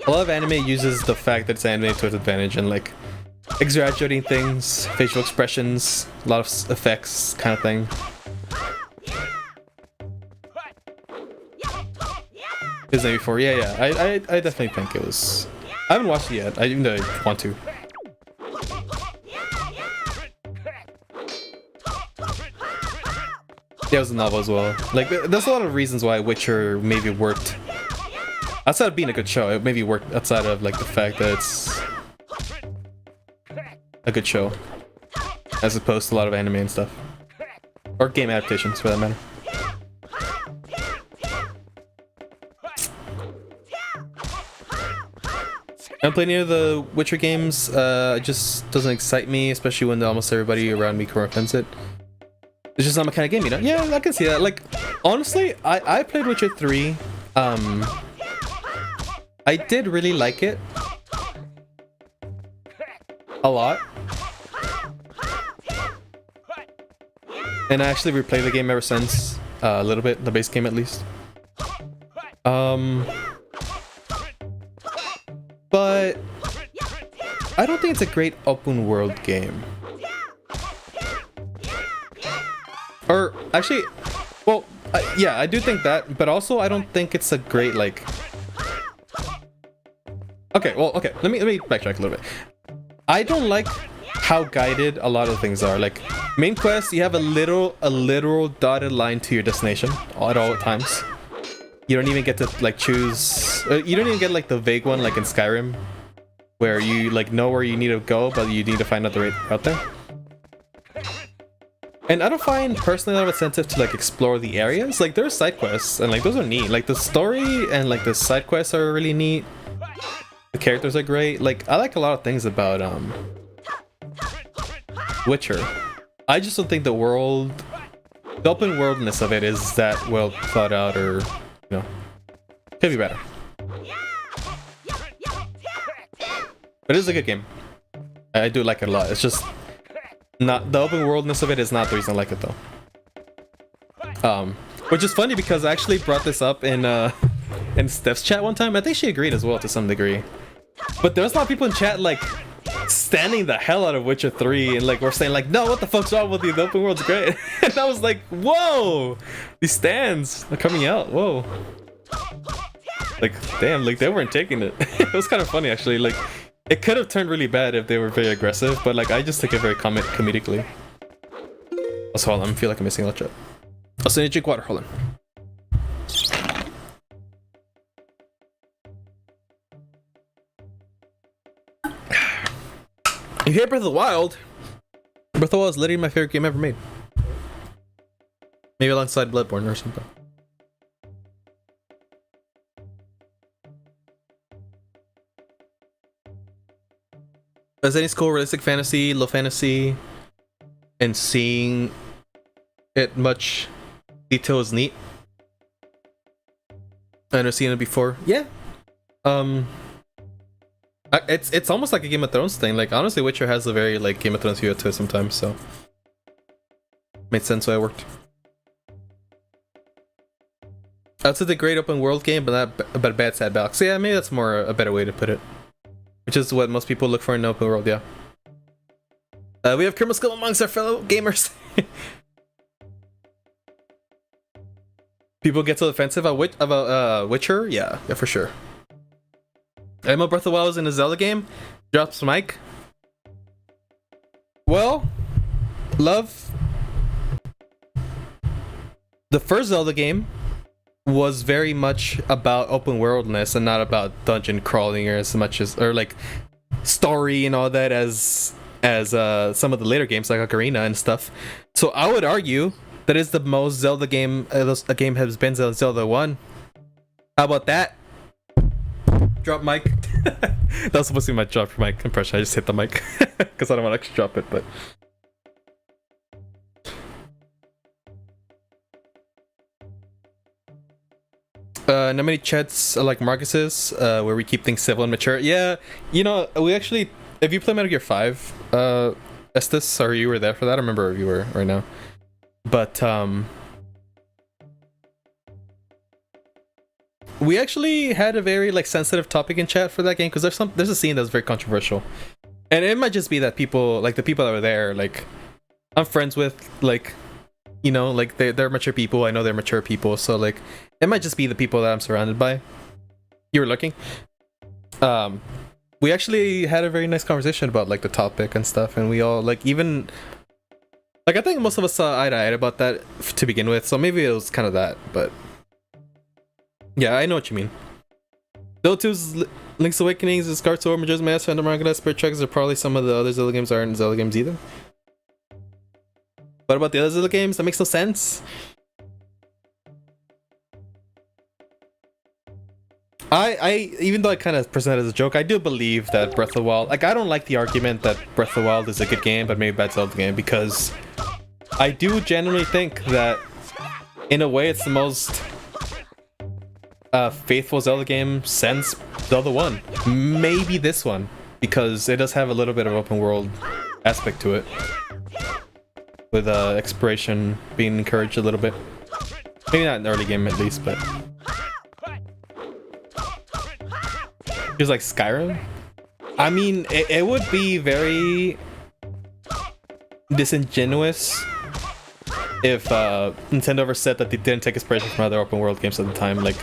a lot of anime uses the fact that it's animated to its advantage and like exaggerating things, facial expressions, a lot of effects, kind of thing. Is there before? Yeah. I definitely think it was. I haven't watched it yet. Even though I want to. Yeah, it was a novel as well. Like, there's a lot of reasons why Witcher maybe worked. Outside of being a good show, it maybe worked outside of like the fact that it's a good show, as opposed to a lot of anime and stuff, or game adaptations for that matter. I don't play any of the Witcher games. It just doesn't excite me, especially when almost everybody around me recommends it. It's just not my kind of game, you know? Yeah, I can see that. Like, honestly, I played Witcher 3. I did really like it. A lot. And I actually replayed the game ever since. A little bit, the base game at least. But I don't think it's a great open world game. Or actually, well, yeah, I do think that, but also I don't think it's a great like. Okay, let me backtrack a little bit. I don't like how guided a lot of things are. Like main quest, you have a literal dotted line to your destination at all times. You don't even get to like choose. You don't even get like the vague one like in Skyrim, where you like know where you need to go, but you need to find out the right route there. And I don't find personally a lot of incentive to like explore the areas. Like there's side quests and like those are neat. Like the story and like the side quests are really neat. The characters are great. Like I like a lot of things about Witcher. I just don't think the open worldness of it is that well thought out, or you know, could be better. But it is a good game. I do like it a lot. It's just not the open worldness of it is not the reason I like it though. Which is funny because I actually brought this up in Steph's chat one time. I think she agreed as well to some degree. But there's a lot of people in chat like standing the hell out of Witcher 3 and like we're saying like, no, what the fuck's wrong with you? The open world's great. And I was like, whoa, these stands are coming out. Whoa. Like damn, like they weren't taking it. It was kind of funny actually. Like it could have turned really bad if they were very aggressive, but like I just took it very comedically. Also, hold on, I feel like I'm missing a lot. Also, I need to drink water. Hold on. You hear Breath of the Wild? Breath of the Wild is literally my favorite game ever made. Maybe alongside Bloodborne or something. As any school, realistic fantasy, low fantasy, and seeing it much detail is neat. I've never seen it before. Yeah. It's almost like a Game of Thrones thing. Like, honestly, Witcher has a very like Game of Thrones feel to it sometimes, so made sense why it worked. That's a great open world game, but a bad sandbox. So yeah, maybe that's more a better way to put it. Which is what most people look for in an open world, yeah. We have criminal skill amongst our fellow gamers. People get so defensive about Witcher? Yeah, for sure. Emma Breath of the Wild is in a Zelda game. Drops mic. Well, love. The first Zelda game was very much about open worldness and not about dungeon crawling or as much as like story and all that as some of the later games like Ocarina and stuff. So I would argue that is the most Zelda game a game has been Zelda 1. How about that? Drop mic. That was supposed to be my drop mic impression. I just hit the mic because I don't want to actually drop it, but not many chats like Marcus's, where we keep things civil and mature. Yeah, you know, we actually, if you play Metal Gear 5, Estes, sorry you were there for that. I remember if you were right now. But we actually had a very like sensitive topic in chat for that game because there's a scene that's very controversial, and it might just be that people like the people that were there, like I'm friends with, like, you know, like they're mature people. I know they're mature people, so like it might just be the people that I'm surrounded by. You were looking. We actually had a very nice conversation about like the topic and stuff, and we all like even like I think most of us saw eye to eye about that to begin with, so maybe it was kind of that, but yeah, I know what you mean. Zelda 2's Link's Awakenings, Scarlet Sword, Majora's Mask, Phantom Hourglass, Spirit Tracks are probably some of the other Zelda games aren't Zelda games either. What about the other Zelda games? That makes no sense. I even though I kind of present it as a joke, I do believe that Breath of the Wild, like I don't like the argument that Breath of the Wild is a good game but maybe a bad Zelda game, because I do genuinely think that in a way it's the most faithful Zelda game since Zelda 1. Maybe this one, because it does have a little bit of open world aspect to it, with exploration being encouraged a little bit. Maybe not in the early game at least, but just like Skyrim. I mean, it would be very disingenuous if Nintendo ever said that they didn't take inspiration from other open world games at the time. Like,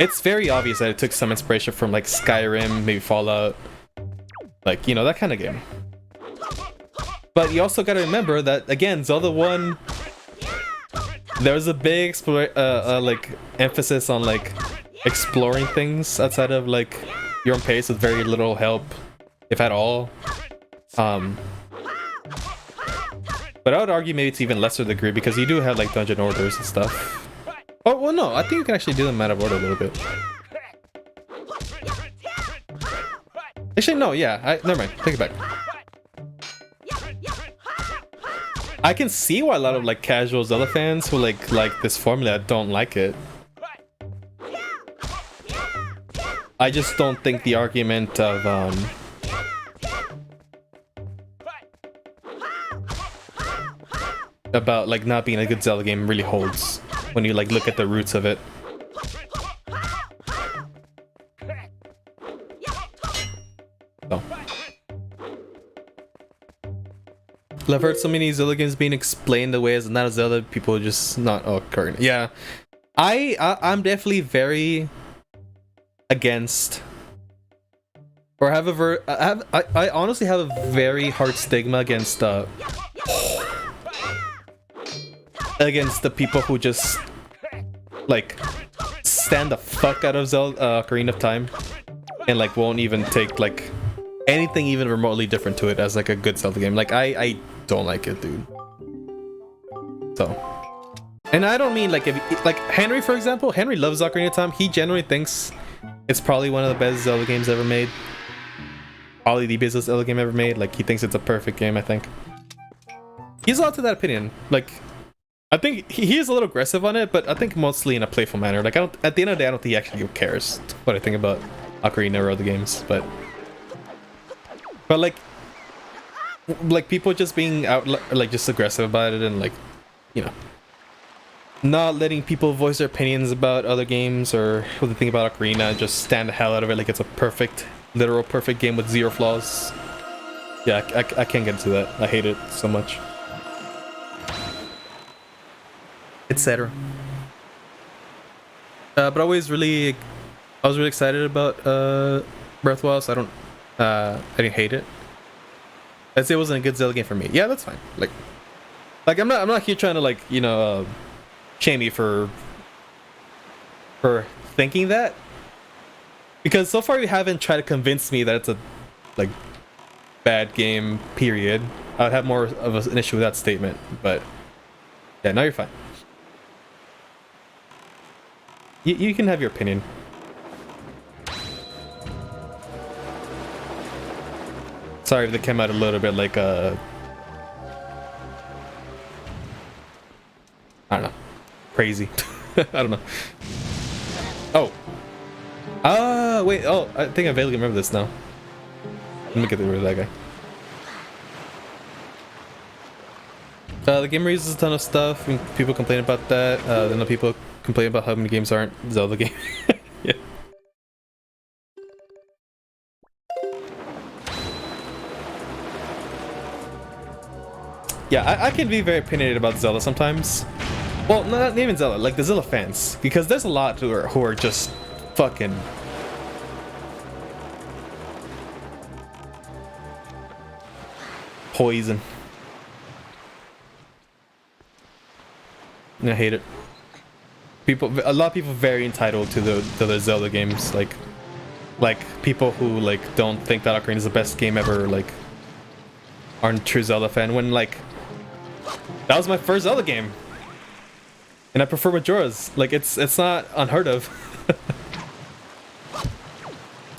it's very obvious that it took some inspiration from like Skyrim, maybe Fallout, like, you know, that kind of game. But you also gotta remember that, again, Zelda 1, there was a big like emphasis on like exploring things outside of like your own pace with very little help, if at all. But I would argue maybe it's even lesser degree because you do have like dungeon orders and stuff. Oh, well, no, I think you can actually do them out of order a little bit. Actually, no, yeah, never mind, take it back. I can see why a lot of like casual Zelda fans who like this formula don't like it. I just don't think the argument of about like not being a good Zelda game really holds when you like look at the roots of it. So. I've heard so many Zelda games being explained away as not a Zelda, people just not current. Yeah, I'm definitely very against, or have I honestly have a very hard stigma against against the people who just like stand the fuck out of Zelda Ocarina of Time and like won't even take like anything even remotely different to it as like a good Zelda game. Like I don't like it, dude. So, and I don't mean like if like Henry, for example. Henry loves Ocarina of Time. He generally thinks it's probably one of the best Zelda games ever made. Probably the best Zelda game ever made. Like he thinks it's a perfect game. I think he's allowed to that opinion. Like I think he is a little aggressive on it, but I think mostly in a playful manner. Like I don't. At the end of the day, I don't think he actually cares what I think about Ocarina or other games. But like people just being out like just aggressive about it and like, you know, not letting people voice their opinions about other games or what they think about Ocarina, just stand the hell out of it like it's a perfect, literal perfect game with zero flaws. Yeah, I can't get into that. I hate it so much. Etc. But I was really excited about Breath of the Wild, so I didn't hate it. I'd say it wasn't a good Zelda game for me. Yeah, that's fine. Like I'm not here trying to like, you know, shame you for thinking that, because so far you haven't tried to convince me that it's a like bad game. Period. I'd have more of an issue with that statement, but yeah, now you're fine. You can have your opinion. Sorry if they came out a little bit like I don't know, crazy. I don't know. Oh. Wait. Oh, I think I vaguely remember this now. Let me get rid of that guy. The game raises a ton of stuff, and people complain about that. Then the people complain about how many games aren't Zelda games. Yeah. Yeah, I can be very opinionated about Zelda sometimes. Well, not even Zelda, like the Zelda fans, because there's a lot who are just fucking poison. I hate it. A lot of people very entitled to the Zelda games, like people who like don't think that Ocarina is the best game ever, like aren't a true Zelda fan, when like that was my first Zelda game and I prefer Majora's. Like it's not unheard of.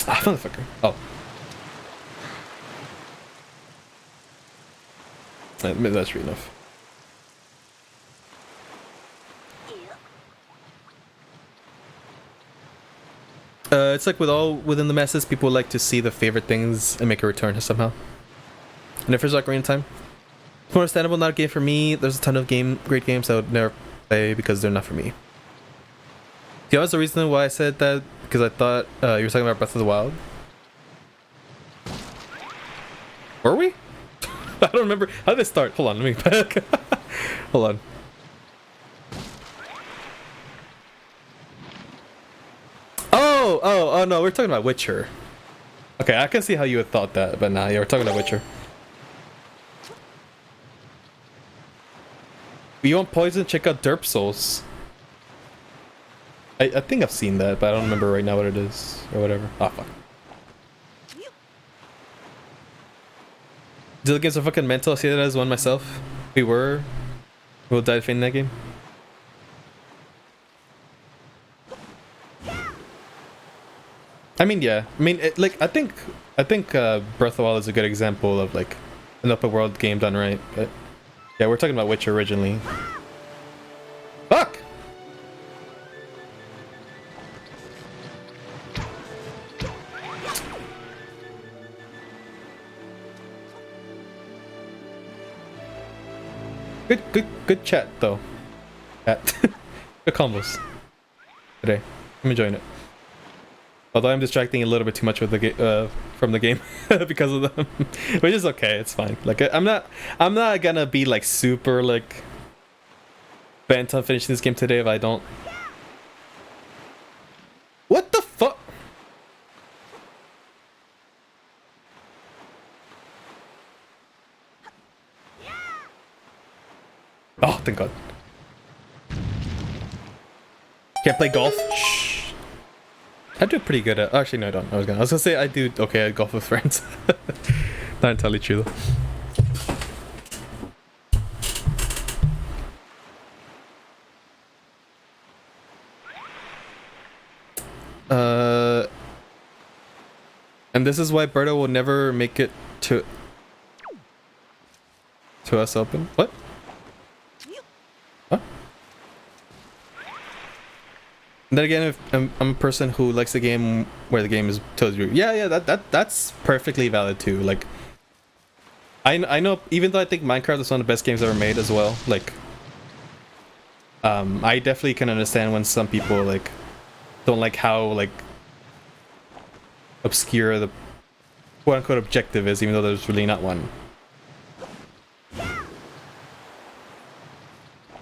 Ah, motherfucker. Oh, maybe that's true enough. It's like with all within the masses, people like to see the favorite things and make a return somehow. And if there's Ocarina of Time, it's more understandable, not a game for me. There's a ton of great games I would never play because they're not for me. Do you know what's the reason why I said that? Because I thought you were talking about Breath of the Wild. Were we? I don't remember. How did it start? Hold on, let me back. Hold on. Oh no, we're talking about Witcher. Okay, I can see how you had thought that, but nah, yeah, we're talking about Witcher. You want poison? Check out Derp Souls. I think I've seen that, but I don't remember right now what it is or whatever. Ah, fuck. Zelda games are fucking mental. I see that as one myself. We'll die in that game. I mean, yeah. I mean, like I think Breath of the Wild is a good example of like an open world game done right. But yeah, we're talking about Witcher originally. Fuck. Good chat though. Chat. Good combos today. I'm enjoying it. Although I'm distracting a little bit too much with the from the game because of them, which is okay. It's fine. Like I'm not gonna be like super like bent on finishing this game today if I don't. What the fuck? Oh, thank God. Can't play golf. Shh. I do pretty good at. Actually, no, I don't. I was gonna say I do okay at golf with friends. Not entirely true though. And this is why Berto will never make it to us open. What? Huh? And then again, if I'm a person who likes the game where the game is totally yeah, that's perfectly valid too. Like, I know, even though I think Minecraft is one of the best games ever made as well. Like, I definitely can understand when some people like don't like how like obscure the quote unquote objective is, even though there's really not one.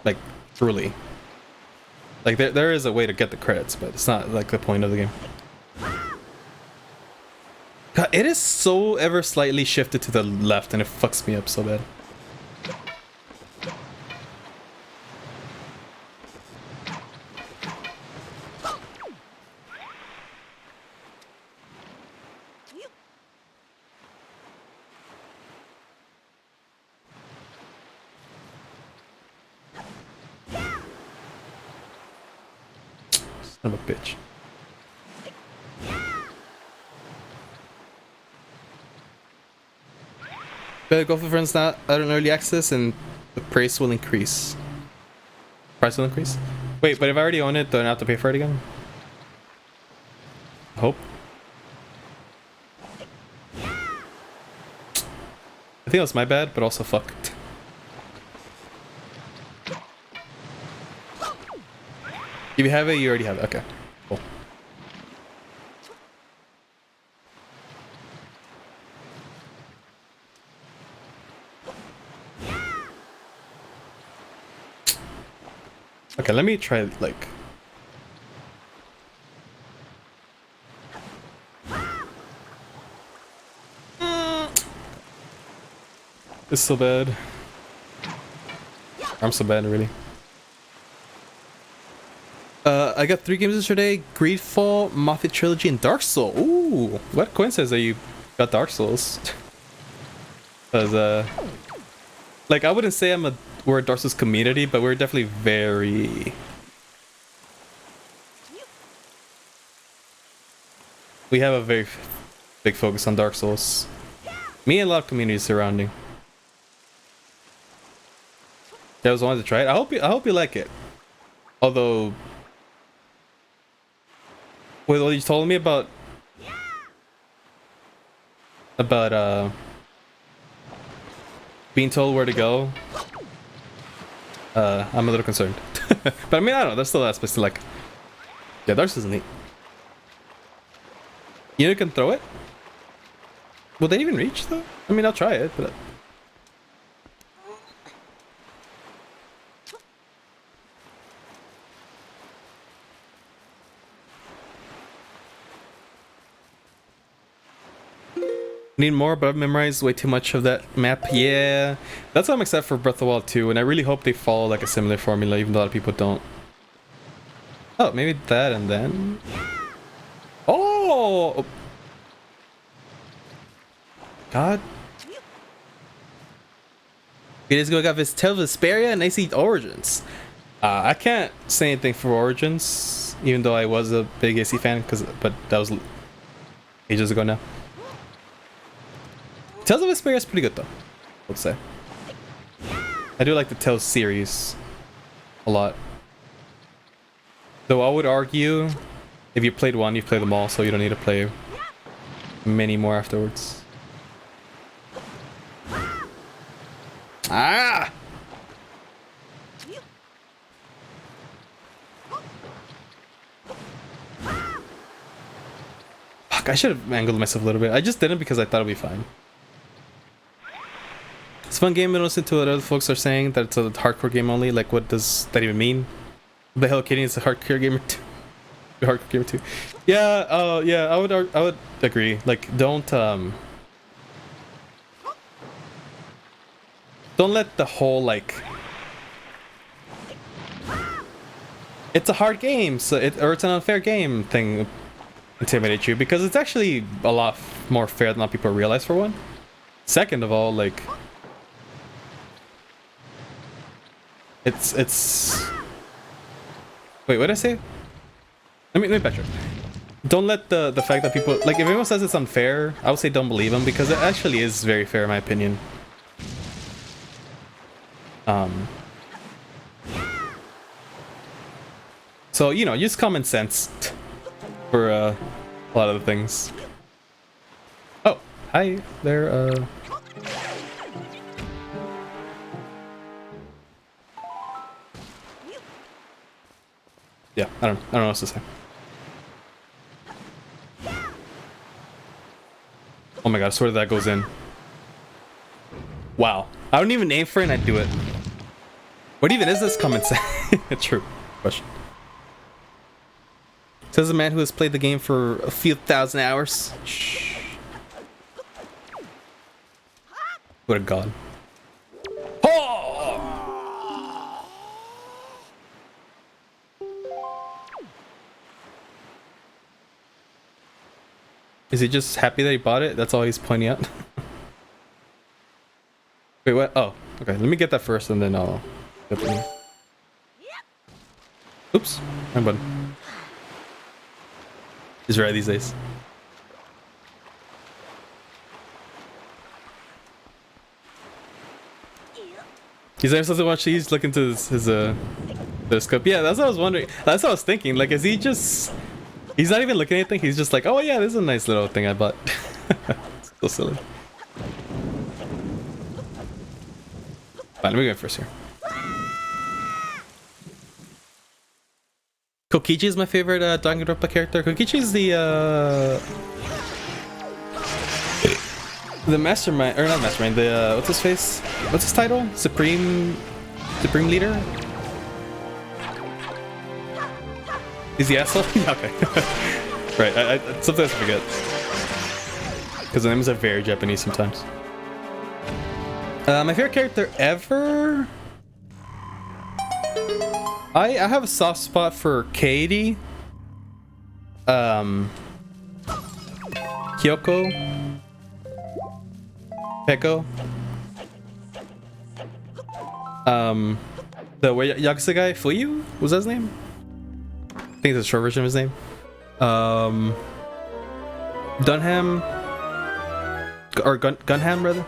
Like, truly. Like, there is a way to get the credits, but it's not like the point of the game. God, it is so ever slightly shifted to the left and it fucks me up so bad. Son of a bitch. Better go for friends not out in early access and the price will increase. Price will increase? Wait, but if I already own it, don't I have to pay for it again? I hope. I think that's my bad, but also fucked. If you have it, you already have it. Okay, cool. Okay, let me try, like... It's so bad. I'm so bad, really. I got 3 games yesterday: Greedfall, Mafia Trilogy, and Dark Souls. Ooh, what coincidence that you got Dark Souls. Because, like, I wouldn't say we're a Dark Souls community, but we're definitely very... We have a very big focus on Dark Souls. Me and a lot of communities surrounding. I was wanted to try it. I hope you like it. Although, with what you told me about being told where to go, I'm a little concerned. But I mean, I don't know. There's still aspects to like. Yeah, Dark Souls is neat. You can throw it. Will they even reach though? I mean, I'll try it, but. Need more, but I've memorized way too much of that map. Yeah, that's why I'm excited for Breath of the Wild 2, and I really hope they follow like a similar formula, even though a lot of people don't. Oh, maybe that and then... Oh! God. It is going to got Tale of Vesperia and AC Origins. I can't say anything for Origins, even though I was a big AC fan, but that was ages ago now. Tales of Vesperia is pretty good though, I would say. I do like the Tales series a lot. Though I would argue, if you played one, you've played them all, so you don't need to play many more afterwards. Ah! Fuck, I should have angled myself a little bit. I just didn't because I thought it'd be fine. It's a fun game, but listen to what other folks are saying that it's a hardcore game only. Like, what does that even mean? The Hello Kitty is a hardcore gamer too. Hardcore gamer too. Yeah, yeah, I would agree. Like, don't let the whole like it's a hard game, so or it's an unfair game thing intimidate you because it's actually a lot more fair than a lot of people realize, for one. Second of all, like, it's wait, what did I say? Let me backtrack. Don't let the fact that people, like, if anyone says it's unfair, I would say don't believe them, because it actually is very fair in my opinion. So, you know, use common sense for a lot of the things. Oh, hi there. Yeah, I don't know what else to say. Oh my god, I swear that goes in. Wow. I don't even aim for it and I do it. What even is this common sense? True question. Says a man who has played the game for a few thousand hours. Shh. What a god. Oh! Is he just happy that he bought it? That's all he's pointing out. Wait, what? Oh, okay. Let me get that first and then I'll get the... Oops. Wrong button. He's right these days. He's not supposed to watch these, look into his scope. Yeah, that's what I was wondering. That's what I was thinking. Like, is he just... He's not even looking at anything. He's just like, oh yeah, this is a nice little thing I bought. It's so silly. Fine, let me go first here. Kokichi is my favorite Danganronpa character. Kokichi is the mastermind, or not mastermind, the what's his face? What's his title? Supreme leader? Is he asshole? Yeah, okay. Right, I sometimes I forget. Because the names are very Japanese sometimes. My favorite character ever? I have a soft spot for Katie. Kyoko. Peko. The Yakuza guy, Fuyu? Was that his name? I think it's a short version of his name. Dunham. Or Gunham, rather.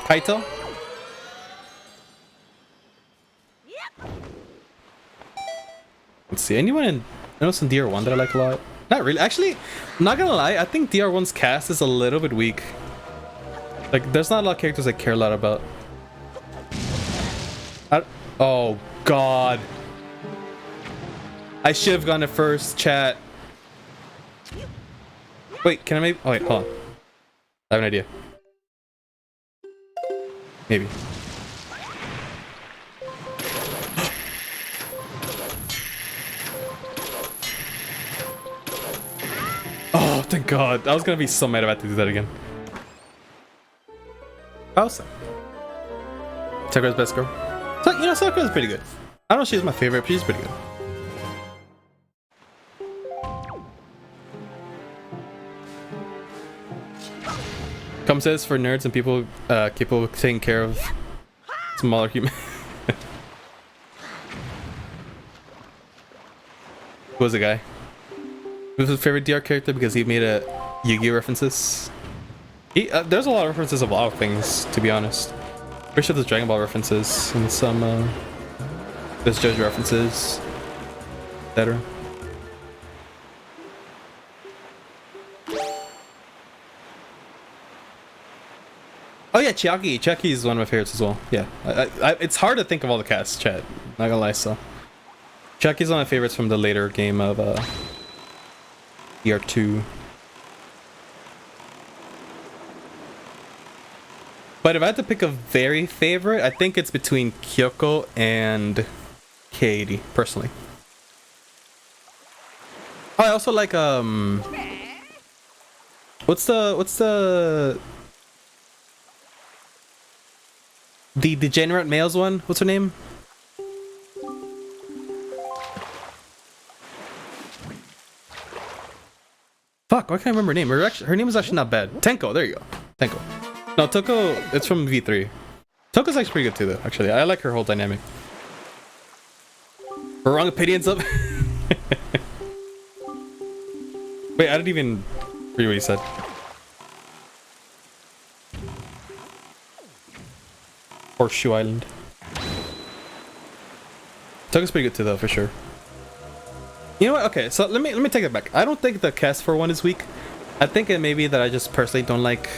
Kaito? Let's see, anyone in... I know some DR1 that I like a lot. Not really. Actually, I'm not gonna lie, I think DR1's cast is a little bit weak. Like, there's not a lot of characters I care a lot about. Oh, God. I should have gone it first, chat. Wait, can I maybe... Oh, wait, hold on. I have an idea. Maybe. Oh, thank God. I was gonna be so mad if I had to do that again. Awesome. Sakura's best girl. So, you know, Sakura's pretty good. I don't know if she's my favorite, but she's pretty good. Come says for nerds and people capable of taking care of smaller humans. Who was the guy? Who's his favorite DR character because he made a Yu-Gi-Oh references? There's a lot of references of a lot of things, to be honest. Pretty sure there's Dragon Ball references and some there's JoJo references, etc. Oh yeah, Chiaki. Chiaki is one of my favorites as well. Yeah, it's hard to think of all the casts, chat. Not gonna lie, so. Chiaki's one of my favorites from the later game of ER2. But if I had to pick a very favorite, I think it's between Kyoko and Katie, personally. Oh, I also like what's the The degenerate males one. What's her name? Fuck, I can't remember her name. Her name is actually not bad. Tenko, there you go. Tenko. No, Toko, it's from V3. Toko's actually pretty good too, though, actually. I like her whole dynamic. Her wrong opinions up. Wait, I didn't even read what he said. Horseshoe Island. Toko's pretty good too, though, for sure. You know what? Okay, so let me take it back. I don't think the cast for one is weak. I think it may be that I just personally don't like,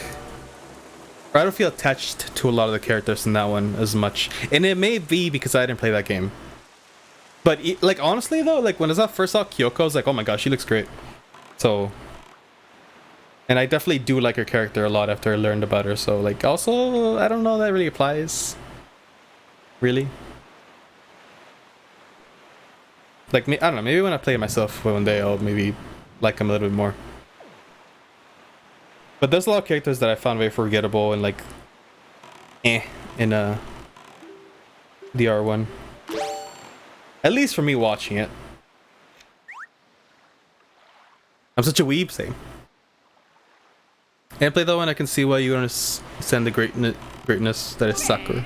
or I don't feel attached to a lot of the characters in that one as much. And it may be because I didn't play that game. But like honestly though, like when I first saw Kyoko, I was like, oh my gosh, she looks great. So, and I definitely do like her character a lot after I learned about her. So like also, I don't know that really applies. Really. Like, I don't know, maybe when I play it myself one day, I'll maybe like him a little bit more. But there's a lot of characters that I found very forgettable and like, in DR1. At least for me watching it. I'm such a weeb, same. And play that one, I can see why you understand the greatness that is Sakura.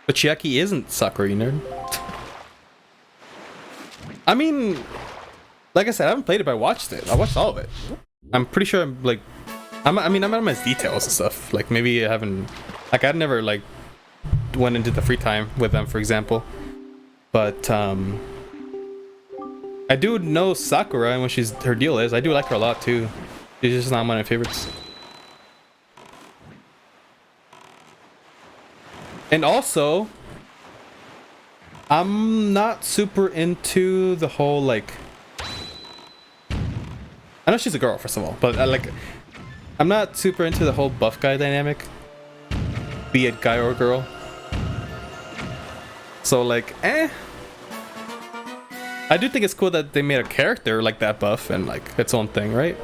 But Chiaki isn't Sakura, you nerd. I mean, like I said, I haven't played it, but I watched it. I watched all of it. I'm pretty sure I'm like, I mean, I'm on my details and stuff. Like maybe I haven't, like I've never like went into the free time with them, for example. But I do know Sakura and what her deal is. I do like her a lot too. She's just not one of my favorites. And also, I'm not super into the whole like, I know she's a girl first of all, but I'm not super into the whole buff guy dynamic, be it guy or girl. So like, I do think it's cool that they made a character like that buff and like its own thing, right?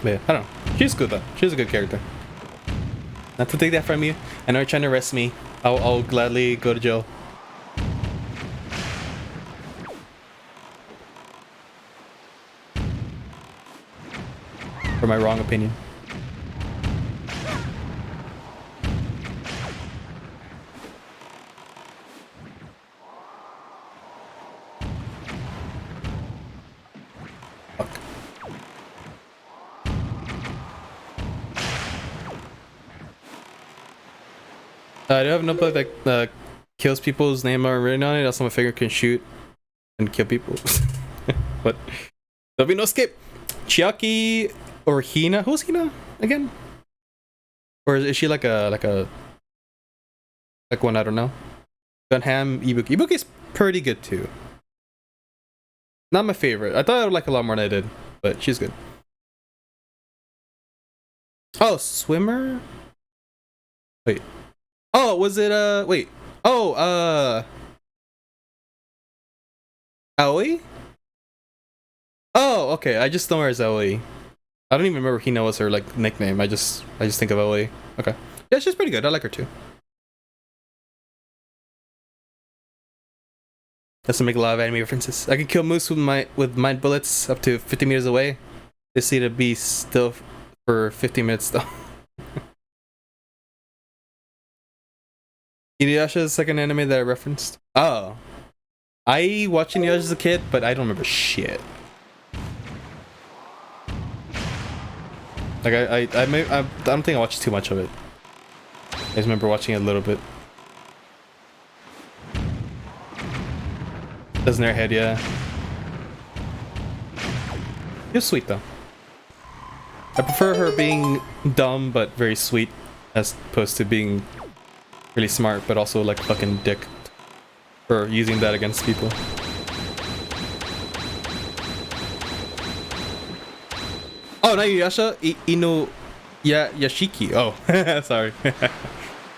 But yeah, I don't know. She's good though. She's a good character. Not to take that from you. I know you're trying to arrest me. I'll gladly go to jail. For my wrong opinion. Fuck. I do have a notebook that kills people whose name are written on it. Also, my finger can shoot and kill people. But there'll be no escape. Chiaki or Hina? Who's Hina again? Or is she like one I don't know? Gunham, Ibuki. Ibuki's pretty good too. Not my favorite. I thought I would like a lot more than I did, but she's good. Oh, swimmer? Wait. Oh, was it wait. Oh, Aoi? Oh, okay. I just know her as Aoi. I don't even remember Hina was her like nickname. I just think of Aoi. Okay. Yeah, she's pretty good. I like her too. Doesn't make a lot of anime references. I can kill moose with mind bullets up to 50 meters away. They see to be still for 50 minutes though. Inuyasha's second anime that I referenced. Oh. I watched Inuyasha as a kid, but I don't remember shit. Like I don't think I watched too much of it. I just remember watching it a little bit. Doesn't her head, yeah. She's sweet though. I prefer her being dumb but very sweet as opposed to being really smart but also like fucking dick for using that against people. Oh, not Yasha, Yashiki. Oh, sorry.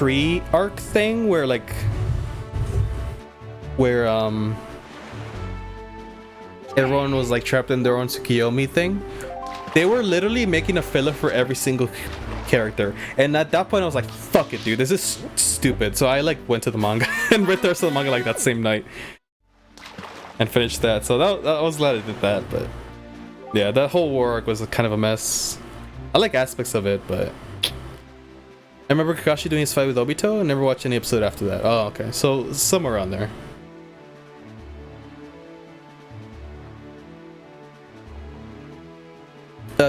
tree arc thing where everyone was like trapped in their own Tsukiyomi thing. They were literally making a filler for every single character, and at that point I was like, fuck it, dude, this is stupid. So I like went to the manga and read the rest of the manga like that same night and finished that. So that I was glad I did that. But yeah, that whole war arc was kind of a mess. I like aspects of it, but I remember Kakashi doing his fight with Obito and never watched any episode after that. Oh, okay, so somewhere around there.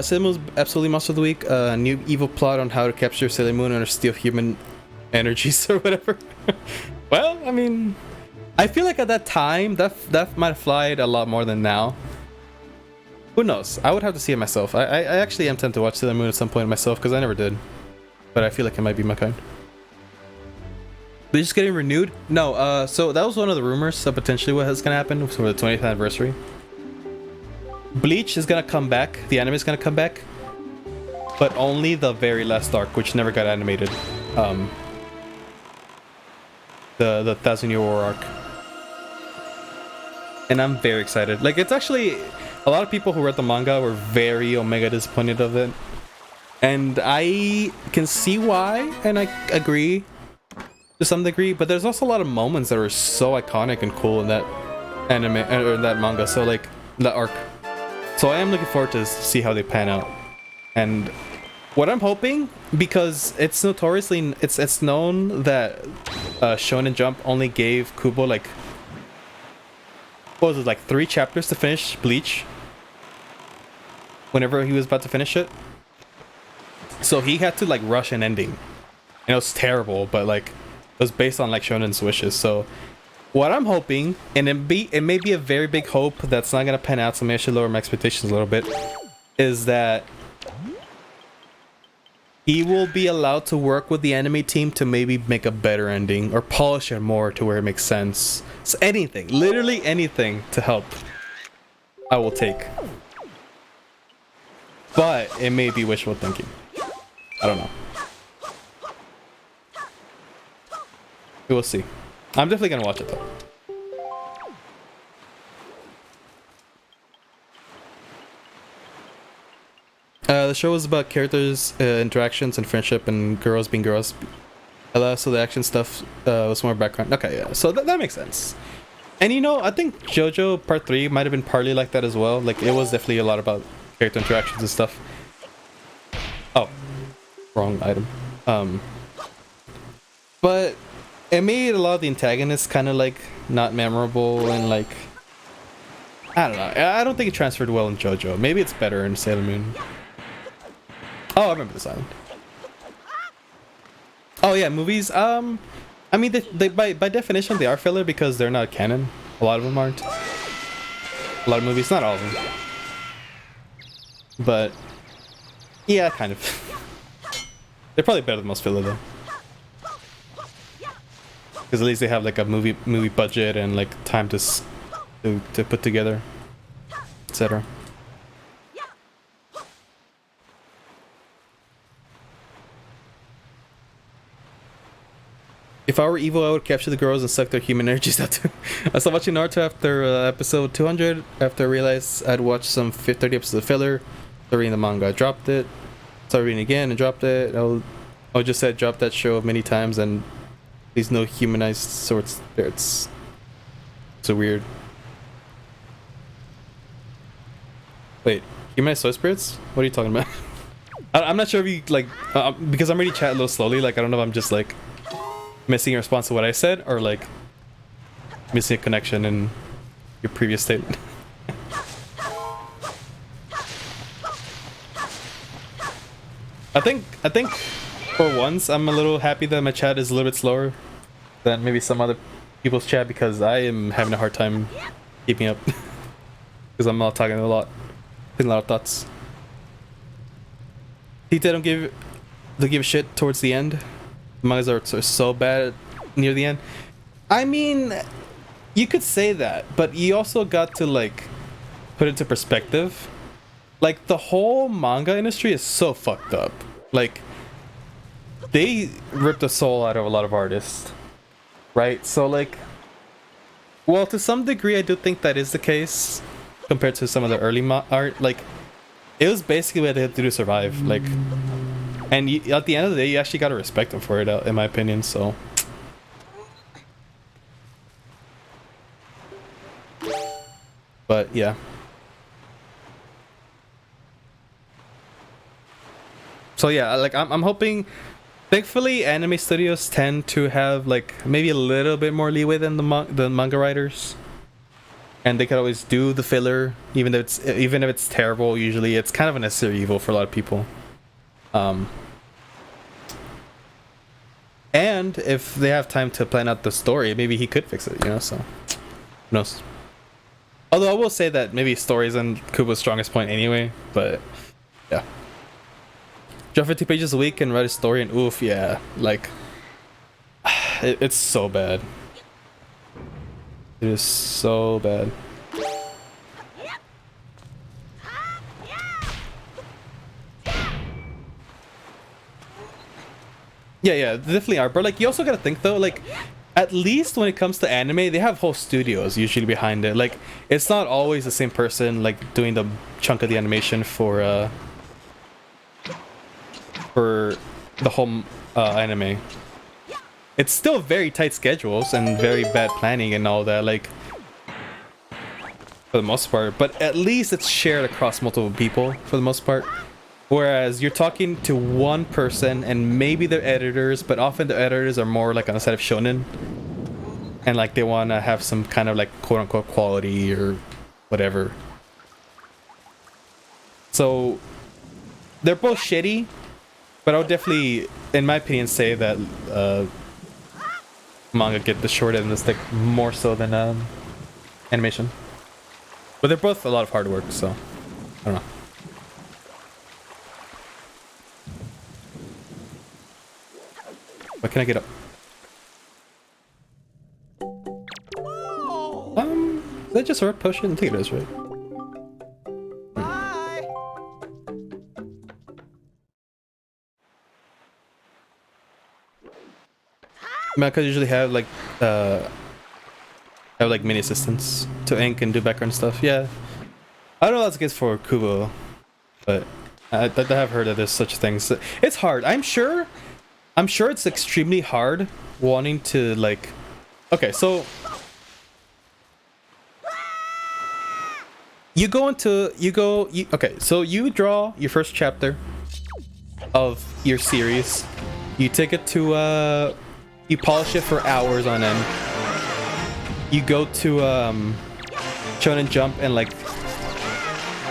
Sailor Moon's absolutely monster of the week. New evil plot on how to capture Sailor Moon or steal human energies or whatever. Well, I mean, I feel like at that time that might have flied a lot more than now. Who knows? I would have to see it myself. I actually am tempted to watch Sailor Moon at some point myself because I never did, but I feel like it might be my kind. They're just getting renewed? No. So that was one of the rumors of potentially what is gonna happen for the 20th anniversary. Bleach is gonna come back, the anime is gonna come back, but only the very last arc, which never got animated. The 1,000-Year War arc. And I'm very excited. Like, it's actually, a lot of people who read the manga were very omega disappointed of it. And I can see why, and I agree to some degree, but there's also a lot of moments that are so iconic and cool in that anime, or in that manga, so like, that arc. So I am looking forward to see how they pan out. And what I'm hoping, because it's notoriously, it's known that Shonen Jump only gave Kubo like, what was it, like 3 chapters to finish Bleach whenever he was about to finish it. So he had to like rush an ending, and it was terrible, but like it was based on like Shonen's wishes. So what I'm hoping, and it may be a very big hope that's not gonna pan out, so maybe I should lower my expectations a little bit, is that he will be allowed to work with the anime team to maybe make a better ending or polish it more to where it makes sense. So anything, literally anything to help, I will take. But it may be wishful thinking. I don't know. We will see. I'm definitely gonna watch it though. The show was about characters, interactions, and friendship, and girls being girls. So the action stuff was more background. Okay, yeah. So that makes sense. And you know, I think JoJo Part 3 might have been partly like that as well. Like, it was definitely a lot about character interactions and stuff. Oh, wrong item. But it made a lot of the antagonists kind of like not memorable, and like, I don't know. I don't think it transferred well in JoJo. Maybe it's better in Sailor Moon. Oh, I remember this island. Oh yeah, movies. I mean, they by definition they are filler because they're not canon. A lot of them aren't. A lot of movies, not all of them. But yeah, kind of. They're probably better than most filler though. Because at least they have like a movie budget and like time to put together, etc. If I were evil, I would capture the girls and suck their human energies out too. I stopped watching Naruto after episode 200. After I realized I'd watched some 30 episodes of filler. Started reading the manga, I dropped it. Started reading again and dropped it. I just said drop that show many times, and there's no humanized sword spirits. So weird. Wait, humanized sword spirits? What are you talking about? I'm not sure if you like, because I'm reading chat a little slowly. Like, I don't know if I'm just like missing a response to what I said, or like missing a connection in your previous statement. I think for once I'm a little happy that my chat is a little bit slower than maybe some other people's chat, because I am having a hard time keeping up because I'm not talking a lot, putting a lot of thoughts. They don't give a shit towards the end. Mangas are so bad near the end. I mean, you could say that, but you also got to like put it into perspective. Like, the whole manga industry is so fucked up. Like, they ripped the soul out of a lot of artists, right? So like, well, to some degree, I do think that is the case compared to some of the early art. Like, it was basically what they had to do to survive. Like, and at the end of the day, you actually gotta respect them for it, in my opinion. So, but yeah. So yeah, like I'm hoping. Thankfully, anime studios tend to have like maybe a little bit more leeway than the manga writers, and they can always do the filler, even if it's terrible. Usually, it's kind of a necessary evil for a lot of people. And if they have time to plan out the story, maybe he could fix it. You know, so who knows? Although I will say that maybe story isn't Kubo's strongest point anyway, but yeah. Draw 50 pages a week and write a story, and oof, yeah, like it's so bad. It is so bad. Yeah, they definitely are. But like, you also gotta think though, like, at least when it comes to anime, they have whole studios usually behind it. Like, it's not always the same person like doing the chunk of the animation for the whole anime. It's still very tight schedules and very bad planning and all that, like, for the most part, but at least it's shared across multiple people for the most part. Whereas you're talking to one person and maybe their editors, but often the editors are more like on the side of shonen, and like they want to have some kind of like quote-unquote quality or whatever. So they're both shitty. But I would definitely, in my opinion, say that manga get the short end of the stick more so than animation. But they're both a lot of hard work, so I don't know. Why can I get up? Is that just a red potion? I think it is, right? Mecha usually have like mini assistants to ink and do background stuff. Yeah, I don't know if that's the case for Kubo, but I have heard that there's such things. It's hard. I'm sure it's extremely hard wanting to like. Okay, so okay, so you draw your first chapter of your series. You take it to you polish it for hours on end. You go to Shonen Jump and like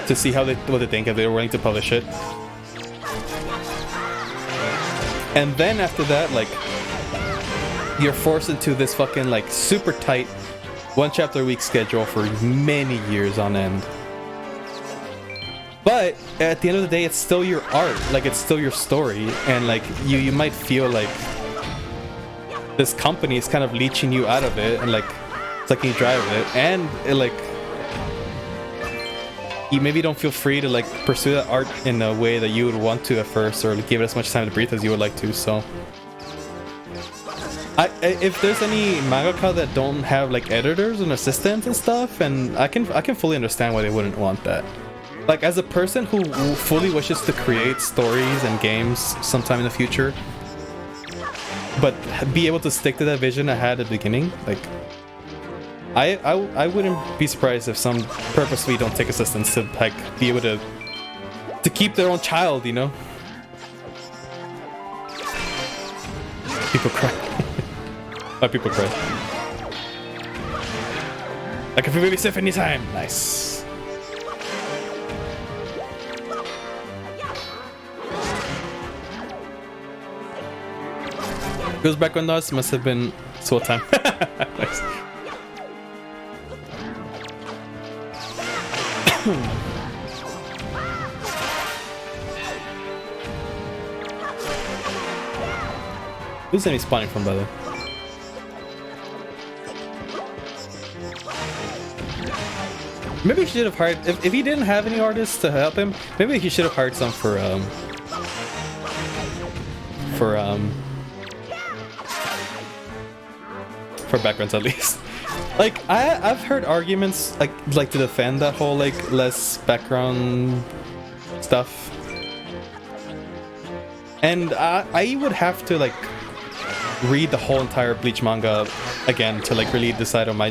to see what they think if they're willing to publish it. And then after that, like, you're forced into this fucking like super tight one chapter a week schedule for many years on end. But at the end of the day, it's still your art, like it's still your story, and like you might feel like this company is kind of leeching you out of it and like sucking dry of it, and it, like, you maybe don't feel free to like pursue that art in a way that you would want to at first, or like, give it as much time to breathe as you would like to. So if there's any mangaka that don't have like editors and assistants and stuff, and I can fully understand why they wouldn't want that. Like, as a person who fully wishes to create stories and games sometime in the future, but be able to stick to that vision I had at the beginning, like, I wouldn't be surprised if some purposely don't take assistance to like be able to keep their own child, you know? People cry. Why people cry? Like if a baby safe anytime. Nice. Goes back on us. Must have been SWAT time. Nice. Who's any spawning from, brother? Maybe he should have hired, if he didn't have any artists to help him, maybe he should have hired some for for backgrounds at least. Like I've heard arguments like to defend that whole like less background stuff, and I would have to like read the whole entire Bleach manga again to like really decide on my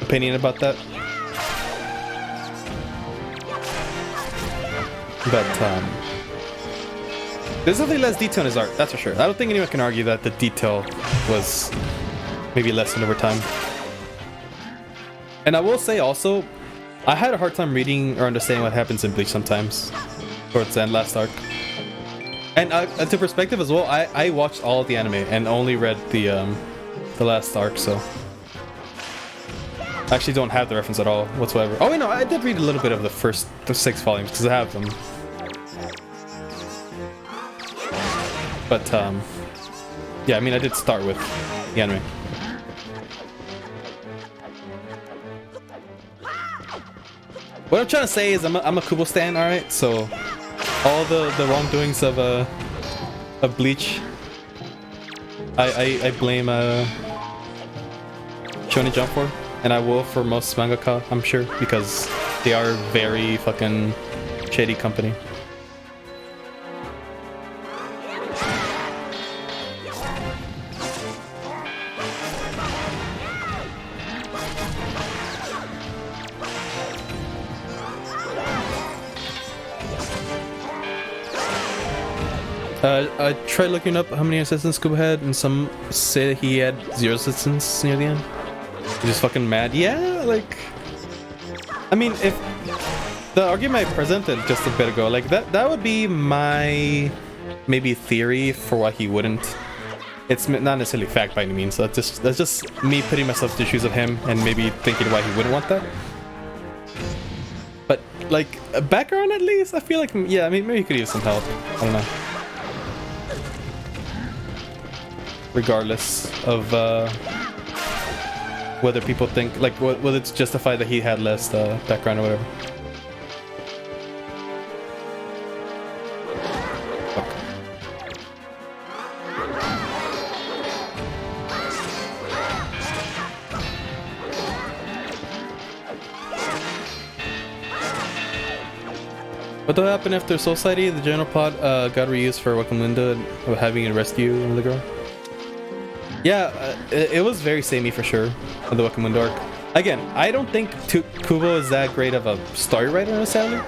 opinion about that. But there's definitely less detail in his art, that's for sure. I don't think anyone can argue that the detail was maybe lessened over time. And I will say also, I had a hard time reading or understanding what happens in Bleach sometimes towards the end last arc. And to perspective as well, I watched all of the anime and only read the last arc, so I actually don't have the reference at all whatsoever. Oh wait, no, I did read a little bit of the 6 volumes because I have them. But yeah, I mean, I did start with the anime. What I'm trying to say is I'm a Kubo stan, alright? So all the wrongdoings of Bleach, I blame Shonen Jump for, and I will for most mangaka, I'm sure, because they are very fucking shady company. I tried looking up how many assistants Kubo had, and some say that he had 0 assistants near the end. He's just fucking mad. Yeah, like, I mean, if the argument I presented just a bit ago, like that would be my maybe theory for why he wouldn't. It's not necessarily fact by any means. So that's just me putting myself in the shoes of him and maybe thinking why he wouldn't want that. But like a background at least, I feel like, yeah, I mean, maybe he could use some help. I don't know. Regardless of whether people think, like, whether it's justified that he had less background or whatever. Fuck. What will happen after Soul Society? The general plot got reused for Welcome Linda of having to rescue the girl. Yeah, it was very samey for sure in the Welcome Window arc. Again, I don't think Kubo is that great of a story writer necessarily.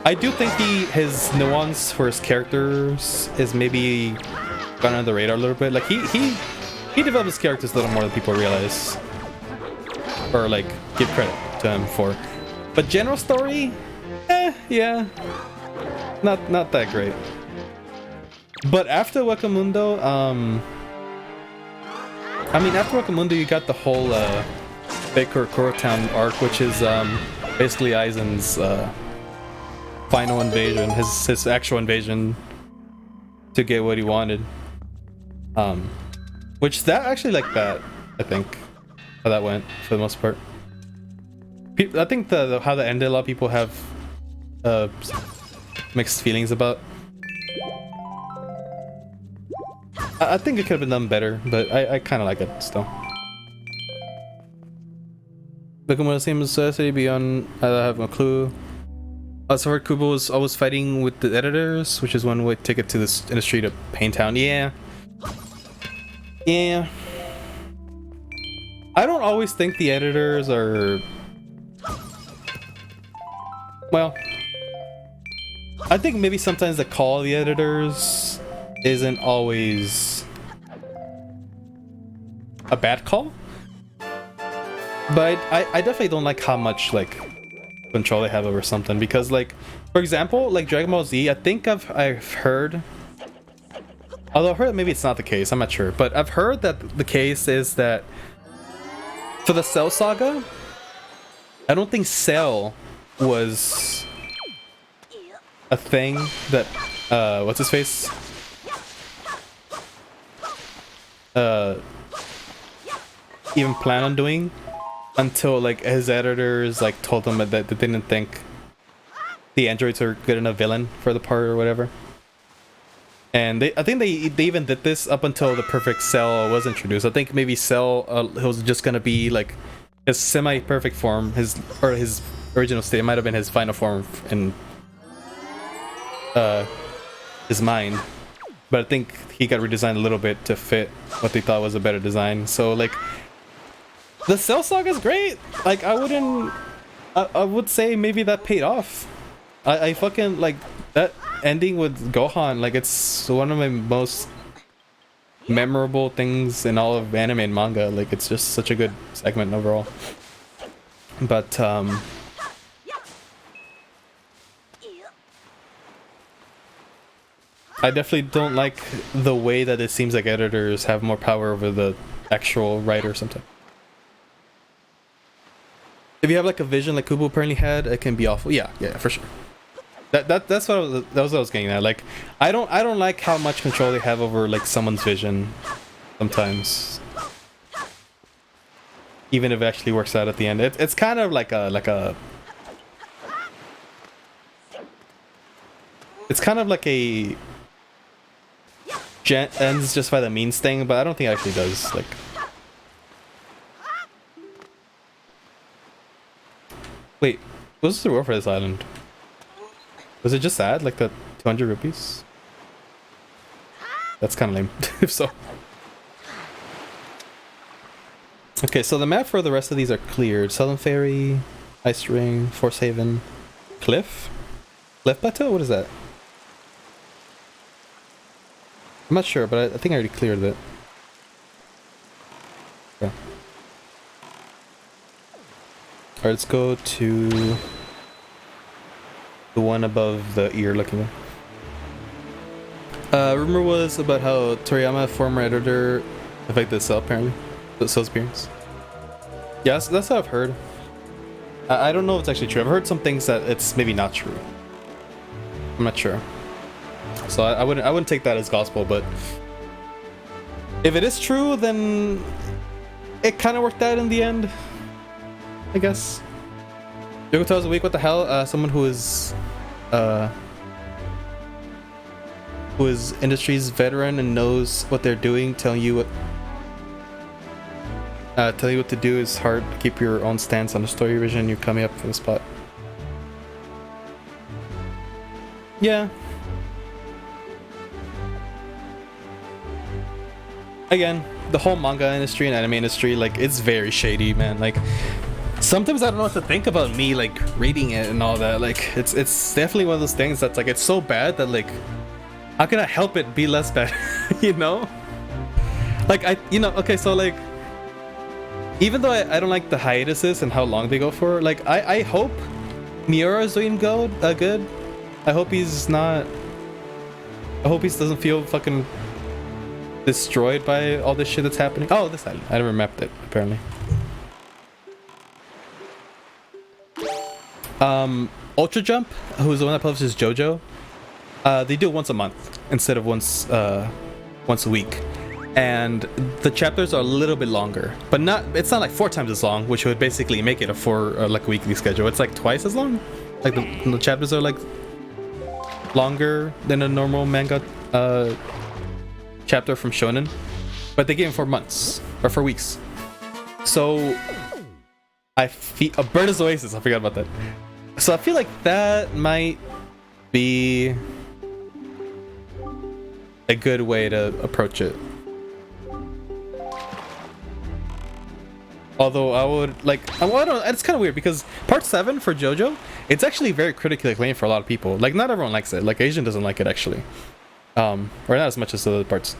I do think his nuance for his characters is maybe gone under the radar a little bit. Like he developed his characters a little more than people realize, or like give credit to him for. But general story, yeah, not that great. But after Welcome Mundo, I mean, after Wakamundo, you got the whole Baker Town arc, which is basically Aizen's final invasion, his actual invasion to get what he wanted. Which that actually like that, I think, how that went for the most part. I think how that ended, a lot of people have mixed feelings about. I think it could have been done better, but I kind of like it still. Looking what it seems to be on, I have no clue. So far, Kubo was always fighting with the editors, which is one way to take it to this in the street of Pain Town. Yeah. Yeah. I don't always think the editors are... Well, I think maybe sometimes the call of the editors isn't always a bad call, but I definitely don't like how much like control they have over something, because like, for example, like Dragon Ball Z, I think I've heard, although I've heard maybe it's not the case, I'm not sure, but I've heard that the case is that for the Cell Saga, I don't think Cell was a thing that what's his face even plan on doing until like his editors like told him that they didn't think the androids are good enough villain for the part or whatever. And I think they even did this up until the perfect Cell was introduced. I think maybe Cell was just gonna be like his semi-perfect form, his original state. It might have been his final form in his mind, but I think he got redesigned a little bit to fit what they thought was a better design. So like, the Cell Saga is great. Like I would say maybe that paid off. I fucking like that ending with Gohan. Like it's one of my most memorable things in all of anime and manga. Like it's just such a good segment overall. But I definitely don't like the way that it seems like editors have more power over the actual writer sometimes. If you have like a vision like Kubo apparently had, it can be awful. Yeah, for sure. That's what I was getting at. Like I don't like how much control they have over like someone's vision sometimes. Even if it actually works out at the end. It's kind of like a it's kind of like a ends just by the means thing, but I don't think it actually does. Like wait, what was the reward for this island? Was it just sad, like the 200 rupees? That's kind of lame, if so. Okay, so the map for the rest of these are cleared. Southern Ferry, Ice Ring, Force Haven, Cliff? Cliff Plateau? What is that? I'm not sure, but I think I already cleared it. Okay. Alright, let's go to the one above the ear looking one. Rumor was about how Toriyama, former editor, affected Cell apparently. Cell's appearance. Yes, that's what I've heard. I don't know if it's actually true. I've heard some things that it's maybe not true. I'm not sure. So I wouldn't take that as gospel, but if it is true, then it kind of worked out in the end, I guess. Yoko tells a week, what the hell? Someone who is industry's veteran and knows what they're doing, telling you what to do is hard to keep your own stance on the story vision. You're coming up for the spot. Yeah. Again, the whole manga industry and anime industry, like, it's very shady, man. Like, sometimes I don't know what to think about me, like, reading it and all that. Like, it's definitely one of those things that's, like, it's so bad that, like, how can I help it be less bad? You know? Like, okay, so, like, even though I don't like the hiatuses and how long they go for, like, I hope Miura's doing good. I hope he doesn't feel fucking destroyed by all this shit that's happening. Oh, this island. I never mapped it, apparently. Ultra Jump, who's the one that publishes JoJo, they do it once a month instead of once a week. And the chapters are a little bit longer, but it's not like 4 times as long, which would basically make it a weekly schedule. It's like twice as long. Like the chapters are like longer than a normal manga chapter from Shonen, but they give it for months or for weeks. So I feel a Bird is Oasis. I forgot about that. So I feel like that might be a good way to approach it. Although I would like, it's kind of weird because part 7 for JoJo, it's actually very critically acclaimed for a lot of people. Like, not everyone likes it. Like, Asian doesn't like it actually, or not as much as the other parts.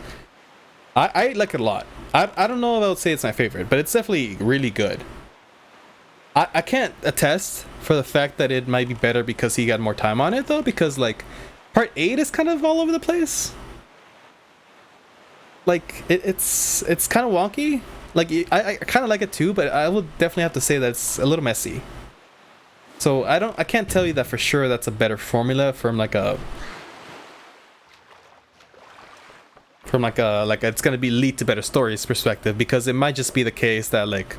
I like it a lot. I don't know if I would say it's my favorite, but it's definitely really good. I can't attest for the fact that it might be better because he got more time on it though, because like part 8 is kind of all over the place. Like it's kind of wonky. Like, I kind of like it too, but I would definitely have to say that it's a little messy. So I can't tell you that for sure that's a better formula from like it's gonna lead to better stories perspective, because it might just be the case that like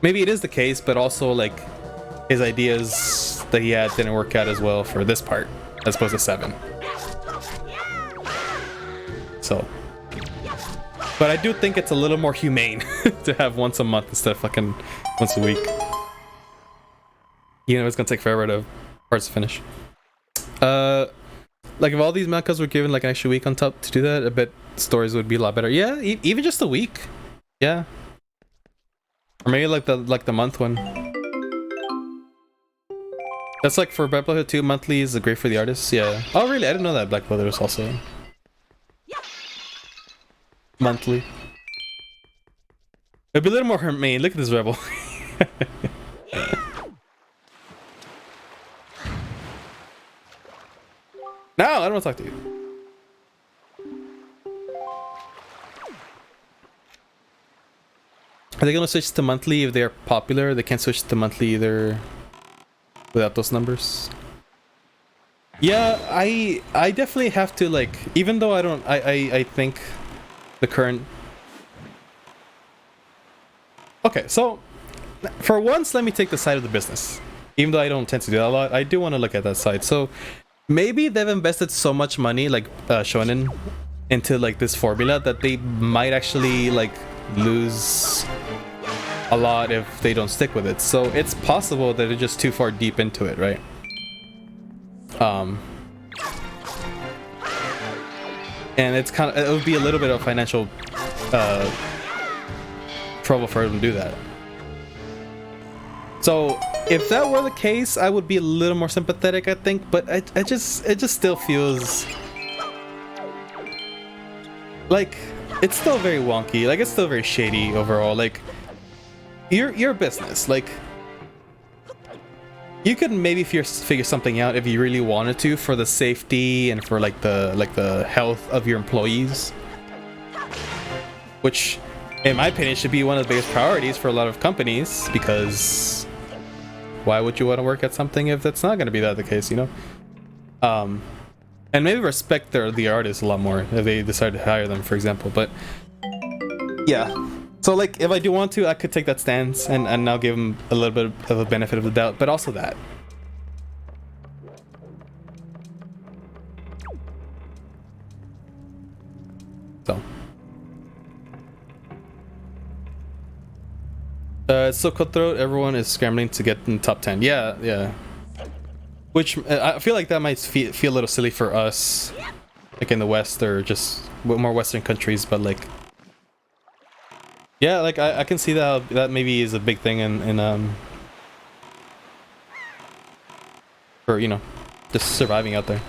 maybe it is the case, but also like his ideas that he had didn't work out as well for this part as opposed to 7. So, but I do think it's a little more humane to have once a month instead of fucking once a week. You know, it's gonna take forever to parts to finish. Like if all these mangas were given like an extra week on top to do that, I bet stories would be a lot better. Yeah, even just a week. Yeah. Or maybe like the month one. That's like for Black Brotherhood 2, monthly is great for the artists. Yeah. Oh really? I didn't know that Black Brotherhood was also monthly. It'd be a little more humane. Look at this rebel. No, I don't want to talk to you. Are they gonna switch to monthly if they are popular? They can't switch to monthly either without those numbers. Yeah, I definitely have to, like, even though I think the current... Okay, so for once, let me take the side of the business. Even though I don't tend to do that a lot, I do want to look at that side. So maybe they've invested so much money, like Shonen, into like this formula that they might actually like lose a lot if they don't stick with it. So it's possible that they're just too far deep into it, right? And it's kind of, it would be a little bit of financial trouble for them to do that. So if that were the case, I would be a little more sympathetic, I think. But it just still feels like it's still very wonky. Like it's still very shady overall. Like you're a business. Like you could maybe figure something out if you really wanted to for the safety and for like the health of your employees, which in my opinion should be one of the biggest priorities for a lot of companies, because why would you want to work at something if that's not going to be the case, you know? And maybe respect the artists a lot more if they decide to hire them, for example. But yeah, so like if I do want to, I could take that stance and now give them a little bit of a benefit of the doubt, but also that. So it's so cutthroat, everyone is scrambling to get in the top 10. Yeah. Which I feel like that might feel a little silly for us, like in the West or just more Western countries, but like, yeah, like I can see that maybe is a big thing in for, you know, just surviving out there.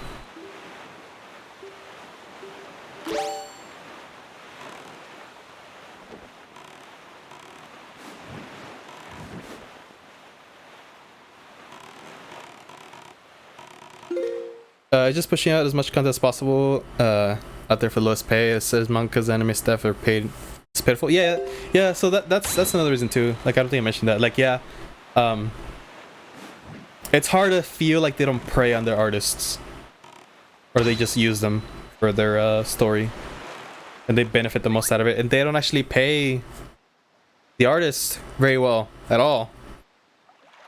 Just pushing out as much content as possible out there for the lowest pay. It says mangas, anime staff are paid. It's pitiful. Yeah. So that's another reason too. Like I don't think I mentioned that. Like yeah, it's hard to feel like they don't prey on their artists, or they just use them for their story, and they benefit the most out of it, and they don't actually pay the artist very well at all.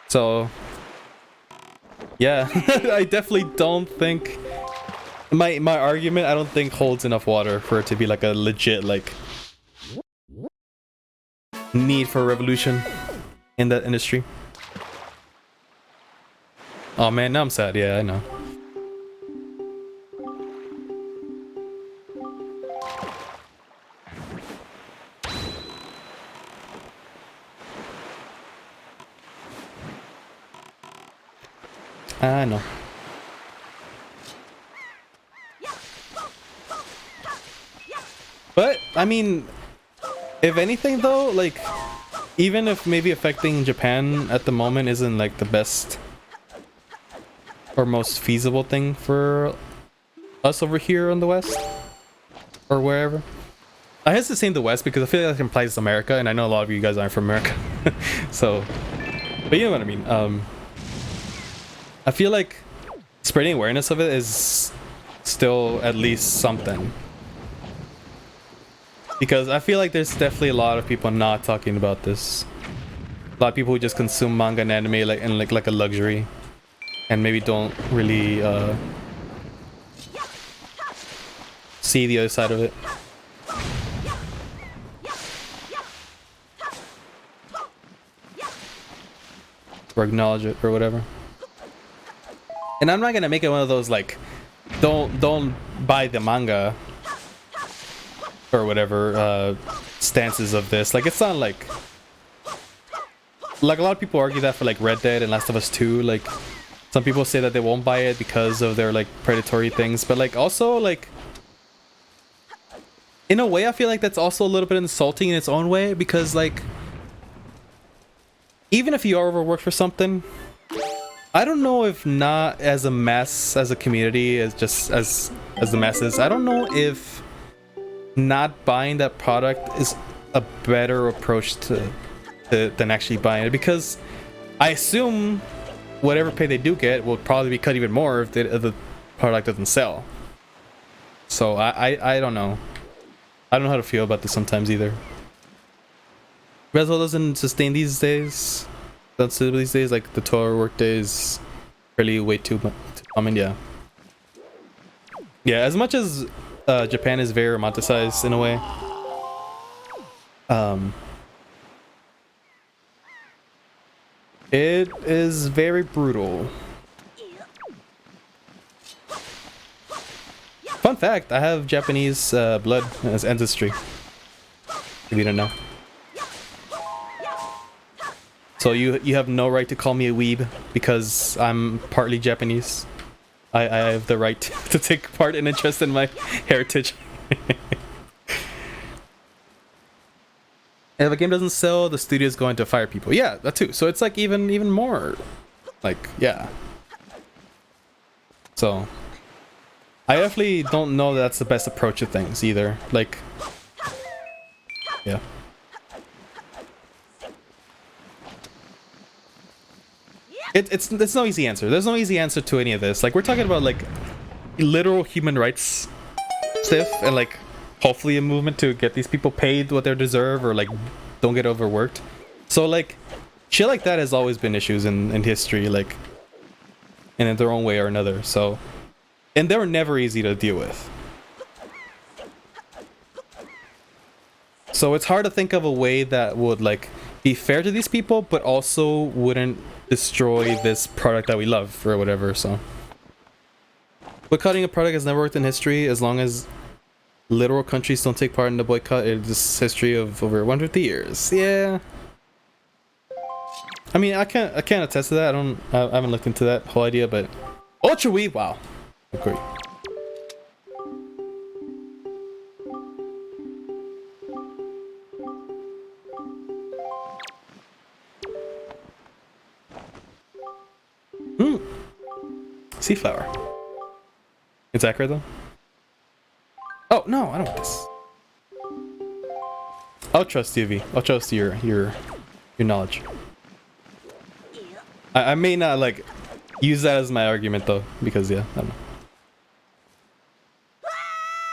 So yeah, I definitely don't think my argument, I don't think holds enough water for it to be like a legit like need for a revolution in that industry. Oh man, now I'm sad. Yeah, I know. I know. But I mean, if anything though, like even if maybe affecting Japan at the moment isn't like the best or most feasible thing for us over here in the West or wherever. I hesitate to say in the West because I feel like that implies America, and I know a lot of you guys aren't from America. So, but you know what I mean. I feel like spreading awareness of it is still at least something. Because I feel like there's definitely a lot of people not talking about this. A lot of people who just consume manga and anime like a luxury, and maybe don't really see the other side of it. Or acknowledge it or whatever. And I'm not gonna make it one of those like don't buy the manga or whatever stances of this. Like, it's not like a lot of people argue that for like Red Dead and Last of Us 2. Like, some people say that they won't buy it because of their like predatory things, but like also like in a way I feel like that's also a little bit insulting in its own way, because like even if you are overworked for something, I don't know if not as a mass, as a community, as just as the masses, I don't know if not buying that product is a better approach than actually buying it, because I assume whatever pay they do get will probably be cut even more if the product doesn't sell. So I don't know. I don't know how to feel about this sometimes either. Resol doesn't sustain these days. These days, like the 12-hour work days, really way too common. Yeah. As much as Japan is very romanticized in a way, it is very brutal. Fun fact: I have Japanese blood as ancestry. If you didn't know. So you have no right to call me a weeb because I'm partly Japanese. I have the right to take part and interest in my heritage. And if a game doesn't sell, the studio is going to fire people. Yeah, that too. So it's like even more, like, yeah. So I definitely don't know that's the best approach to things either. Like, yeah. It's no easy answer. There's no easy answer to any of this. Like, we're talking about like literal human rights stuff, and like hopefully a movement to get these people paid what they deserve, or like don't get overworked. So like shit like that has always been issues in history, like, and in their own way or another. So, and they were never easy to deal with. So it's hard to think of a way that would like be fair to these people, but also wouldn't destroy this product that we love or whatever. So boycotting a product has never worked in history. As long as literal countries don't take part in the boycott, it's history of over 150 years. Yeah, I mean, I can't attest to that. I haven't looked into that whole idea, but Ultra Wii, wow, agree. Sea flower. It's accurate though. Oh no, I don't want this. I'll trust you, V. I'll trust your knowledge. I may not like use that as my argument though, because yeah, I don't know.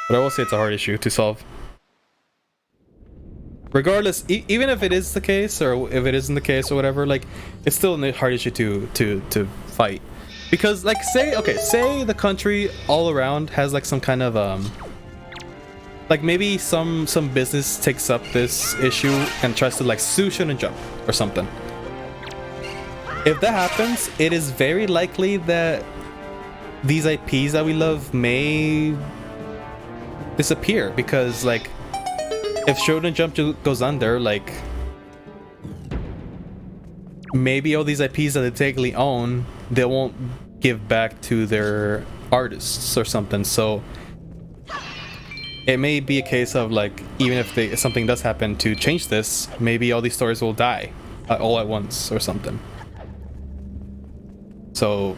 But I will say it's a hard issue to solve. Regardless, even if it is the case, or if it isn't the case, or whatever, like, it's still a hard issue to fight. Because, like, say the country all around has like some kind of like maybe some business takes up this issue and tries to like sue Shonen Jump or something. If that happens, it is very likely that these IPs that we love may disappear, because like if Shonen Jump goes under, like maybe all these IPs that they technically own, they won't give back to their artists or something. So it may be a case of like, even if something does happen to change this, maybe all these stories will die all at once or something. So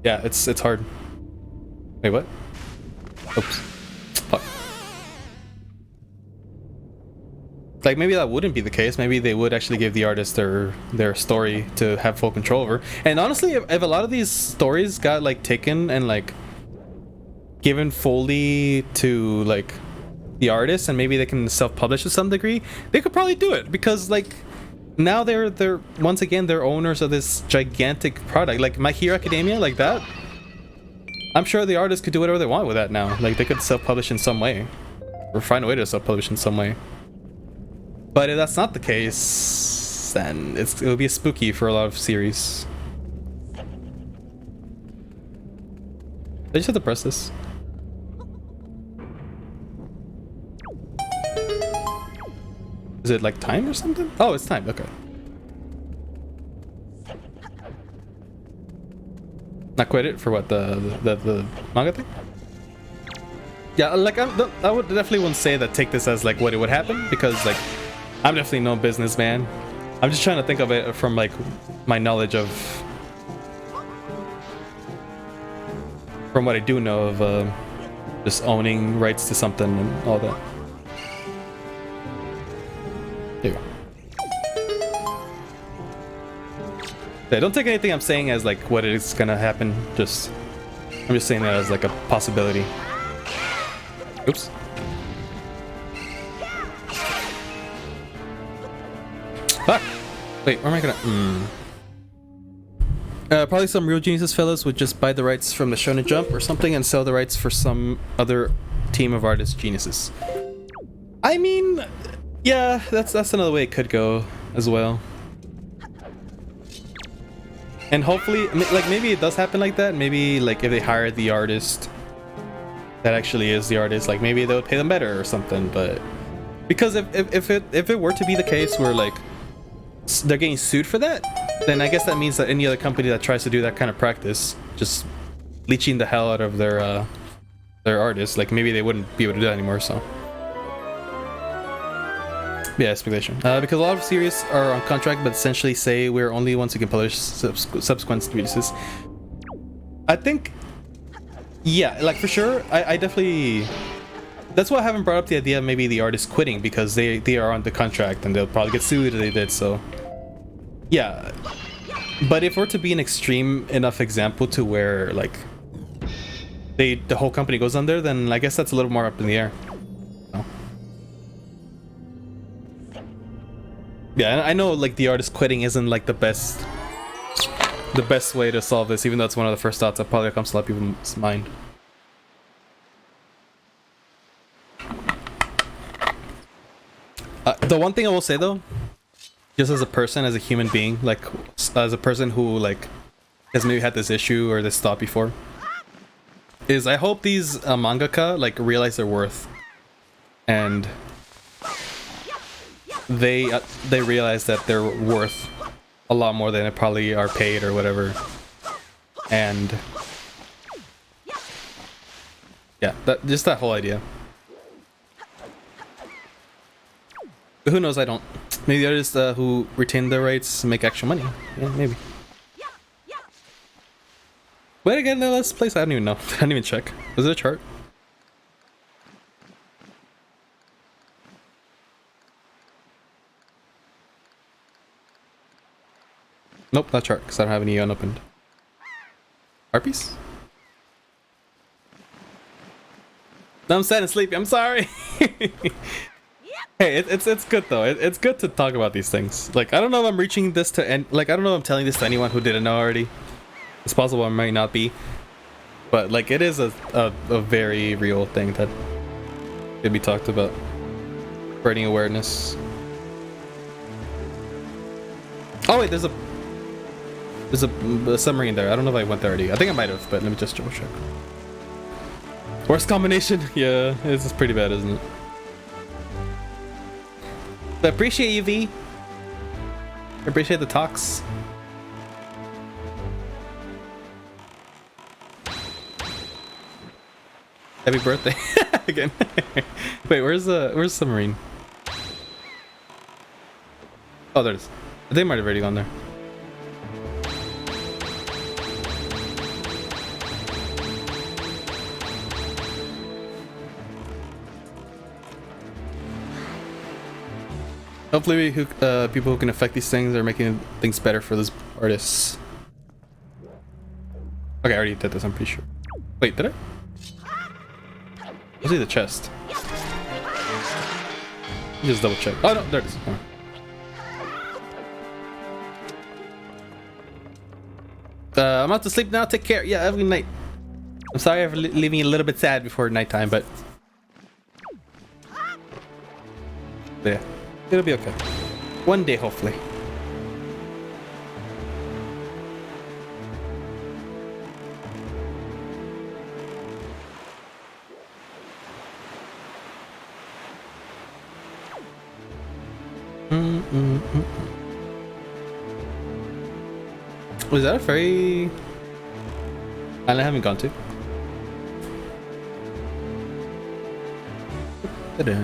yeah, it's hard. Wait, what? Oops. Fuck. Like, maybe that wouldn't be the case. Maybe they would actually give the artist their story to have full control over. And honestly, if a lot of these stories got like taken and like given fully to like the artist, and maybe they can self-publish to some degree, they could probably do it, because like now they're once again they're owners of this gigantic product, like My Hero Academia, like that. I'm sure the artists could do whatever they want with that now. Like they could self-publish in some way, or find a way to self-publish in some way. But if that's not the case, then it'll be spooky for a lot of series. I just have to press this. Is it like time or something? Oh, it's time. Okay. Not quit it for what the manga thing? Yeah, like I would definitely wouldn't say that. Take this as like what it would happen, because like I'm definitely no businessman. I'm just trying to think of it from like my knowledge of, from what I do know of just owning rights to something and all that. There you go. Yeah, don't take anything I'm saying as like what is gonna happen. I'm just saying that as like a possibility. Oops. Fuck! Wait, where am I gonna... probably some real geniuses fellas would just buy the rights from the Shonen Jump or something and sell the rights for some other team of artist geniuses. I mean, yeah, that's another way it could go as well. And hopefully, like maybe it does happen like that. Maybe like if they hire the artist that actually is the artist, like maybe they would pay them better or something. But because if it were to be the case where like they're getting sued for that, then I guess that means that any other company that tries to do that kind of practice, just leeching the hell out of their artists, like maybe they wouldn't be able to do that anymore. So yeah, speculation. Because a lot of series are on contract, but essentially say we're only ones who can publish subsequent releases. I think, yeah, like for sure. I definitely. That's why I haven't brought up the idea of maybe the artist quitting, because they are on the contract and they'll probably get sued if they did. So yeah, but if we're to be an extreme enough example to where like the whole company goes under, then I guess that's a little more up in the air. Yeah, I know like the artist quitting isn't like the best way to solve this, even though it's one of the first thoughts that probably comes to a lot of people's mind. The one thing I will say though, just as a person, as a human being, like as a person who like has maybe had this issue or this thought before, is I hope these mangaka like realize their worth, and they realize that they're worth a lot more than they probably are paid or whatever. And yeah, that whole idea. But who knows? I don't. Maybe the artists who retain their rights make actual money. Yeah, maybe. Where again? The last place? I don't even know. I didn't even check. Was it a chart? Nope, not chart, because I don't have any unopened. Harpies? No, I'm sad and sleepy. I'm sorry. Hey, it's good though. It's good to talk about these things. Like, I don't know if I'm reaching this to end. Like, I don't know if I'm telling this to anyone who didn't know already. It's possible I might not be, but like, it is a very real thing that could be talked about. Spreading awareness. Oh wait, there's a submarine there. I don't know if I went there already. I think I might have, but let me just double check. Worst combination? Yeah, this is pretty bad, isn't it? I appreciate you, V. I appreciate the talks. Happy birthday again. Wait, where's the submarine? Oh, there it is. I think I might have already gone there. Hopefully, people who can affect these things are making things better for those artists. Okay, I already did this, I'm pretty sure. Wait, did I? Let's see the chest. Just double check. Oh no, there it is. Oh. I'm about to sleep now. Take care. Yeah, have a good night. I'm sorry for leaving you a little bit sad before nighttime, but yeah, it'll be okay. One day, hopefully. Was that a ferry island I haven't gone to? Ta-da.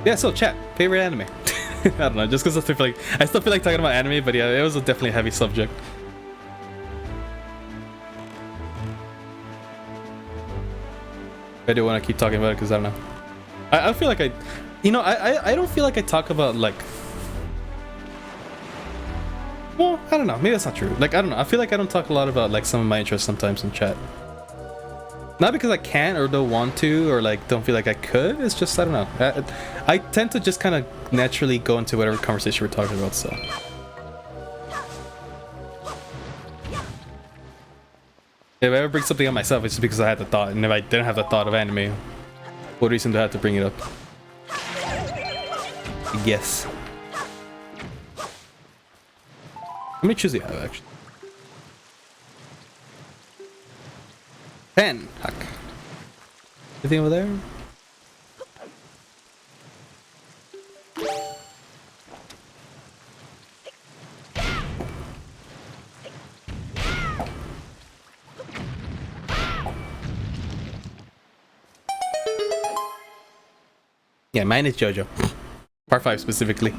Yeah, so chat, favorite anime. I don't know, just because I still feel like talking about anime, but yeah, it was a definitely heavy subject. I do want to keep talking about it because I don't know. I feel like I don't feel like I talk about like. Well, I don't know. Maybe that's not true. Like, I don't know. I feel like I don't talk a lot about like some of my interests sometimes in chat. Not because I can't or don't want to or like don't feel like I could. It's just I don't know. I tend to just kind of naturally go into whatever conversation we're talking about. So. If I ever bring something up myself, it's just because I had the thought, and if I didn't have the thought of anime, what reason do I have to bring it up? Yes. Let me choose the other actually. Pen. Huck. Anything over there? Yeah, mine is JoJo. Part 5 specifically.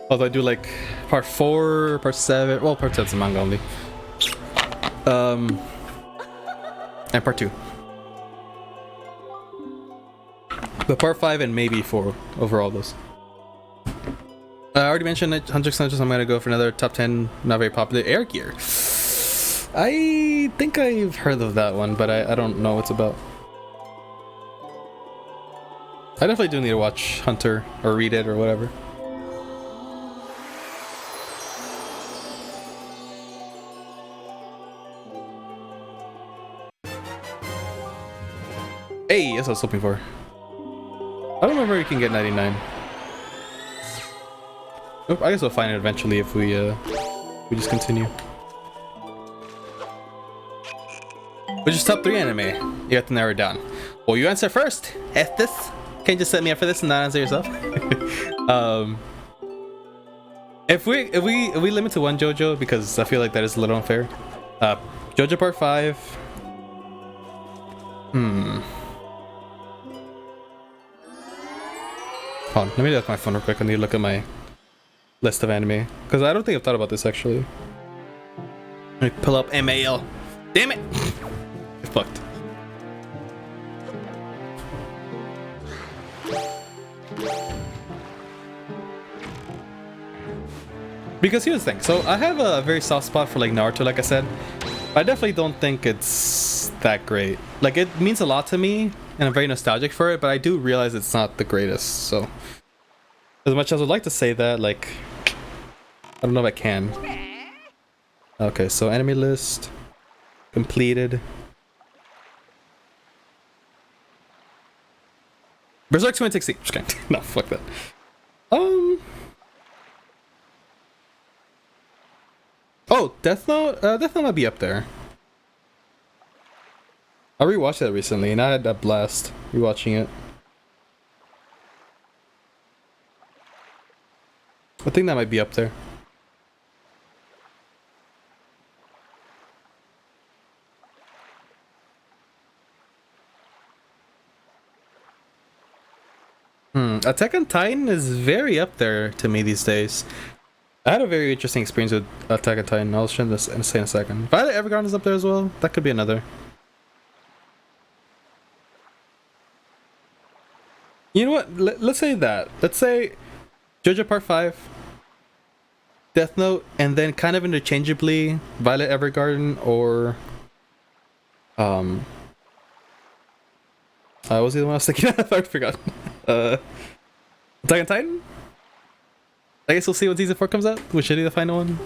Although I do like part 4, part 7, well part 7's a manga only. And part 2. But part 5 and maybe 4 over all those. I already mentioned it, 100 x 100, I'm gonna go for another top 10 not very popular air gear. I think I've heard of that one, but I don't know what it's about. I definitely do need to watch Hunter or read it or whatever. Hey, that's what I was hoping for. I don't remember you can get 99. Nope, I guess we'll find it eventually if we just continue. Which is top 3 anime? You have to narrow it down. Well, you answer first. Estes. Can't just set me up for this and not answer yourself. If we limit to one JoJo, because I feel like that is a little unfair. JoJo Part 5. Hold on, let me look at my phone real quick. I need to look at my list of anime, because I don't think I've thought about this actually. Let me pull up MAL. Damn it! It's fucked. Because here's the thing, so I have a very soft spot for like Naruto, like I said. I definitely don't think it's that great. Like, it means a lot to me, and I'm very nostalgic for it, but I do realize it's not the greatest, so. As much as I would like to say that, like, I don't know if I can. Okay, so anime list. Completed. Berserk 2016. Just kidding. No, fuck that. Oh, Death Note? Death Note might be up there. I rewatched that recently and I had a blast rewatching it. I think that might be up there. Attack on Titan is very up there to me these days. I had a very interesting experience with Attack on Titan. I'll show this in a second. Violet Evergarden is up there as well. That could be another. You know what? Let's say that. Let's say JoJo Part 5, Death Note, and then kind of interchangeably Violet Evergarden or what was the one I was thinking of? I forgot. Attack on Titan? I guess we'll see when season 4 comes out. Which should be the final one.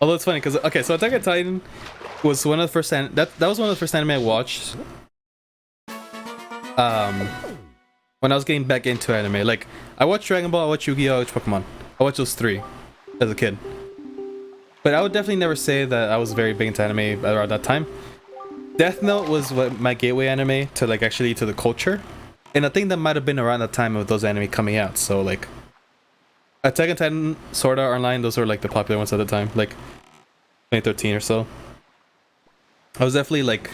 Although it's funny because okay, so Attack on Titan was one of the first that was one of the first anime I watched. When I was getting back into anime, like I watched Dragon Ball, I watched Yu-Gi-Oh, I watched Pokemon. I watched those 3 as a kid. But I would definitely never say that I was very big into anime around that time. Death Note was my gateway anime to like actually to the culture, and I think that might have been around the time of those anime coming out. So like Attack on Titan, Sword Art Online, those were like the popular ones at the time, like 2013 or so. I was definitely like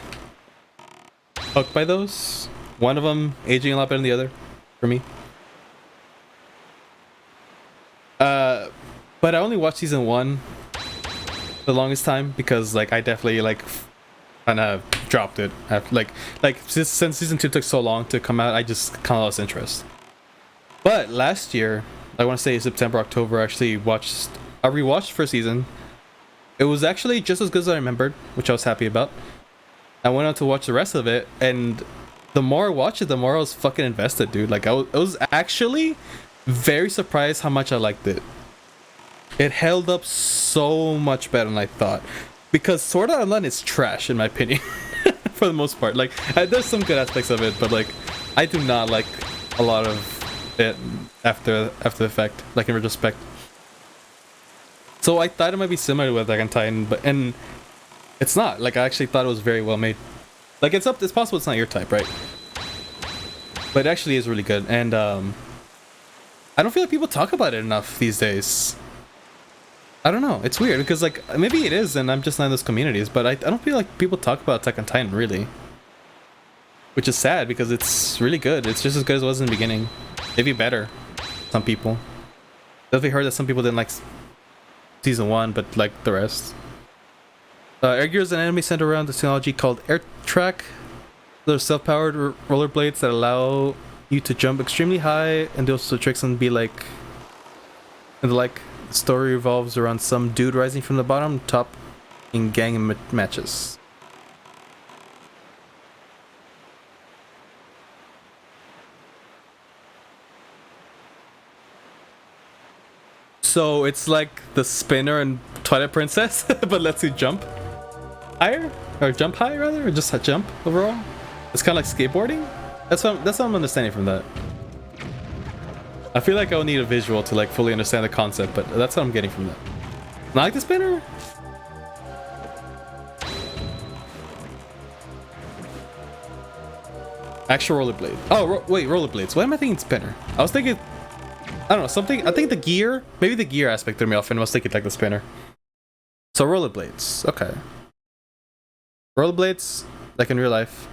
hooked by those. One of them aging a lot better than the other for me. But I only watched season 1 the longest time because like I definitely like kind of dropped it after, like since season 2 took so long to come out, I just kind of lost interest. But last year, I want to say September, October, I actually rewatched first season. It was actually just as good as I remembered, which I was happy about. I went on to watch the rest of it, and the more I watched it, the more I was fucking invested, dude. Like I was actually very surprised how much I liked it. It held up so much better than I thought. Because Sword Art Online is trash, in my opinion, for the most part. Like, there's some good aspects of it, but like, I do not like a lot of it after the fact, like in retrospect. So I thought it might be similar with Attack on Titan, and it's not. Like, I actually thought it was very well made. Like, it's possible it's not your type, right? But it actually is really good, and I don't feel like people talk about it enough these days. I don't know. It's weird because like maybe it is, and I'm just not in those communities. But I don't feel like people talk about Attack on Titan really, which is sad because it's really good. It's just as good as it was in the beginning, maybe better. Some people. Definitely heard that some people didn't like season 1, but like the rest. Air Gear is an anime centered around the technology called Air Track. They're self-powered rollerblades that allow you to jump extremely high and do all sorts of tricks and be like, and like. The story revolves around some dude rising from the bottom top in gang matches. So it's like the spinner and Twilight Princess, but lets you jump higher, or jump high rather, or just jump overall. It's kind of like skateboarding. That's what I'm understanding from that. I feel like I'll need a visual to like fully understand the concept, but that's what I'm getting from that. Not like the spinner? Actual rollerblade. Oh, wait, rollerblades. Why am I thinking spinner? I was thinking, I don't know, something. I think the gear, maybe the gear aspect threw me off, and I was thinking like the spinner. So rollerblades. Okay. Rollerblades, like in real life,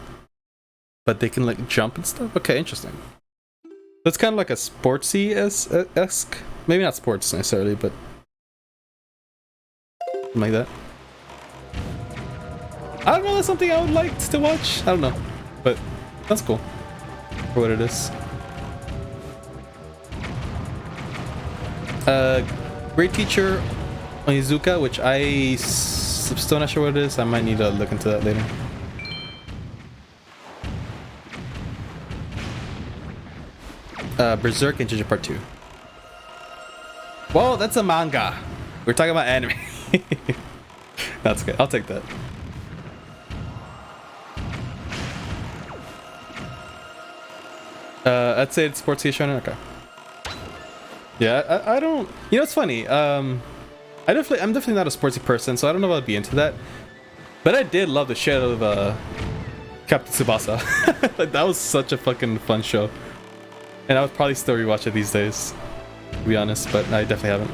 but they can like jump and stuff. Okay, interesting. It's kind of like a sportsy-esque. Maybe not sports necessarily, but something like that. I don't know, that's something I would like to watch. I don't know, but that's cool for what it is. Great Teacher Onizuka, which I'm still not sure what it is. I might need to look into that later. Berserk and Ginger Part 2. Well, that's a manga. We're talking about anime. That's good. I'll take that. I'd say it's sports shonen. Okay. Yeah, I don't. You know, it's funny. I'm definitely not a sportsy person, so I don't know if I'd be into that. But I did love the shit out of Captain Tsubasa. Like, that was such a fucking fun show. And I would probably still rewatch it these days, to be honest, but I definitely haven't.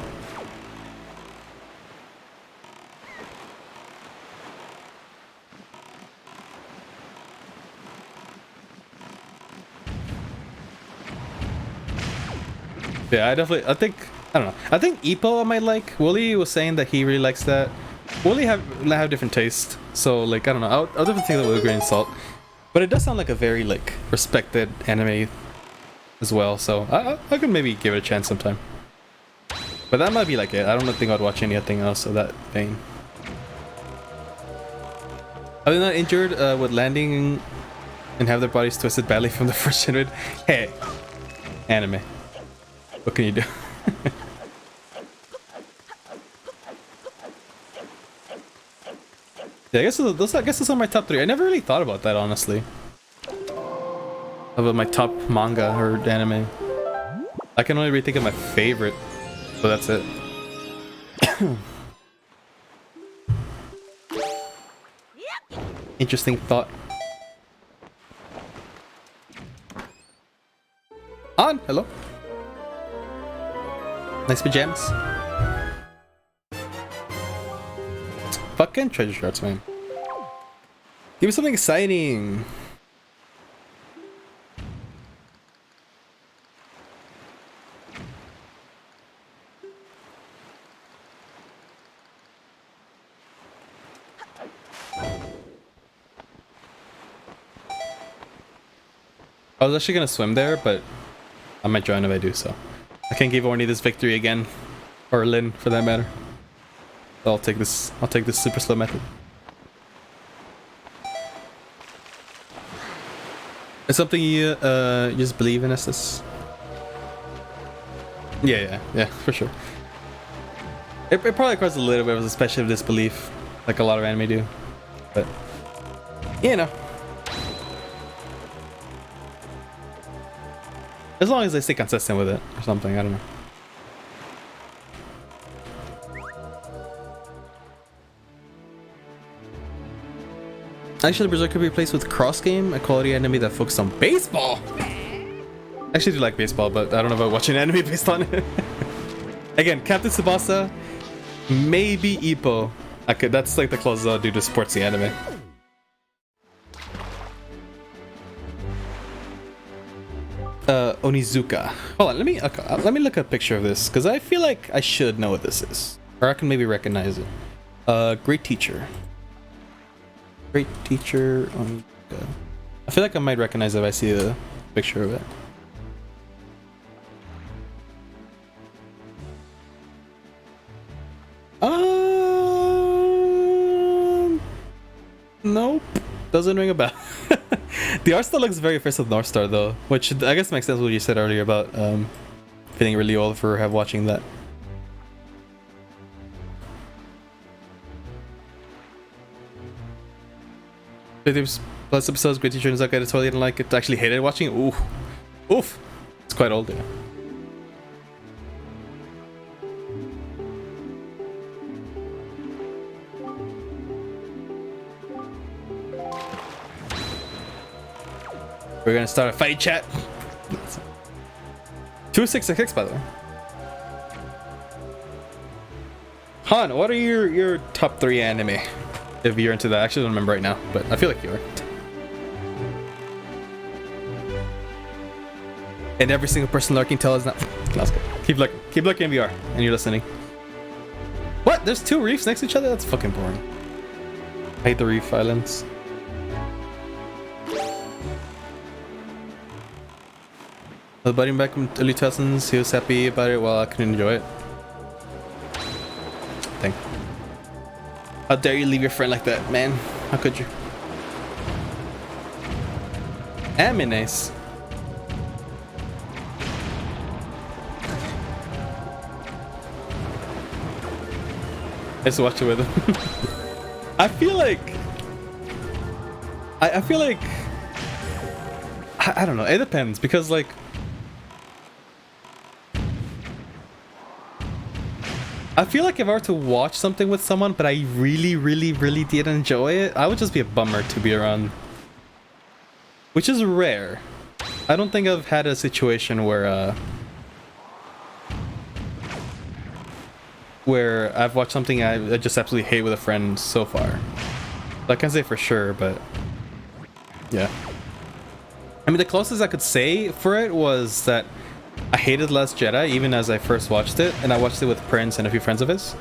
Yeah, I don't know. I think Ippo I might like. Wooly was saying that he really likes that. Wooly have different taste, so like, I don't know. I'll definitely take that with a grain of salt. But it does sound like a very like respected anime as well, so I could maybe give it a chance sometime. But that might be like it. I don't think I'd watch anything else of that vein. Are they not injured with landing and have their bodies twisted badly from the first generation? Hey, anime. What can you do? Yeah, I guess those are my top 3. I never really thought about that, honestly. About my top manga or anime. I can only really think of my favorite, so that's it. Interesting thought. On, hello. Nice pajamas. Fucking treasure charts, man. Give me something exciting. I was actually gonna swim there, but I might join if I do so. I can't give Orny this victory again, or Lynn for that matter. So I'll take this super slow method. It's something you just believe in, Estes? Yeah, for sure. It probably causes a little bit of a special disbelief, like a lot of anime do, but you know. As long as they stay consistent with it or something, I don't know. Actually, Berserk could be replaced with Cross Game, a quality anime that focuses on baseball. I actually do like baseball, but I don't know about watching anime based on it. Again, Captain Tsubasa, maybe Ippo. That's like the closest I'll do to sportsy anime. Onizuka. Hold on, let me look at a picture of this, because I feel like I should know what this is. Or I can maybe recognize it. Great Teacher. Great Teacher Onizuka. I feel like I might recognize it if I see a picture of it. Nope. Doesn't ring a bell. The art style looks very first of North Star though, which I guess makes sense what you said earlier about feeling really old for watching that. Plus episodes, Great Teacher Onizuka, I totally didn't like it. I actually hated watching it. Oof. It's quite old, yeah. We're gonna start a fight chat. 2666 by the way. Han, what are your top 3 anime? If you're into that. I actually don't remember right now, but I feel like you are. And every single person lurking tell us not. That's good. Keep looking in VR and you're listening. What? There's 2 reefs next to each other? That's fucking boring. I hate the reef islands. The buddy back from early 2000s, he was happy about it while I couldn't enjoy it. Dang. How dare you leave your friend like that, man? How could you? Nice. I just watch it with him. I feel like I don't know, it depends because like I feel like if I were to watch something with someone but I really did enjoy it, I would just be a bummer to be around. Which is rare. I don't think I've had a situation where I've watched something I just absolutely hate with a friend so far. I can't say for sure, but yeah. I mean, the closest I could say for it was that I hated Last Jedi even as I first watched it, and I watched it with Prince and a few friends of his.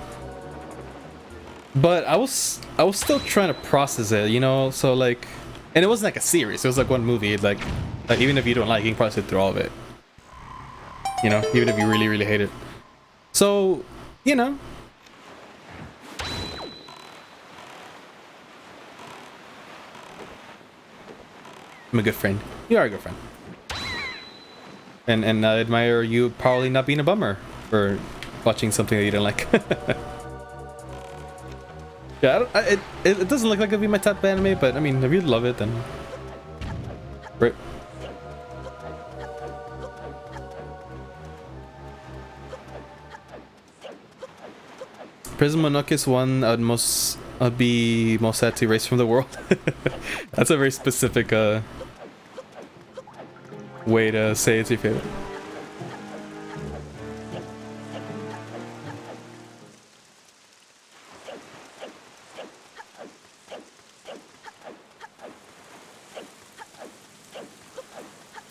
But I was still trying to process it, you know. So like, and it wasn't like a series; it was like one movie. Like even if you don't like, you can probably sit through all of it. You know, even if you really hate it. So, you know. I'm a good friend. You are a good friend. And I admire you probably not being a bummer for watching something that you didn't like. Yeah, it doesn't look like it'll be my type of anime, but I mean, if you love it, then great. Prism Mononoke is one I'd be most sad to erase from the world. That's a very specific way to say it's your favorite.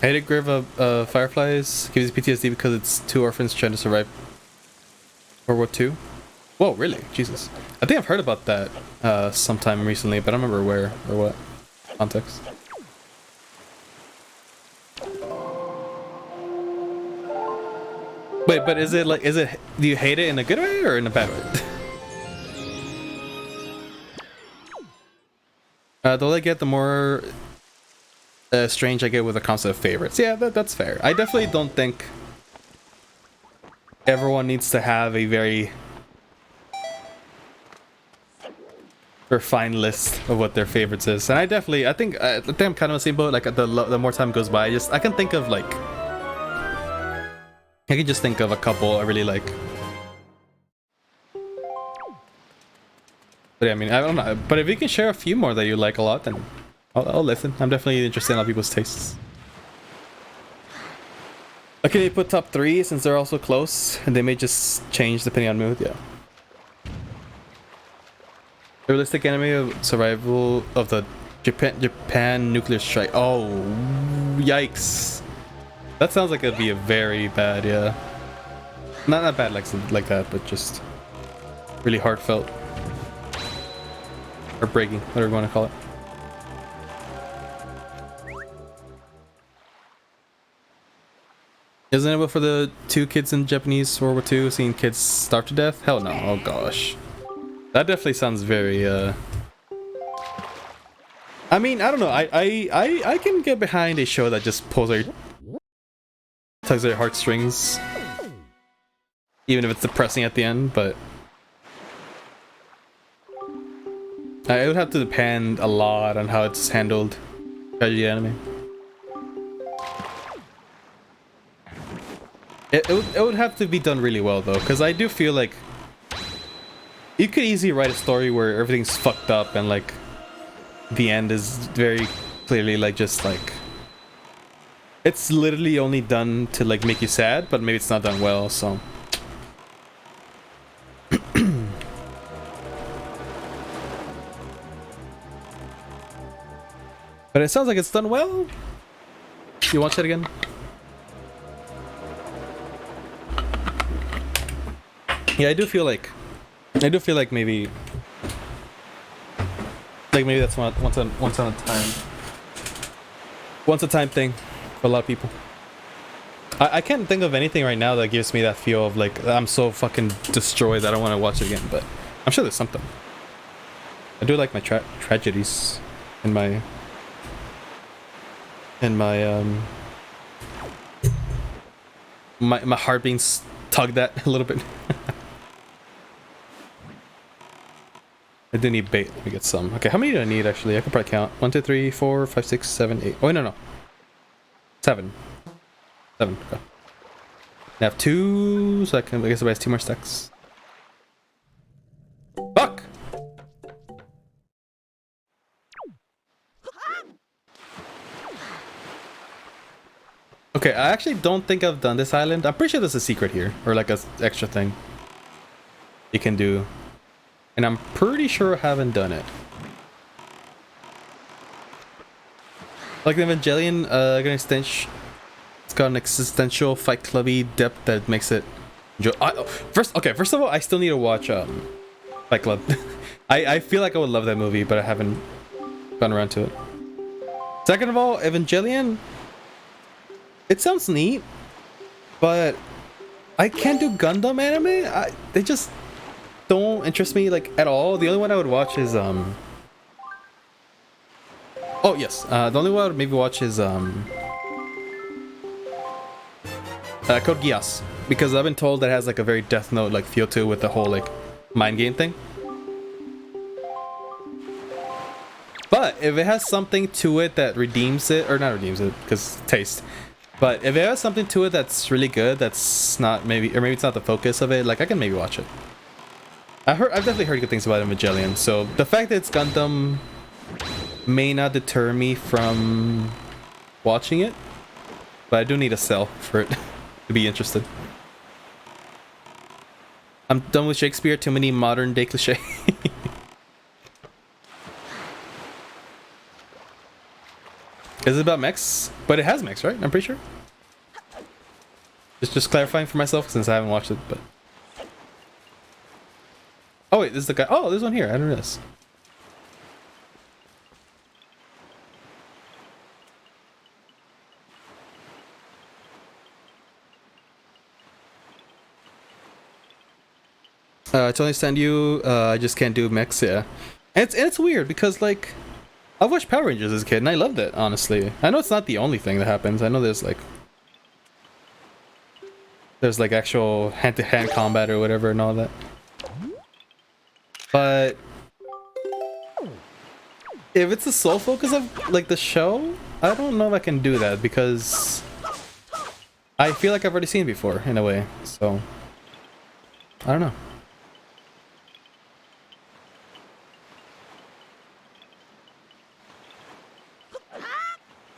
I hated Grave of Fireflies. Gives you PTSD because it's two orphans trying to survive World War II. Whoa, really? Jesus. I think I've heard about that sometime recently, but I don't remember where or what context. Wait, but is it, do you hate it in a good way or in a bad way? The older I get, the more strange I get with the concept of favorites. Yeah, that's fair. I definitely don't think everyone needs to have a very refined list of what their favorites is. And I think I'm kind of on the same boat. Like the more time goes by, I can think of like, I can just think of a couple I really like. But yeah, I mean, I don't know. But if you can share a few more that you like a lot, then I'll listen. I'm definitely interested in other people's tastes. Okay, they put top 3 since they're also close, and they may just change depending on mood. Yeah. The realistic anime of survival of the Japan nuclear strike. Oh, yikes! That sounds like it'd be a very bad. Yeah, not bad like that, but just really heartfelt. Or breaking, whatever you want to call it. Isn't it for the 2 kids in Japanese World War II seeing kids starve to death? Hell no. Oh gosh. That definitely sounds very I mean, I don't know. I can get behind a show that just tugs their heartstrings. Even if it's depressing at the end, but it would have to depend a lot on how it's handled. Tragedy anime. It would have to be done really well though, because I do feel like you could easily write a story where everything's fucked up and like the end is very clearly like just like it's literally only done to like make you sad, but maybe it's not done well, so but it sounds like it's done well. You watch it again? Yeah, I do feel like maybe that's once a time thing for a lot of people. I can't think of anything right now that gives me that feel of like I'm so fucking destroyed that I don't want to watch it again, but I'm sure there's something. I do like my tragedies and my my heart being tugged at a little bit. I do need bait. Let me get some. Okay, how many do I need actually? I can probably count. 1, 2, 3, 4, 5, 6, 7, 8. Oh, no. 7. 7. Okay. I have 2, so I guess I have 2 more stacks. Fuck! Okay, I actually don't think I've done this island. I'm pretty sure there's a secret here, or like a extra thing you can do. And I'm pretty sure I haven't done it. Like the Evangelion, it's got an existential Fight Clubby depth that makes it first of all, I still need to watch Fight Club. I feel like I would love that movie, but I haven't gone around to it. Second of all, Evangelion, it sounds neat, but I can't do Gundam anime. They just don't interest me like at all. The only one I would watch is oh yes, the only one I would maybe watch is Code Geass, because I've been told that it has like a very Death Note like feel to it with the whole like mind game thing. But if it has something to it that redeems it, or not redeems it, because taste. But if it has something to it that's really good, that's not maybe, or maybe it's not the focus of it, like I can maybe watch it. I've definitely heard good things about Evangelion, so the fact that it's Gundam may not deter me from watching it, but I do need a sell for it to be interested. I'm done with Shakespeare, too many modern day cliche. Is it about mechs? But it has mechs, right? I'm pretty sure. Just clarifying for myself since I haven't watched it, but... Oh wait, this is the guy. Oh, there's one here. I don't know this. I totally understand you. I just can't do mechs, yeah. And it's weird because like I've watched Power Rangers as a kid and I loved it, honestly. I know it's not the only thing that happens. I know there's like actual hand-to-hand combat or whatever and all that. But if it's the sole focus of like the show, I don't know if I can do that because I feel like I've already seen it before in a way. So I don't know.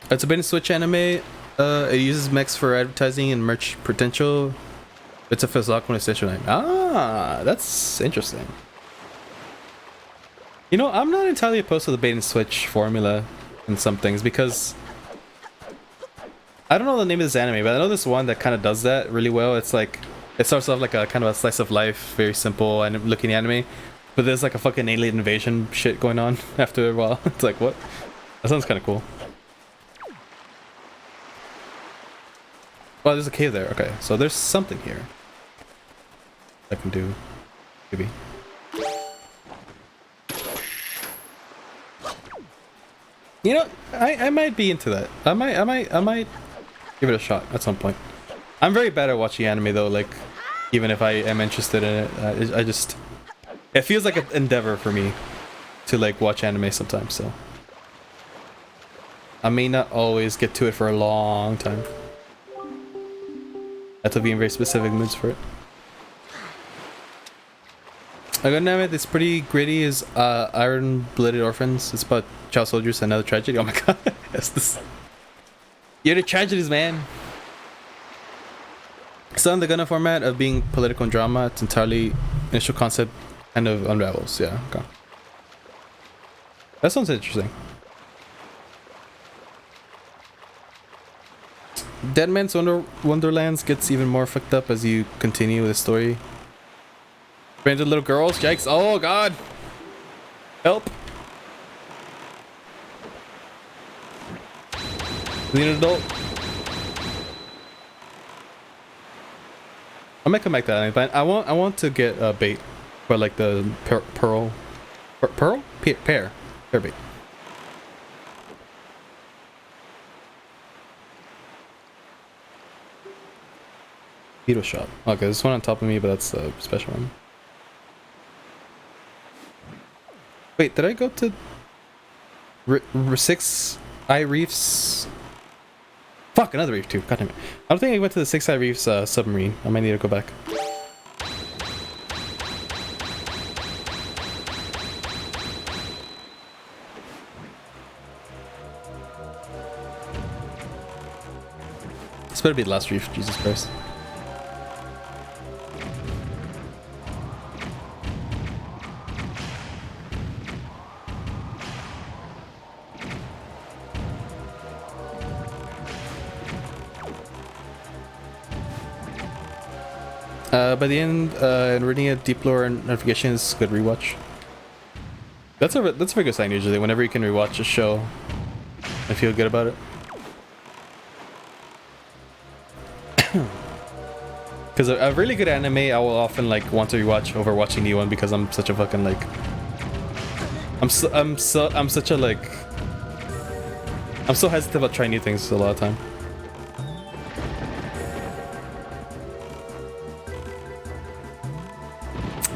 It's a bait and switch anime. It uses mechs for advertising and merch potential. It's a philosophical essential name. Ah, that's interesting. You know, I'm not entirely opposed to the bait and switch formula in some things because I don't know the name of this anime, but I know this one that kind of does that really well. It's like it starts off like a kind of a slice of life, very simple and looking anime, but there's like a fucking alien invasion shit going on after a while. It's like, what? That sounds kind of cool. Oh, there's a cave there. Okay, so there's something here I can do, maybe. You know, I might be into that. I might give it a shot at some point. I'm very bad at watching anime though. Like, even if I am interested in it, I just it feels like an endeavor for me to like watch anime sometimes. So I may not always get to it for a long time. I have to be in very specific moods for it. A good anime that's pretty gritty is Iron-Blooded Orphans. It's about child soldiers and another tragedy. Oh my god. Yes, this. You're the tragedies, man. Still in the Gundam format of being political and drama, it's entirely initial concept kind of unravels. Yeah, okay. That sounds interesting. Dead Man's Wonderlands gets even more fucked up as you continue with the story. Branded little girls, yikes! Oh god! Help! Need an adult. I might come back to that, but I want to get a bait, but like the pear bait. Beetle shot. Okay, there's one on top of me, but that's a special one. Wait, did I go to 6 Eye Reefs? Fuck, another reef too. God damn it. I don't think I went to the 6 Eye Reefs submarine. I might need to go back. This better be the last reef, Jesus Christ. By the end, and reading a deep lore and navigation is good rewatch. That's a very good sign usually. Whenever you can rewatch a show, I feel good about it. Because a really good anime, I will often like want to rewatch over watching new one because I'm such a fucking like. I'm so hesitant about trying new things a lot of time.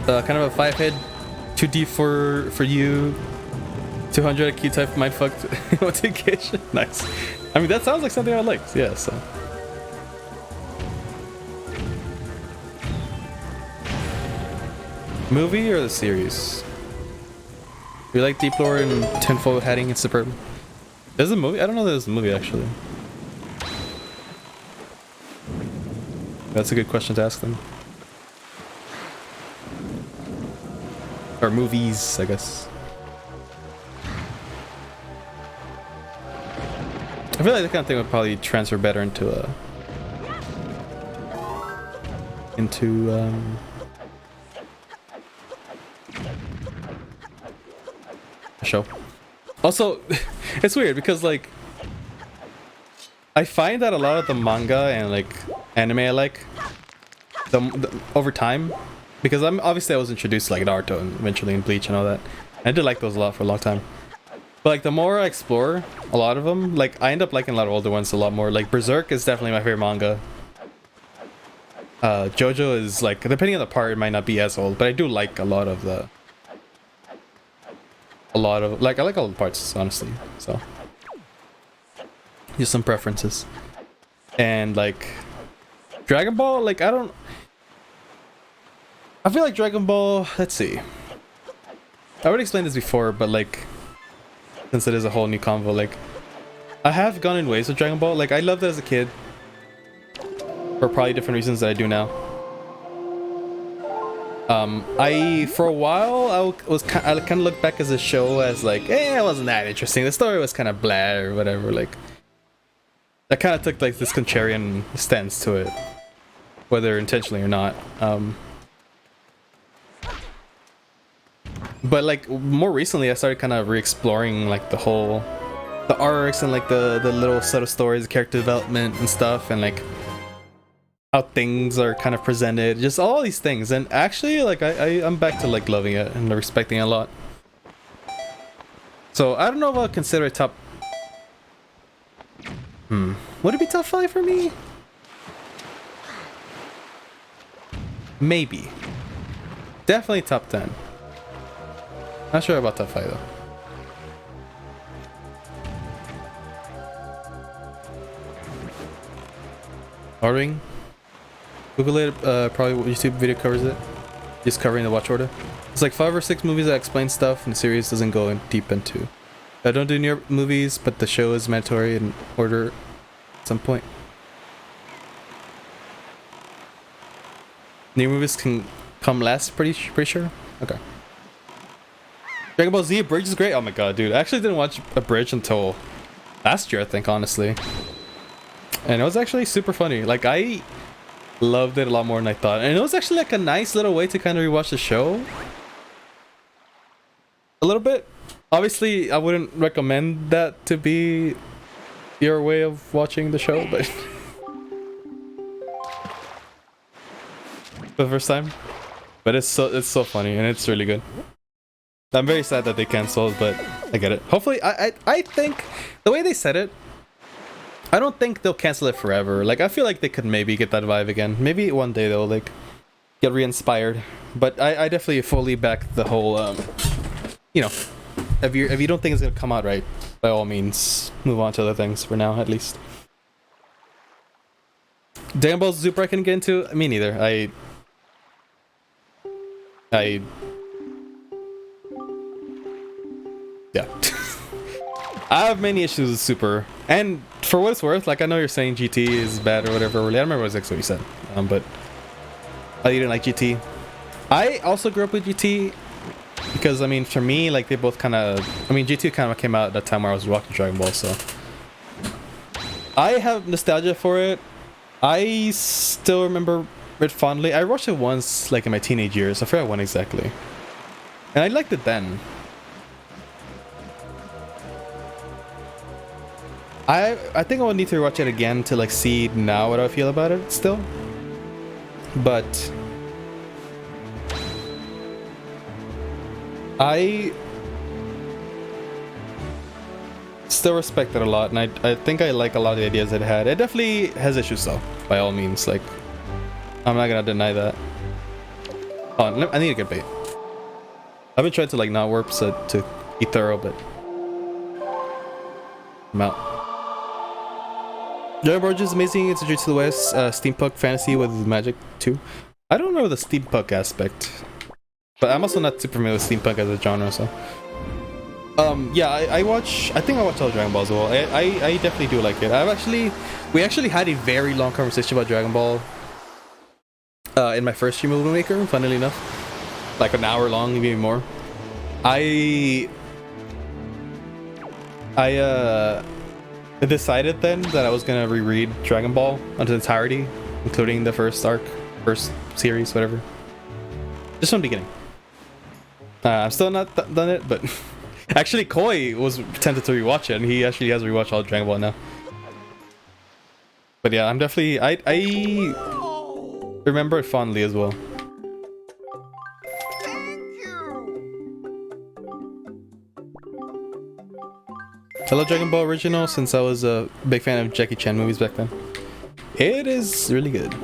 Kind of a 5-hit, 2D for you, 200 key type mindfucked notification. Nice. I mean, that sounds like something I like. Yeah, so. Movie or the series? You like Deep Lore and Tenfold Heading and Superb? There's a movie? I don't know there's a movie actually. That's a good question to ask them. Or movies, I guess. I feel like that kind of thing would probably transfer better into a show. Also, it's weird because like I find that a lot of the manga and like anime I like over time, because I was introduced to like Naruto and eventually in Bleach and all that. I did like those a lot for a long time. But like the more I explore a lot of them, like I end up liking a lot of older ones a lot more. Like Berserk is definitely my favorite manga. JoJo is like, depending on the part, it might not be as old, but I do like I like all the parts honestly. So just some preferences. And like Dragon Ball, like I feel like Dragon Ball, let's see. I already explained this before, but like since it is a whole new convo, like I have gone in ways with Dragon Ball. Like I loved it as a kid for probably different reasons that I do now. For a while I kind of looked back as a show as like, it wasn't that interesting. The story was kind of blah or whatever. Like I kind of took like this contrarian stance to it, whether intentionally or not. But like more recently, I started kind of re-exploring like the arcs and like the little subtle stories, the character development and stuff, and like how things are kind of presented, just all these things. And actually, like I'm back to like loving it and respecting it a lot. So I don't know if I'll consider it top. Would it be top 5 for me? Maybe. Definitely top 10. Not sure about top 5 though. Ordering. Google it, probably YouTube video covers it. Just covering the watch order. It's like 5 or 6 movies that explain stuff and the series doesn't go in deep into. I don't do new movies, but the show is mandatory in order at some point. New movies can come last, pretty sure? Okay. Dragon Ball Z Abridged is great. Oh my god, dude. I actually didn't watch Abridged until last year, I think, honestly. And it was actually super funny. Like, I loved it a lot more than I thought. And it was actually like a nice little way to kind of rewatch the show. A little bit. Obviously, I wouldn't recommend that to be your way of watching the show, but for the first time. But it's so funny and it's really good. I'm very sad that they canceled, but I get it. Hopefully, I think the way they said it, I don't think they'll cancel it forever. Like, I feel like they could maybe get that vibe again. Maybe one day they'll like get re-inspired. But I definitely fully back the whole, you know, if you don't think it's gonna come out right, by all means, move on to other things for now, at least. Dragon Ball Super I can get into. Me neither. Yeah. I have many issues with Super, and for what it's worth, like I know you're saying GT is bad or whatever. Really, I don't remember exactly what you said, but you didn't like GT. I also grew up with GT because I mean, for me, like they both kind of. I mean, GT kind of came out at that time where I was watching Dragon Ball, so I have nostalgia for it. I still remember it fondly. I watched it once, like in my teenage years. I forgot when exactly, and I liked it then. I think I would need to watch it again to like see now what I feel about it still. But I still respect it a lot, and I think I like a lot of the ideas it had. It definitely has issues though, by all means. Like, I'm not gonna deny that. Oh, I need a good bait. I've been trying to like not warp so to be thorough, but I'm out. Dragon Ball is amazing. It's a Journey to the West, steampunk fantasy with magic too. I don't know the steampunk aspect, but I'm also not super familiar with steampunk as a genre. So, yeah, I think I watch all Dragon Ball as well. I definitely do like it. We actually had a very long conversation about Dragon Ball in my first stream of Movie Maker. Funnily enough, like an hour long, maybe more. I decided then that I was gonna reread Dragon Ball into entirety, including the first arc, first series, whatever. Just from the beginning. I'm still not done it, but actually Koi was tempted to rewatch it, and he actually has rewatched all Dragon Ball now. But yeah, I'm definitely I remember it fondly as well. I love Dragon Ball original since I was a big fan of Jackie Chan movies back then. It is really good.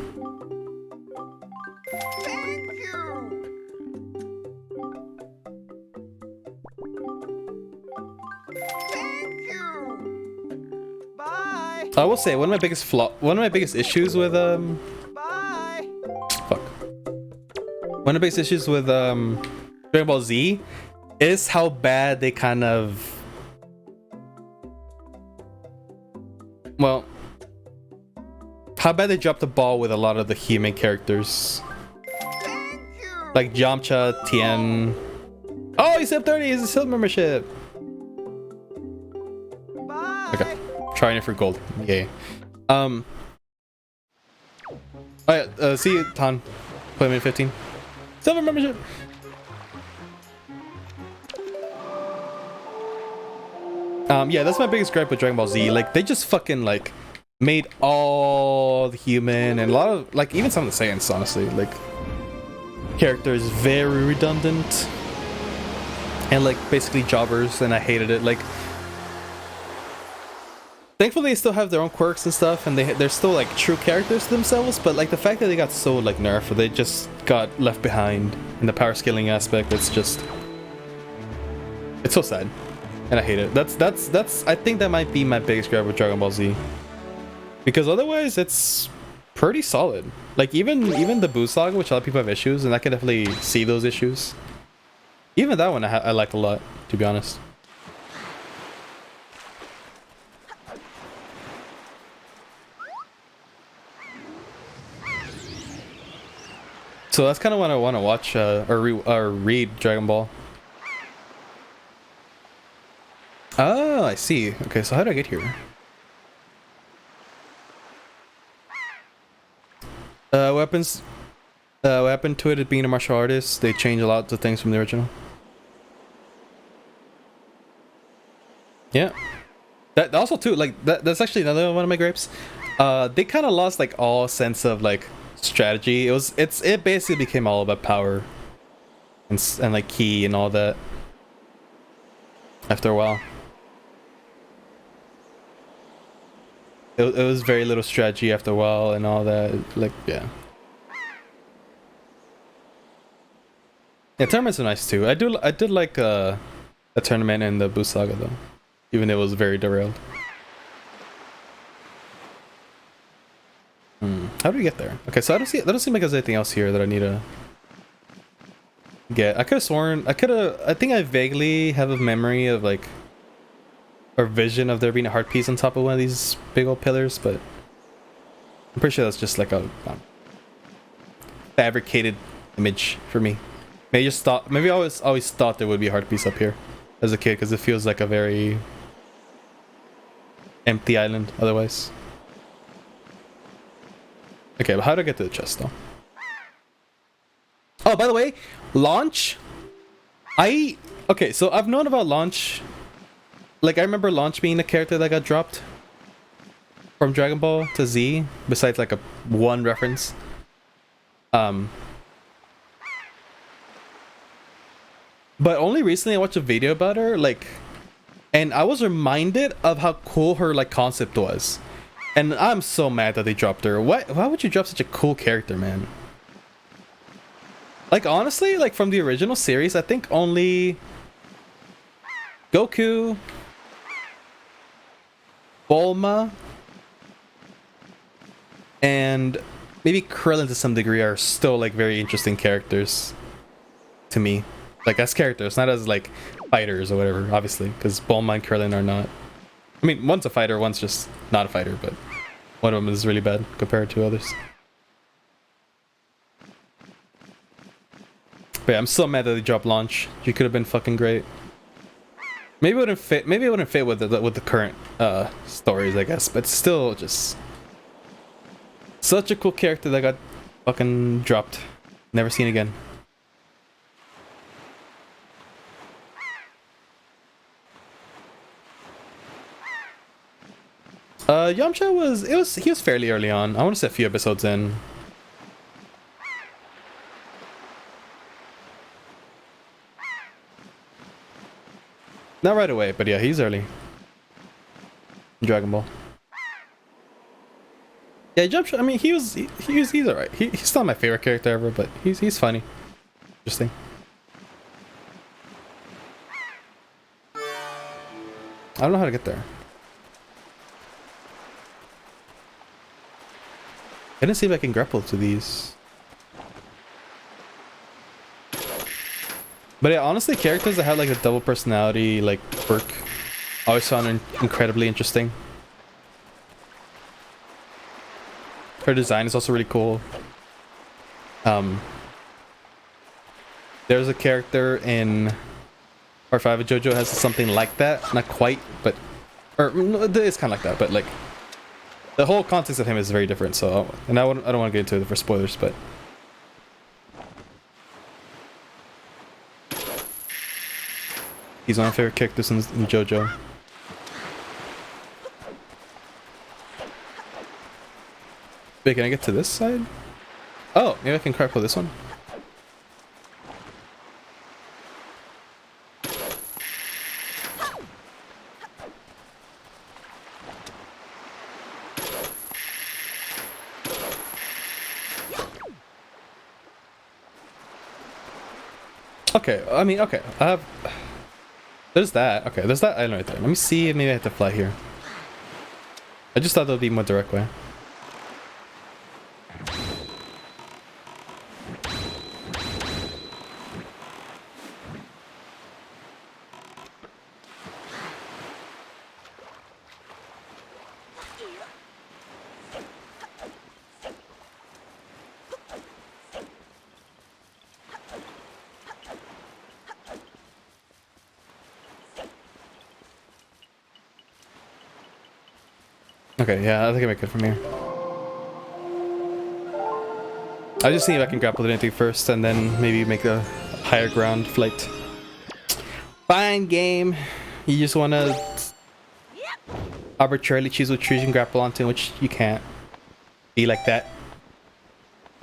I will say one of my biggest issues with One of the biggest issues with Dragon Ball Z is how bad they kind of, well, how bad they dropped the ball with a lot of the human characters. Like Yamcha, Tien. Oh, he's up 30, he's a silver membership. Okay. Trying it for gold. Yay. Alright, see you, Tan. Play minute 15. Silver membership. Yeah, that's my biggest gripe with Dragon Ball Z. Like, they just fucking like made all the human and a lot of like even some of the Saiyans, honestly, like characters very redundant and like basically jobbers, and I hated it. Like, thankfully they still have their own quirks and stuff, and they're still like true characters to themselves, but like the fact that they got so like nerfed, they just got left behind in the power scaling aspect, it's so sad. And I hate it. That's I think that might be my biggest gripe with Dragon Ball Z. Because otherwise it's pretty solid. Like even the Buu Saga, which a lot of people have issues, and I can definitely see those issues. Even that one I like a lot, to be honest. So that's kind of what I want to watch or read Dragon Ball. Oh, I see. Okay, so how did I get here? Weapons. What happened to it being a martial artist? They changed a lot of things from the original. Yeah. That also too, like that's actually another one of my gripes. They kind of lost like all sense of like strategy. It basically became all about power and like ki and all that after a while. It was very little strategy after a while and all that. Like, yeah. Yeah, tournaments are nice too. I did like a tournament in the Buu Saga though, even though it was very derailed. How do we get there? Okay, so I don't seem like there's anything else here that I need to get. I could have sworn I think I vaguely have a memory of like or vision of there being a heart piece on top of one of these big old pillars, but I'm pretty sure that's just like a fabricated image for me. Maybe I always thought there would be a heart piece up here as a kid because it feels like a very empty island otherwise. Okay, but how do I get to the chest though? Oh, by the way, Launch. Okay, so I've known about Launch. Like, I remember Launch being a character that got dropped from Dragon Ball to Z, besides like one reference. But only recently I watched a video about her, like, and I was reminded of how cool her like concept was. And I'm so mad that they dropped her. Why would you drop such a cool character, man? Like honestly, like from the original series, I think only Goku, Bulma, and maybe Krillin to some degree are still like very interesting characters to me. Like as characters, not as like fighters or whatever, obviously, because Bulma and Krillin are not. I mean, one's a fighter, one's just not a fighter, but one of them is really bad compared to others. But yeah, I'm so mad that they dropped Launch. She could have been fucking great. Maybe it wouldn't fit. Maybe it wouldn't fit with the current stories, I guess. But still, just such a cool character that got fucking dropped. Never seen again. Yamcha he was fairly early on. I want to say a few episodes in. Not right away, but yeah, he's early. Dragon Ball. Yeah, Yamcha. I mean, he's alright. He's not my favorite character ever, but he's funny, interesting. I don't know how to get there. I didn't see if I can grapple to these. But yeah, honestly, characters that have like a double personality like quirk, I always found incredibly interesting. Her design is also really cool. There's a character in Part 5 of JoJo has something like that. Not quite, but it's kind of like that. But like the whole context of him is very different. So, and I don't want to get into it for spoilers, but. He's one of my favorite characters in JoJo. Wait, can I get to this side? Oh, maybe I can grapple this one. Okay, I mean, okay, I have... There's that. Okay, there's that island right there. Let me see if maybe I have to fly here. I just thought that would be a more direct way. Okay, yeah, I think I make it from here. I just see if I can grapple to anything first and then maybe make a higher ground flight. Fine game. You just want to arbitrarily choose which trees you can grapple onto, which you can't be like that.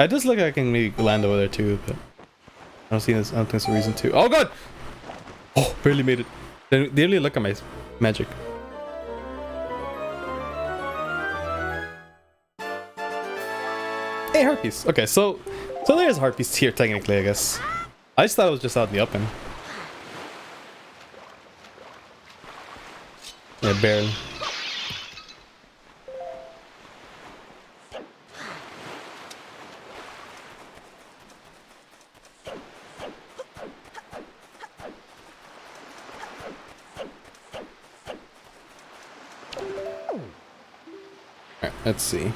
I just look like I can maybe land over there too, but I don't think there's a reason to. Oh god! Oh, barely made it. They only look at my magic. Hey, Harpies. Okay, so there's Harpies here technically, I guess. I just thought it was just out in the open. Yeah, barely. Alright, let's see.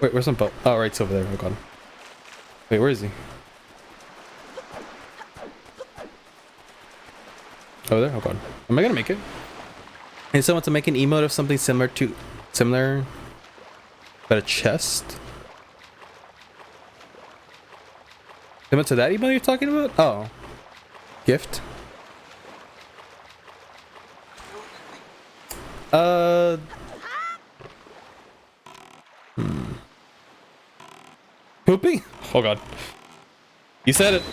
Wait, where's my boat? Oh, right, it's over there. Oh god. Wait, where is he? Over there? Oh god. Am I gonna make it? I need someone to make an emote of something similar, but a chest? Similar to that emote you're talking about? Oh. Gift? Pooping? Oh god. You said it.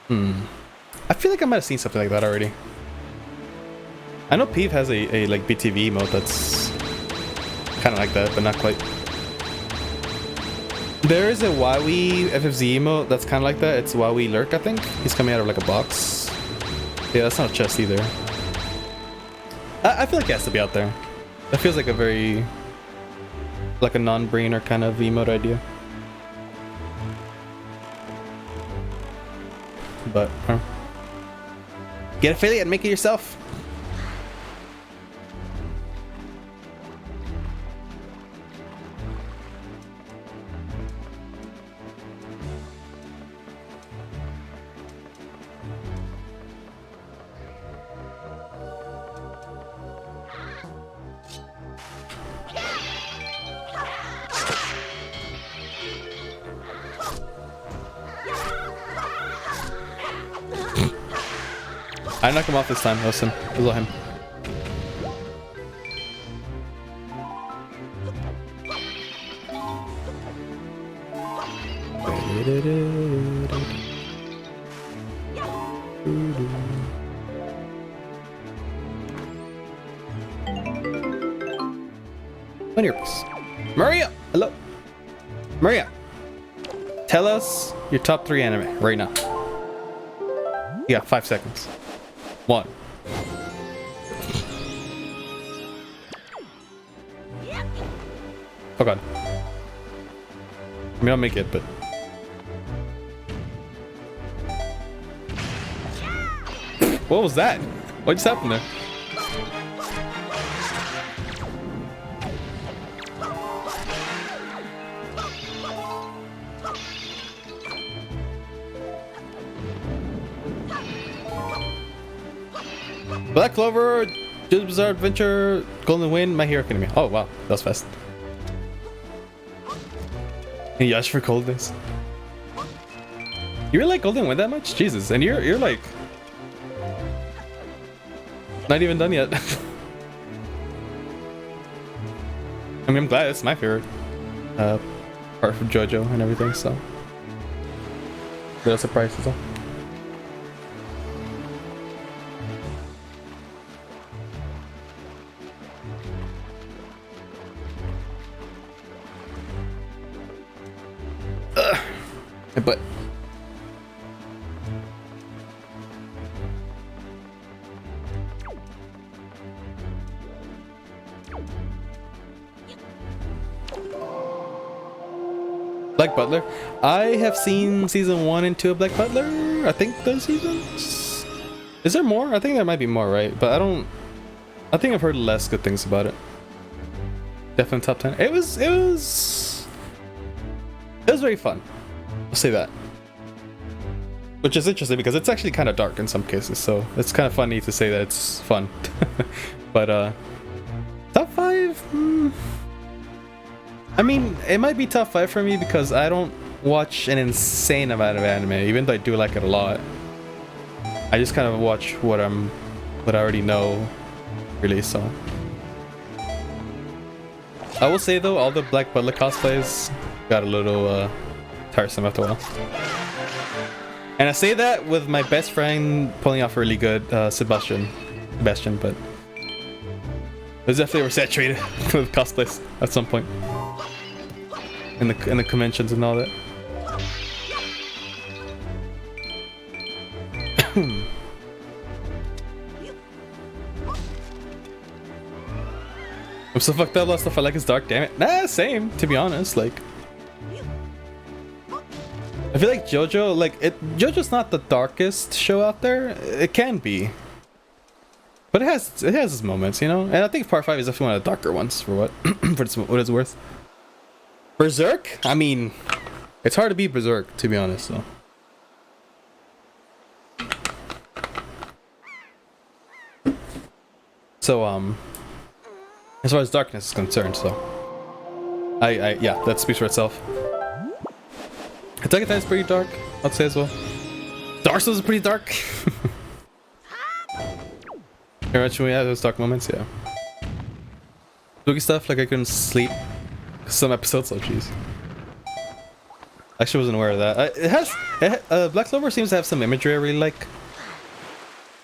I feel like I might have seen something like that already. I know Peeve has a like BTV emote that's kind of like that, but not quite. There is a Wowie FFZ emote that's kind of like that. It's Wowie Lurk, I think. He's coming out of like a box. Yeah, that's not a chest either. I feel like it has to be out there. That feels like a very... like a non-brainer kind of emote idea. But, get affiliate and make it yourself. I knocked him off this time. Listen, it was him. On your piece. Maria! Hello. Maria! Tell us your top 3 anime right now. You got 5 seconds. 1. Oh god. I mean, I'll make it, but... What was that? What just happened there? Black Clover, JoJo's Bizarre Adventure, Golden Wind, My Hero Academia. Oh wow, that was fast. And Yash for Cold Days. You really like Golden Wind that much? Jesus, and you're like not even done yet. I mean, I'm glad it's my favorite part from JoJo and everything. So, little surprise as well. But Black Butler, I have seen season 1 and 2 of Black Butler. I think those seasons. Is there more? I think there might be more, right? But I think I've heard less good things about it. Definitely top 10. It was very fun. I'll say that. Which is interesting because it's actually kind of dark in some cases, so it's kind of funny to say that it's fun. But top 5? I mean, it might be top 5 for me because I don't watch an insane amount of anime, even though I do like it a lot. I just kind of watch what I already know, really. So I will say though, all the Black Butler cosplays got a little tiresome after a while. And I say that with my best friend pulling off really good Sebastian, but it was definitely oversaturated with cosplays at some point in the conventions and all that. I'm so fucked up. A lot of stuff I like is dark. Damn it. Nah, same. To be honest, like. I feel like JoJo, JoJo's not the darkest show out there. It can be, but it has its moments, you know. And I think Part 5 is definitely one of the darker ones for what what it's worth. Berserk, I mean, it's hard to beat Berserk, to be honest. So as far as darkness is concerned, so yeah, that speaks for itself. Attack on Titan's pretty dark, I'd say as well. Dark Souls is pretty dark. Eventually, yeah, those dark moments, yeah. Spooky stuff, like I couldn't sleep some episodes, oh jeez. I actually wasn't aware of that. Black Clover seems to have some imagery I really like.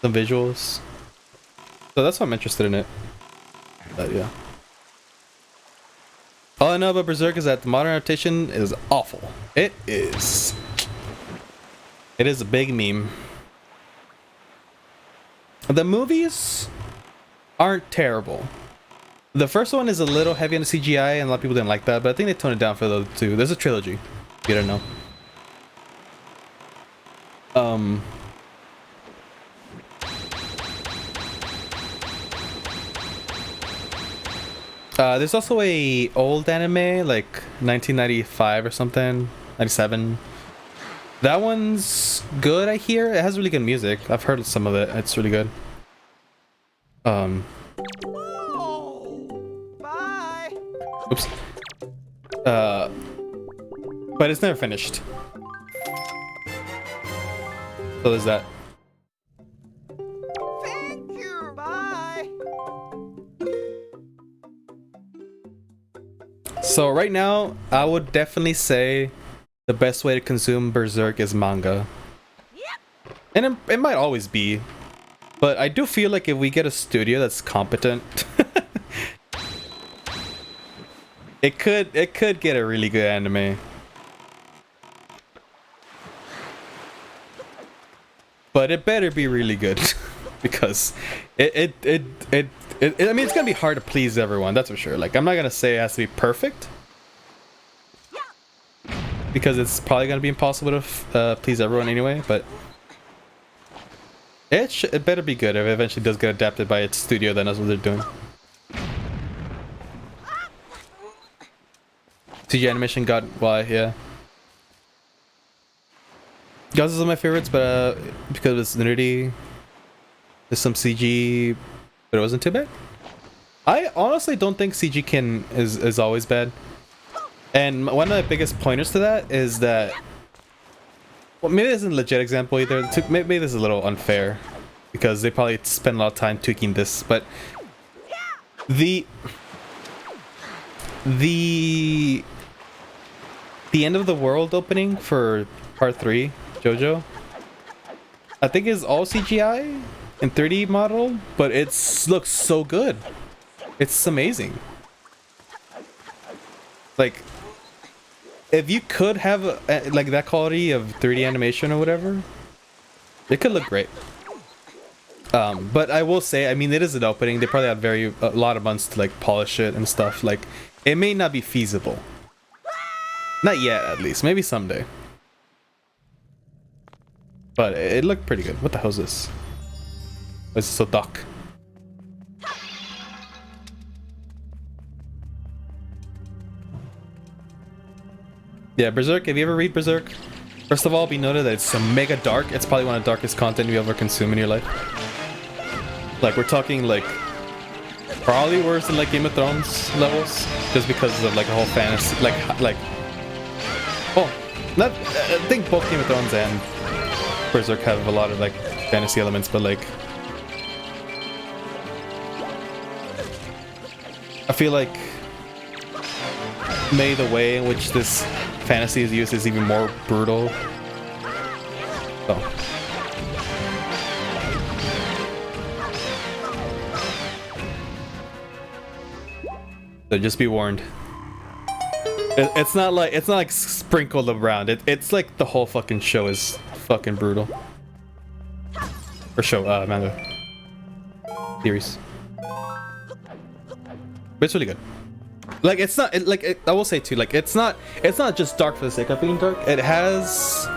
Some visuals. So that's why I'm interested in it. But yeah. All I know about Berserk is that the modern adaptation is awful. It is. It is a big meme. The movies aren't terrible. The first one is a little heavy on the CGI, and a lot of people didn't like that, but I think they toned it down for the other two. There's a trilogy. You don't know. There's also a old anime, like 1995 or something, 97. That one's good, I hear. It has really good music. I've heard some of it. It's really good. Bye. Oops. But it's never finished. So there's that. Thank you. Bye. So right now, I would definitely say the best way to consume Berserk is manga. Yep. And it might always be. But I do feel like if we get a studio that's competent, it could get a really good anime. But it better be really good. Because I mean, it's gonna be hard to please everyone, that's for sure. Like, I'm not gonna say it has to be perfect, because it's probably gonna be impossible to please everyone anyway. But it better be good if it eventually does get adapted by its studio that knows what they're doing. CG animation got why, yeah. Guns is one of my favorites, but because it's nudity, there's some CG, but it wasn't too bad. I honestly don't think CG is always bad. And one of the biggest pointers to that is that, well, maybe this isn't a legit example either. Maybe this is a little unfair because they probably spend a lot of time tweaking this, but the end of the world opening for part 3, JoJo, I think is all CGI and 3D model, but it looks so good. It's amazing. Like, if you could have like that quality of 3D animation or whatever, it could look great. But I will say, I mean, it is an opening. They probably had a lot of months to like polish it and stuff. Like, it may not be feasible. Not yet, at least. Maybe someday. But it looked pretty good. What the hell is this? This is so dark. Yeah, Berserk, if you ever read Berserk, first of all, be noted that it's mega dark. It's probably one of the darkest content you ever consume in your life. Like, we're talking, like, probably worse than, like, Game of Thrones levels, just because of, like, a whole fantasy, like, oh, not, I think both Game of Thrones and Berserk have a lot of, like, fantasy elements, but, like, I feel like maybe the way in which this fantasy is used is even more brutal. So just be warned. It's not like sprinkled around. It's like the whole fucking show is fucking brutal. Or show, manga series. But it's really good. Like, it's not I will say too, like, it's not just dark for the sake of being dark. It has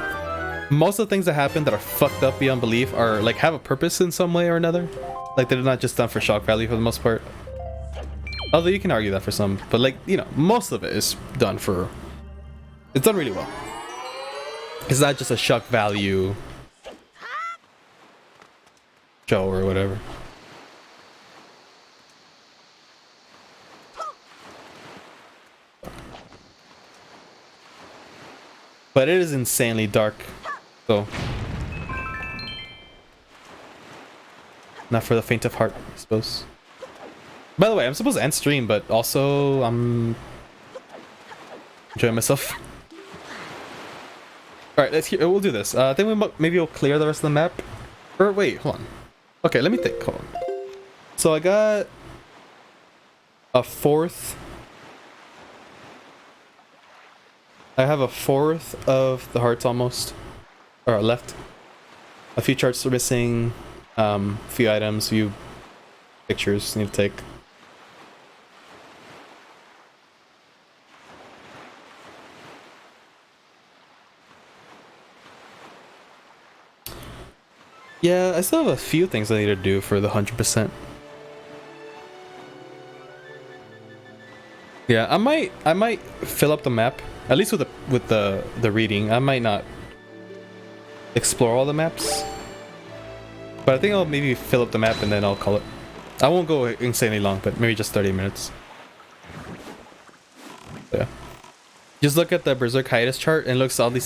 most of the things that happen that are fucked up beyond belief are like have a purpose in some way or another. Like, they're not just done for shock value for the most part. Although you can argue that for some, but, like, you know, most of it is done for, it's done really well. It's not just a shock value show or whatever. But it is insanely dark, so not for the faint of heart, I suppose. By the way, I'm supposed to end stream, but also I'm enjoying myself. Alright, we'll do this. I think maybe we'll clear the rest of the map. Or wait, hold on. Okay, let me think. Hold on. So I got a fourth. I have a fourth of the hearts almost. Or left. A few charts are missing. Few items, few pictures need to take. Yeah, I still have a few things I need to do for the 100%. Yeah, I might fill up the map, at least with the reading. I might not explore all the maps, but I think I'll maybe fill up the map and then I'll call it. I won't go insanely long, but maybe just 30 minutes. Yeah. Just look at the Berserk hiatus chart and it looks oddly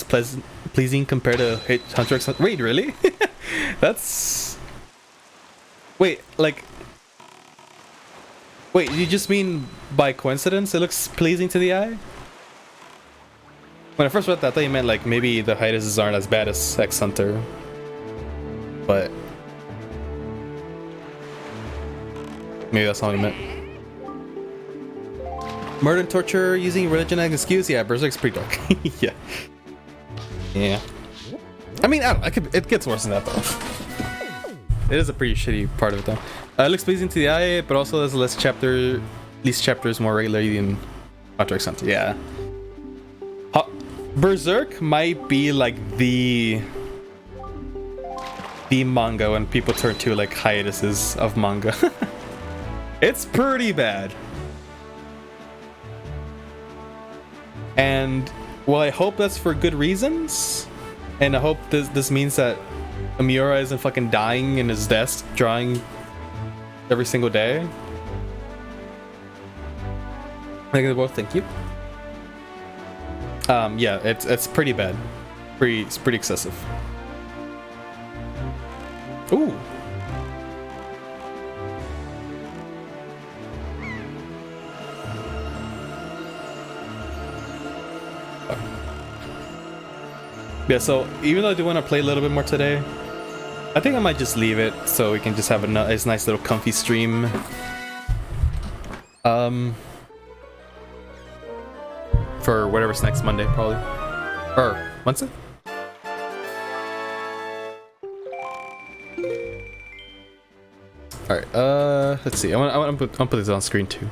pleasing compared to Hunter x Hunter. Wait, really? That's... Wait, like... Wait, you just mean by coincidence it looks pleasing to the eye? When I first read that, I thought you meant like maybe the hiatuses aren't as bad as X Hunter. But... maybe that's not what you meant. Murder and torture using religion as an excuse? Yeah, Berserk's pretty dark. Yeah. Yeah. I mean, I don't know, it gets worse than that though. It is a pretty shitty part of it though. It looks pleasing to the eye, but also there's less chapters more regularly than Hunter x Hunter. Yeah. Berserk might be like the manga when people turn to like hiatuses of manga. It's pretty bad. And well, I hope that's for good reasons. And I hope this means that Miura isn't fucking dying in his desk drawing every single day. I think both thank you. Yeah, it's pretty bad. It's pretty excessive. Ooh. Yeah, so even though I do want to play a little bit more today, I think I might just leave it so we can just have a nice little comfy stream. For whatever's next Monday, probably. Or Wednesday? Alright, let's see. I want to put this on screen too.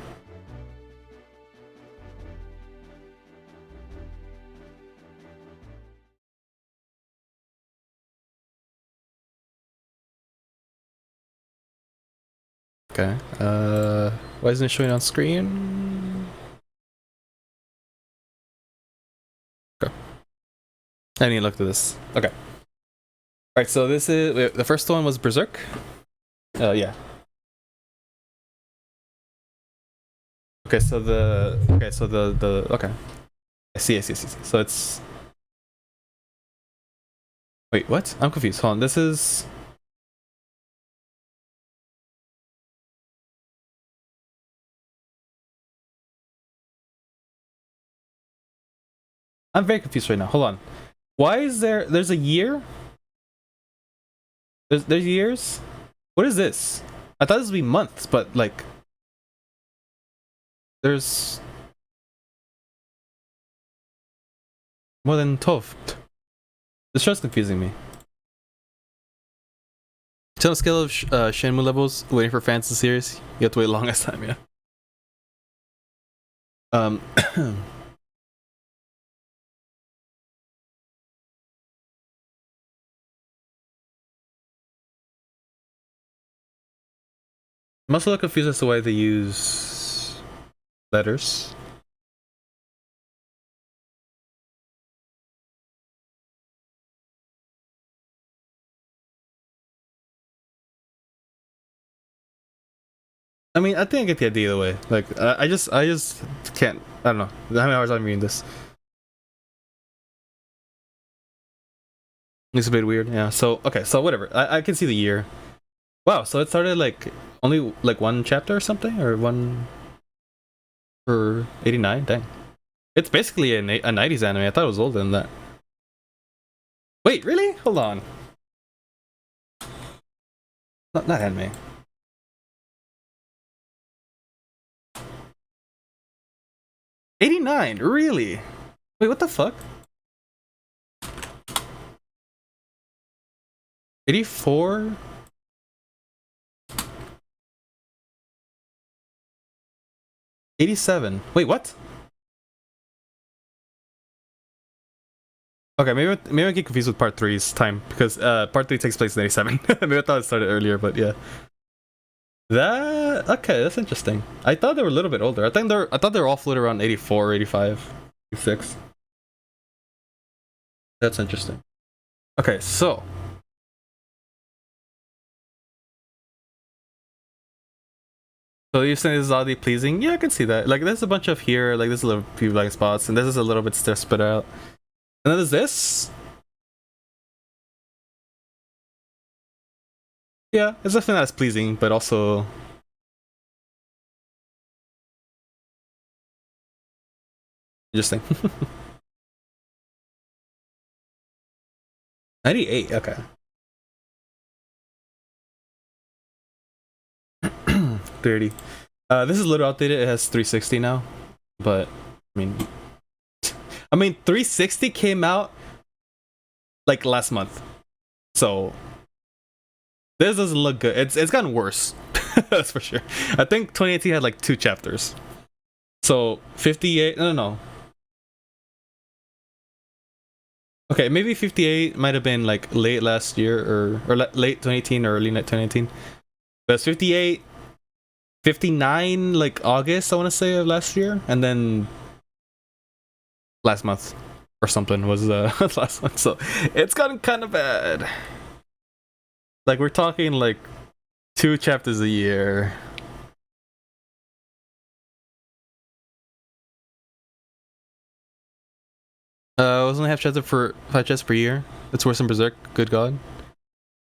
Okay, why isn't it showing on screen? Okay. I need to look at this. Okay. Alright, so this is... the first one was Berserk. Yeah. Okay, so okay. I see. So it's... Wait, what? I'm confused. Hold on, this is... I'm very confused right now. Hold on. Why is there's a year? There's years? What is this? I thought this would be months, but like there's more than 12. This show's confusing me. So on a scale of Shenmue levels, waiting for fans to series, you have to wait the longest time, yeah. I'm also a little confused as to why they use letters. I mean, I think I get the idea either way. Like, I just can't. I don't know. How many hours I'm reading this? It's a bit weird. Yeah. So okay. So whatever. I can see the year. Wow. So it started like only like one chapter or something, or one for 89. Dang. It's basically a 90s anime. I thought it was older than that. Wait, really? Hold on. Not anime. '89, really? Wait, what the fuck? 84? '87. Wait, what? Okay, maybe I get confused with part three's time because part three takes place in '87. Maybe I thought it started earlier, but yeah. That okay, that's interesting. I thought they were a little bit older. I thought they were all floated around 84, 85, 86. That's interesting. Okay, so you're saying this is oddly pleasing? Yeah, I can see that. Like there's a bunch of here, like there's a little few black spots, and this is a little bit spread out. And then there's this. Yeah, it's definitely not as pleasing, but also interesting. 98, okay. 30. This is a little outdated. It has 360 now, but I mean 360 came out like last month, so this doesn't look good. It's gotten worse. That's for sure. I think 2018 had like 2 chapters. So 58. No. Okay, maybe 58 might have been like late last year or late 2018 or early 2019. But it's 58, 59 like August, I want to say, of last year, and then last month or something was last month. So it's gotten kind of bad. Like we're talking like 2 chapters a year. I was only 5 chapters per year. That's worse than Berserk. Good God.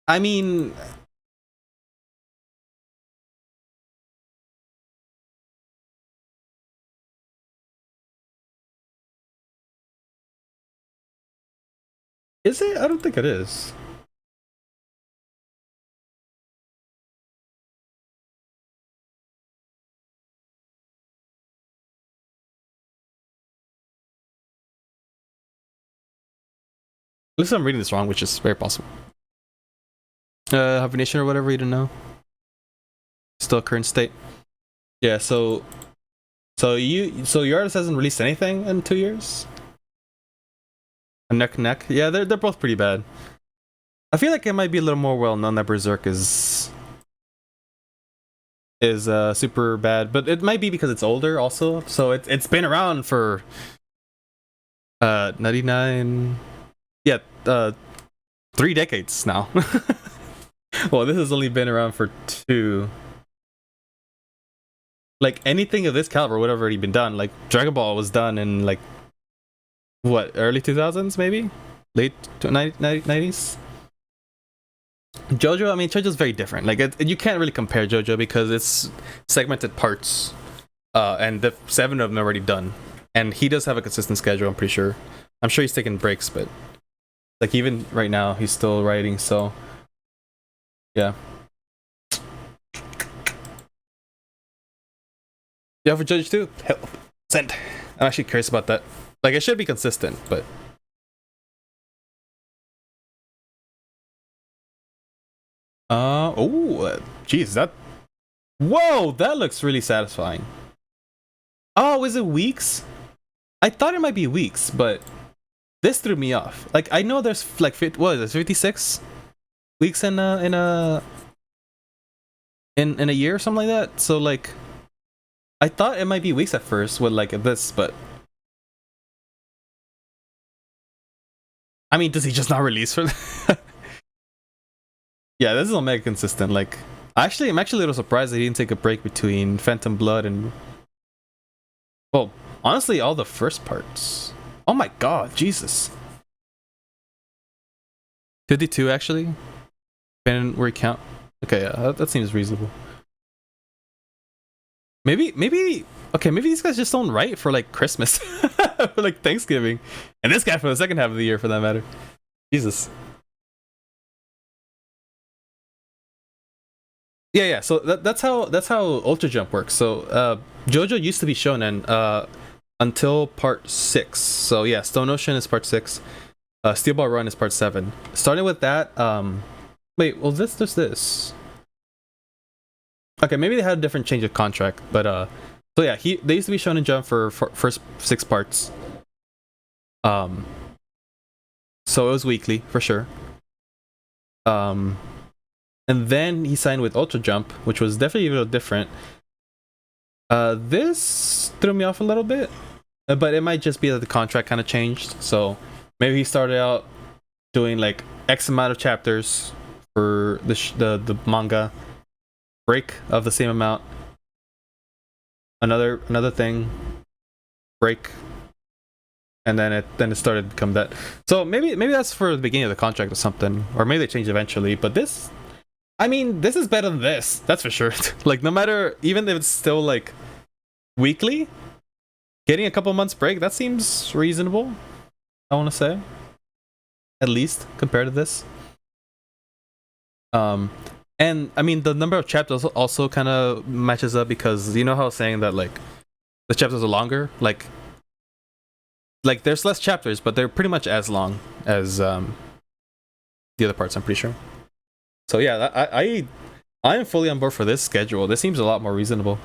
I mean, is it? I don't think it is. Unless I'm reading this wrong, which is very possible. Hibernation or whatever, you don't know. Still current state. Yeah, so your artist hasn't released anything in 2 years? Neck and neck. Yeah, they're both pretty bad. I feel like it might be a little more well known that Berserk is super bad, but it might be because it's older also. So it's been around for 99. Yeah, 3 decades now. Well, this has only been around for 2. Like anything of this caliber would have already been done. Like Dragon Ball was done in like what, early 2000s, maybe late 90s. JoJo, I mean, JoJo's very different. Like you can't really compare JoJo because it's segmented parts, and the 7 of them are already done. And he does have a consistent schedule. I'm pretty sure. I'm sure he's taking breaks, but like even right now, he's still writing. So yeah. Yeah, for Judge 2, help. Send. I'm actually curious about that. Like, it should be consistent, but... Jeez, that... Whoa, that looks really satisfying. Oh, is it weeks? I thought it might be weeks, but... This threw me off. Like, I know there's, like, what is it, 56 weeks in a year or something like that? So, like... I thought it might be weeks at first with like this, but I mean, does he just not release for that? Yeah, this is Omega consistent. Like, I'm actually a little surprised that he didn't take a break between Phantom Blood and, well, honestly, all the first parts. Oh my God, Jesus. 52 actually, depending where you count. Okay, yeah, that seems reasonable. Maybe these guys just don't write for like Christmas, for like Thanksgiving, and this guy for the second half of the year, for that matter. Jesus. Yeah. So that's how Ultra Jump works. So JoJo used to be shonen until part 6. So yeah, Stone Ocean is part 6. Steel Ball Run is part 7. Starting with that, wait, well this. Okay, maybe they had a different change of contract, but so yeah, they used to be Shonen Jump for first 6 parts. So it was weekly for sure. And then he signed with Ultra Jump, which was definitely a little different. This threw me off a little bit, but it might just be that the contract kind of changed. So maybe he started out doing like X amount of chapters for the manga, break of the same amount, another thing, break, and then it started to become that. So maybe that's for the beginning of the contract or something, or maybe they changed eventually. But this, I mean, this is better than this, that's for sure. Like, no matter, even if it's still like weekly, getting a couple months break, that seems reasonable, I want to say, at least compared to this. And I mean, the number of chapters also kind of matches up, because you know how I was saying that like the chapters are longer, like there's less chapters, but they're pretty much as long as the other parts, I'm pretty sure. So yeah, I am fully on board for this schedule. This seems a lot more reasonable,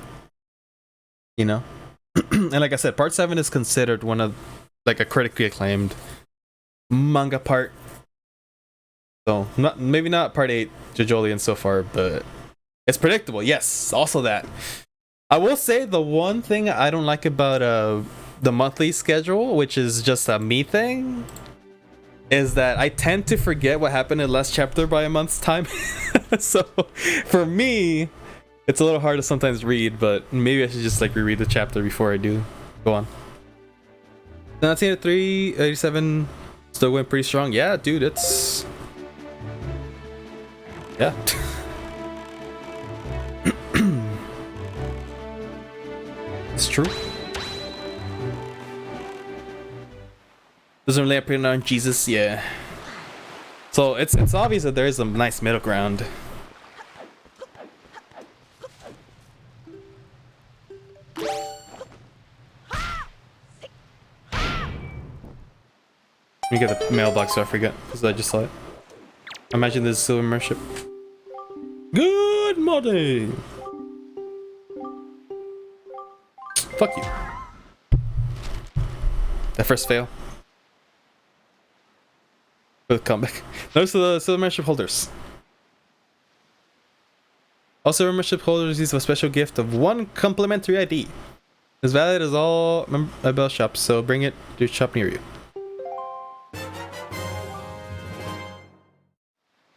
you know. And like I said, part 7 is considered one of like a critically acclaimed manga part. So maybe not part 8 JoJolion so far, but it's predictable. Yes, also that. I will say the one thing I don't like about the monthly schedule, which is just a me thing, is that I tend to forget what happened in the last chapter by a month's time. So for me, it's a little hard to sometimes read, but maybe I should just like reread the chapter before I do. Go on. 1983, 87, still going pretty strong. Yeah, dude, it's... Yeah. It's true. Doesn't really appear on Jesus, yeah. So it's obvious that there is a nice middle ground. Let me get the mailbox so I forget, because I just saw it. Imagine this silver membership. Good morning! Fuck you. That first fail. For the comeback. Notice the silver membership holders. Also, membership holders receive a special gift of 1 complimentary ID. It's valid as all Bell shops, so bring it to a shop near you.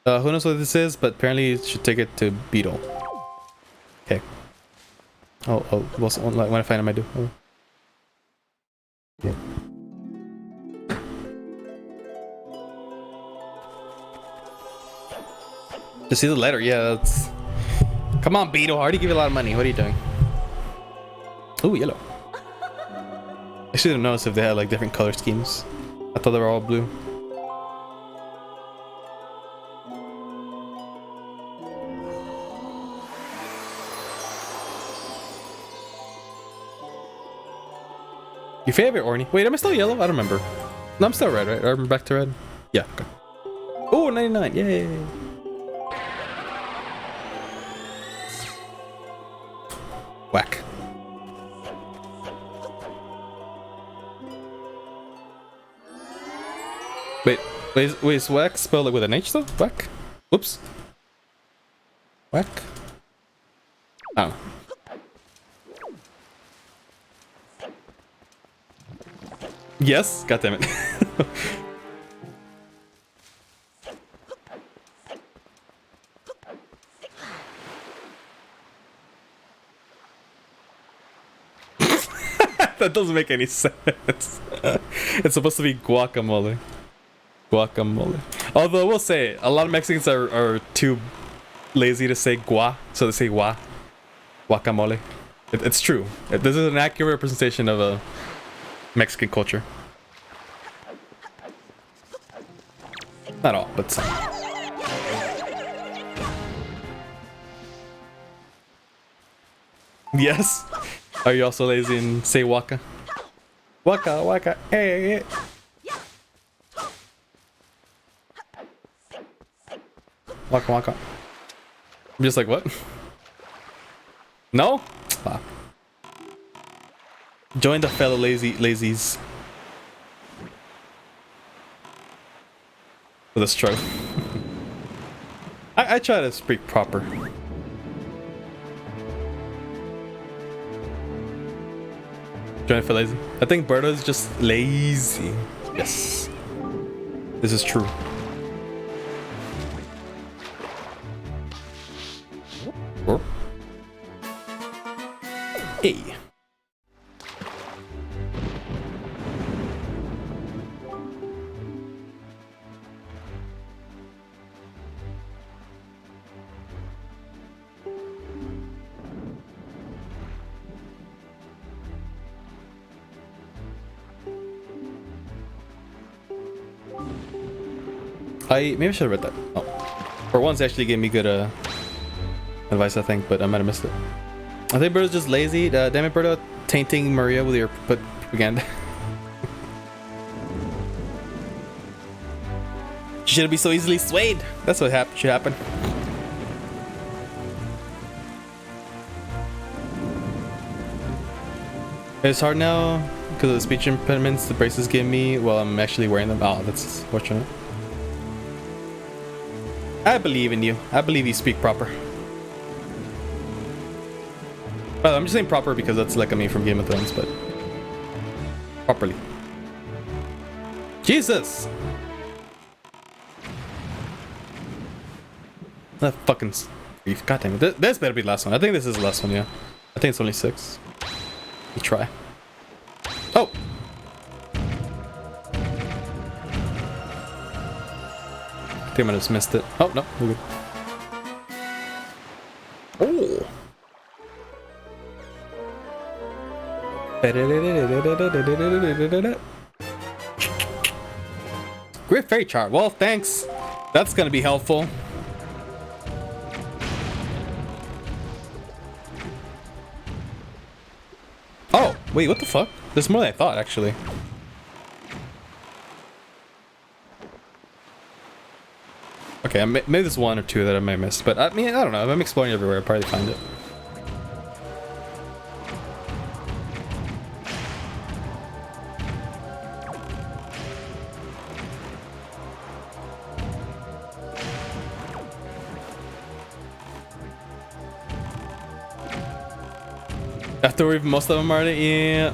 Who knows what this is, but apparently you should take it to Beetle. Okay. Oh, when I find him, I do. Oh. Yeah. To see the letter, yeah, that's... Come on, Beetle, I already give you a lot of money. What are you doing? Ooh, yellow. I should have noticed if they had like different color schemes. I thought they were all blue. Your favorite, Orny? Wait, am I still yellow? I don't remember. No, I'm still red, right? Or I'm back to red? Yeah, okay. Oh, 99, yay! Whack. Wait, is whack spelled like with an H though? Whack? Whoops. Whack? I don't know. Yes, goddammit. That doesn't make any sense. It's supposed to be guacamole. Guacamole. Although I will say, a lot of Mexicans are too lazy to say gua, so they say guacamole. It's true. This is an accurate representation of a Mexican culture. Not all, but some. Yes. Are you also lazy and say waka? Waka waka. Hey. Waka waka. I'm just like, what? No? Ah. Join the fellow lazies. With a stroke. I try to speak proper. Join for lazy. I think Berto is just lazy. Yes. This is true. Hey. Maybe I should have read that. Oh. For once, they actually gave me good advice, I think, but I might have missed it. I think Berto's just lazy. Damn it, Berto, tainting Maria with your propaganda. She shouldn't be so easily swayed. That's what should happen. It's hard now because of the speech impediments the braces give me while I'm actually wearing them. Oh, that's fortunate. I believe in you. I believe you speak proper. Well, I'm just saying proper because that's like a meme from Game of Thrones, but properly. Jesus! That fucking grief. God damn it. This better be the last one. I think this is the last one, yeah. I think it's only 6. We try. Oh! I think I might have just missed it. Oh, no. We're good. Oh! Great fairy chart. Well, thanks. That's gonna be helpful. Oh, wait, what the fuck? There's more than I thought, actually. Okay, maybe there's 1 or 2 that I might miss, but I mean, I don't know. If I'm exploring everywhere, I'll probably find it. After we've most of them already, yeah.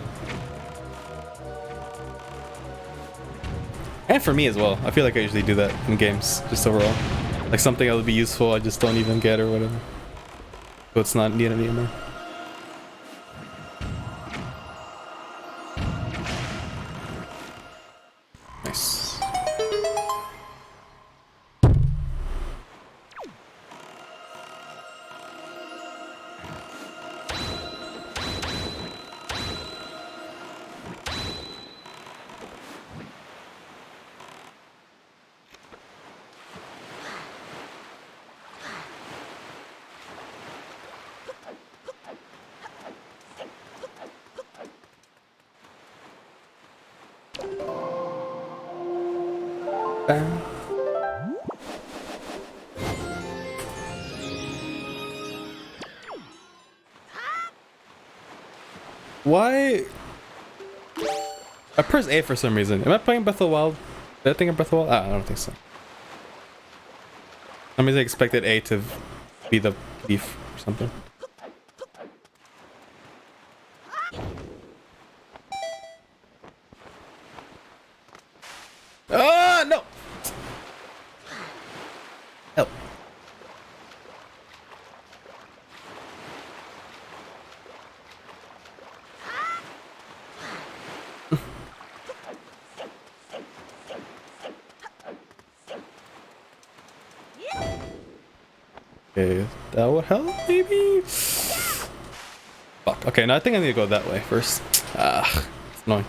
And for me as well. I feel like I usually do that in games, just overall. Like something that would be useful, I just don't even get or whatever. So it's not needed anymore. Nice. Why? I pressed A for some reason. Am I playing Breath of the Wild? Did I think of Breath of the Wild? I don't think so. I mean, I expected A to be the beef or something. Ah, no! Help. Okay, that would help, maybe? Fuck. Okay, now I think I need to go that way first. Ah, it's annoying.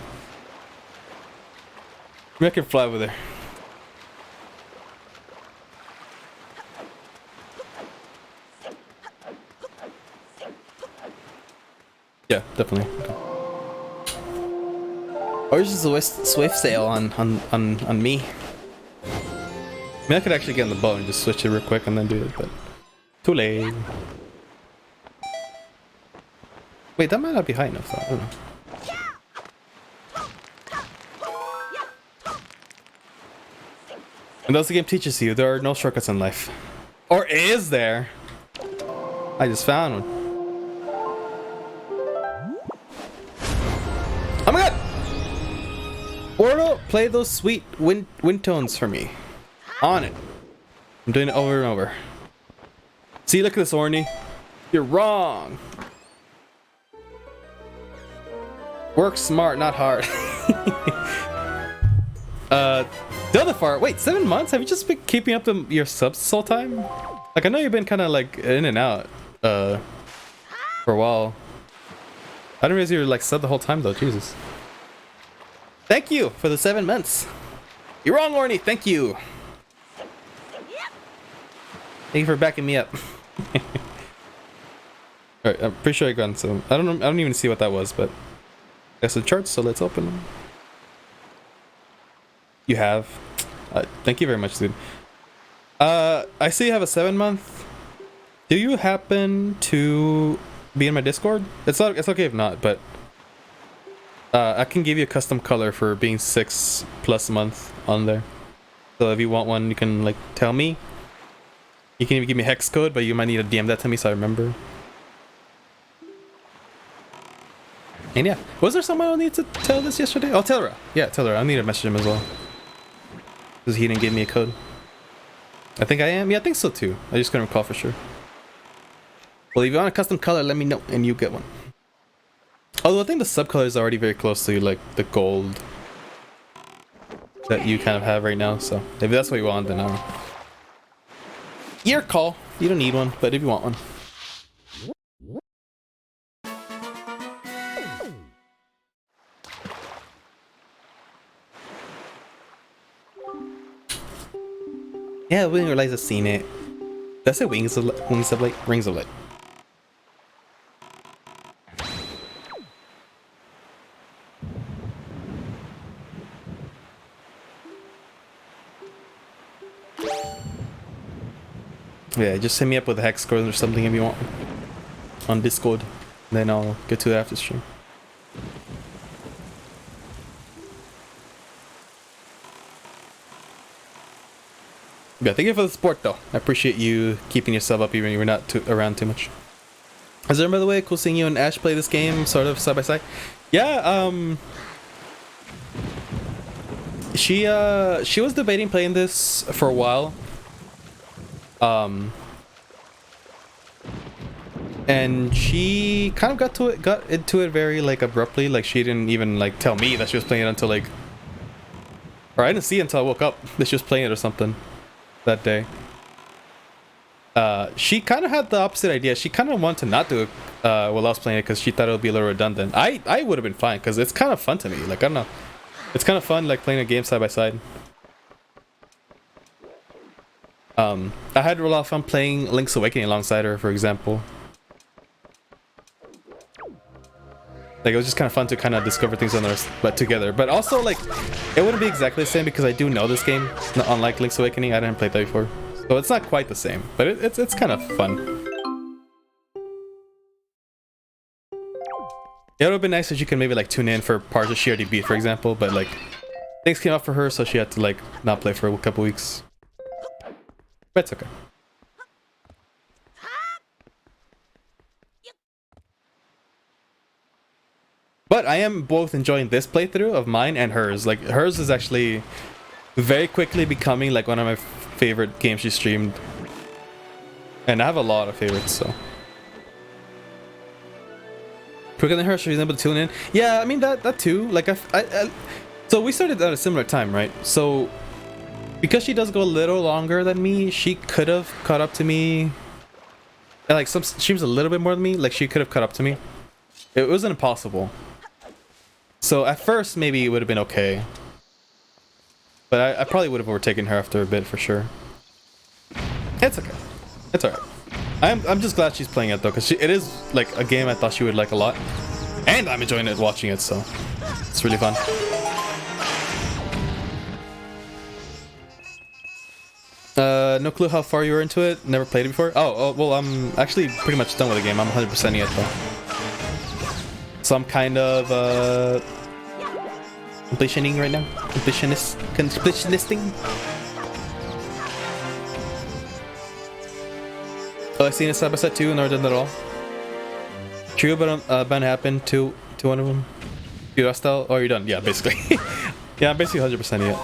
Maybe I can fly over there. Yeah, definitely. Okay. Or just a Swift sale on me. I mean, I could actually get in the boat and just switch it real quick and then do it, but too late. Wait, that might not be high enough though. I don't know. And that's the game teaches you, there are no shortcuts in life. Or is there? I just found one. Oh my god! Ordo, play those sweet wind tones for me. On it. I'm doing it over and over. See, look at this, Orny. You're wrong. Work smart, not hard. The other part, wait, 7 months? Have you just been keeping up your subs this whole time? Like, I know you've been kind of like in and out for a while. I didn't realize you were like sub the whole time though, Jesus. Thank you for the 7 months. You're wrong, Orny, thank you. Thank you for backing me up. Alright, I'm pretty sure I got some. I don't even see what that was, but got some charts, so let's open them. You have. Thank you very much, dude. I see you have a 7-month. Do you happen to be in my Discord? It's okay if not, but I can give you a custom color for being 6+ months on there. So if you want one, you can like tell me. You can even give me hex code, but you might need to DM that to me so I remember. And yeah, was there someone I need to tell this yesterday? Oh, tell her. Yeah, tell her. I need to message him as well. Because he didn't give me a code. I think I am. Yeah, I think so too. I just couldn't recall for sure. Well, if you want a custom color, let me know and you get one. Although I think the subcolor is already very close to like the gold that you kind of have right now. So if that's what you want, then your call. You don't need one, but if you want one. Yeah, we didn't realize I've seen it. That's it. Wings of Light. Rings of Light. Yeah, just hit me up with a hex code or something if you want on Discord. Then I'll get to it after stream. Yeah, thank you for the support though. I appreciate you keeping yourself up even when you're not around too much. Is there, by the way, cool seeing you and Ash play this game sort of side by side? Yeah, she was debating playing this for a while. And she kind of got into it very like abruptly. Like she didn't even like tell me that she was playing it until like, or I didn't see it until I woke up that she was playing it or something that day. She kind of had the opposite idea. She kind of wanted to not do it while I was playing it because she thought it would be a little redundant. I would have been fine because it's kind of fun to me. Like I don't know, it's kind of fun like playing a game side by side. I had a lot of fun playing Link's Awakening alongside her, for example. Like it was just kind of fun to kind of discover things on us, but together. But also like, it wouldn't be exactly the same because I do know this game. Unlike Link's Awakening, I didn't play that before, so it's not quite the same. But it's kind of fun. It would have been nice if you could maybe like tune in for parts that she already beat, for example. But like, things came up for her, so she had to like not play for a couple weeks. But it's okay. But I am both enjoying this playthrough of mine and hers. Like hers is actually very quickly becoming like one of my favorite games she streamed. And I have a lot of favorites, so. Quicker than her, she's able to tune in. Yeah, I mean that too. Like so we started at a similar time, right? So because she does go a little longer than me, she could have caught up to me. And like some streams a little bit more than me. Like she could have caught up to me. It wasn't impossible. So at first maybe it would have been okay. But I probably would have overtaken her after a bit for sure. It's okay. It's alright. I'm just glad she's playing it though, because it is like a game I thought she would like a lot. and I'm enjoying it watching it, so it's really fun. No clue how far you were into it. Never played it before. Oh, well, I'm actually pretty much done with the game. I'm 100% it though. So I'm kind of completioning right now. Completionisting. Oh, I've seen it side by side too, never done that at all. True, but ban happened to one of them. You lost out? Oh, you're done. Yeah, basically. Yeah, I'm basically 100% it.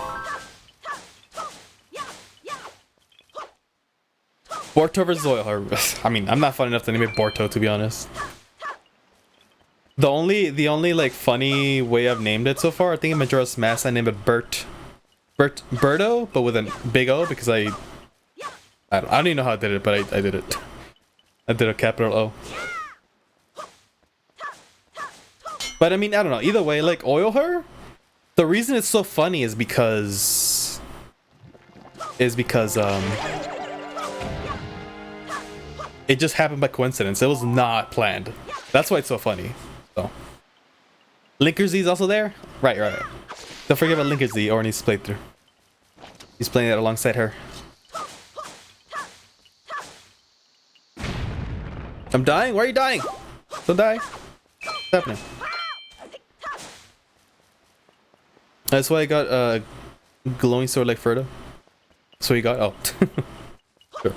Borto versus Oil. I mean, I'm not fun enough to name it Borto, to be honest. The only like funny way I've named it so far, I think in Majora's Mask I named it Berto, but with a big O because I don't even know how I did it, but I did it. I did a capital O. But I mean, I don't know. Either way, like Oil Her, the reason it's so funny is because it just happened by coincidence. It was not planned. That's why it's so funny. So Linker Z is also there? Right. Don't forget about Linker Z, or needs to play through. He's playing it alongside her. I'm dying? Why are you dying? Don't die. What's happening? That's why I got a glowing sword like Ferda. That's what you got? Oh. Sure.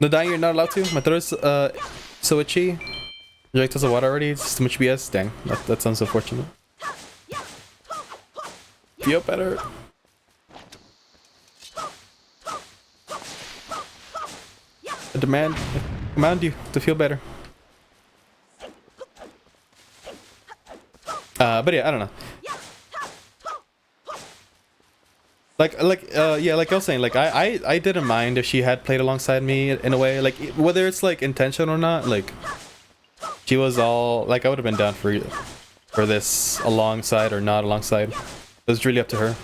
No dying, you're not allowed to? My throat is so itchy. Reject us of water already? It's too much BS? Dang, that sounds unfortunate. Feel better. I command you to feel better. But yeah, I don't know. Like I was saying, like I didn't mind if she had played alongside me in a way, like whether it's like intention or not. Like she was all like, I would have been down for this alongside or not alongside. It was really up to her,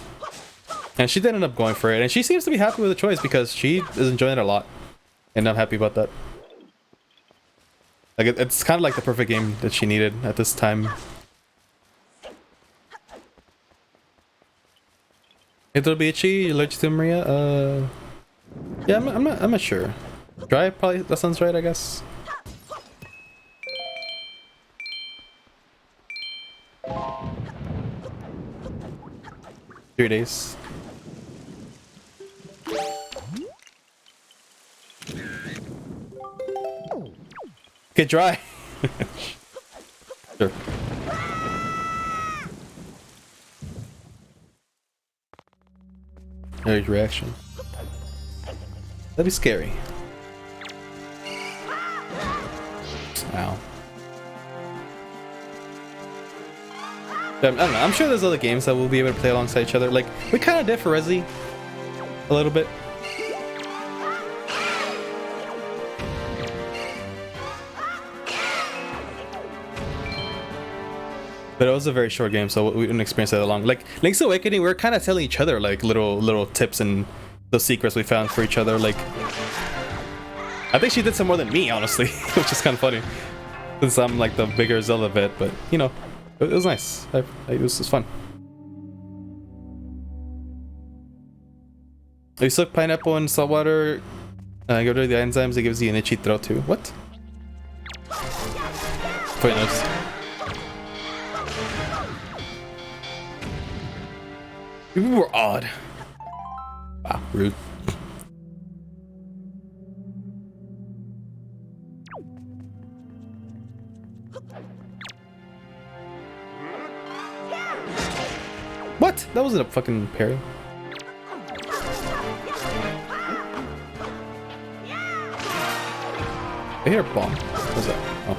and she did end up going for it, and she seems to be happy with the choice because she is enjoying it a lot, and I'm happy about that. Like it's kind of like the perfect game that she needed at this time. It'll be itchy. Allergic to Maria? Yeah, I'm not sure. Dry, probably. That sounds right, I guess. Three days. Get dry. Sure. There's reaction. That'd be scary. Ow. I don't know. I'm sure there's other games that we'll be able to play alongside each other. Like, we kind of did for Resi. A little bit. But it was a very short game, so we didn't experience that long. Like Link's Awakening, we were kind of telling each other like little tips and the secrets we found for each other. Like, I think she did some more than me, honestly, which is kind of funny, since I'm like the bigger Zelda vet. But you know, it was nice. It was fun. If you soak pineapple in salt water, go to the enzymes, it gives you an itchy throat too. What? Pointless. People were odd. Wow, rude. What? That wasn't a fucking parry. I hear a bomb. What's that? Oh.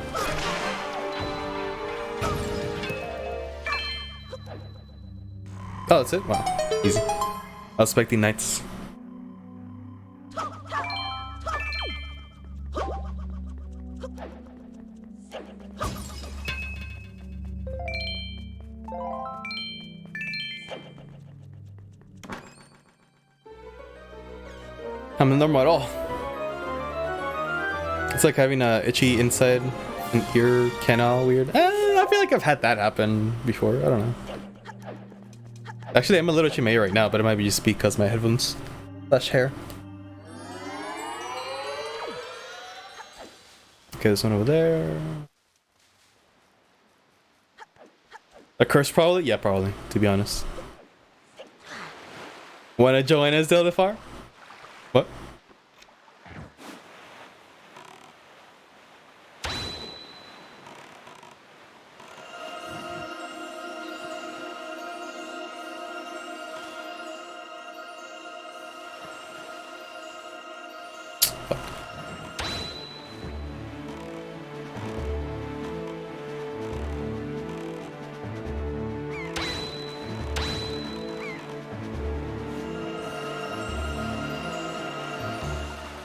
Oh, that's it? Wow. Easy. I was expecting knights. I'm not normal at all. It's like having a itchy inside An ear canal weird. I feel like I've had that happen before. I don't know. Actually, I'm a little Chimeya right now, but it might be just because my headphones slash hair. Okay, this one over there. A curse probably? Yeah, probably, to be honest. Wanna join us, Zelda Far? What?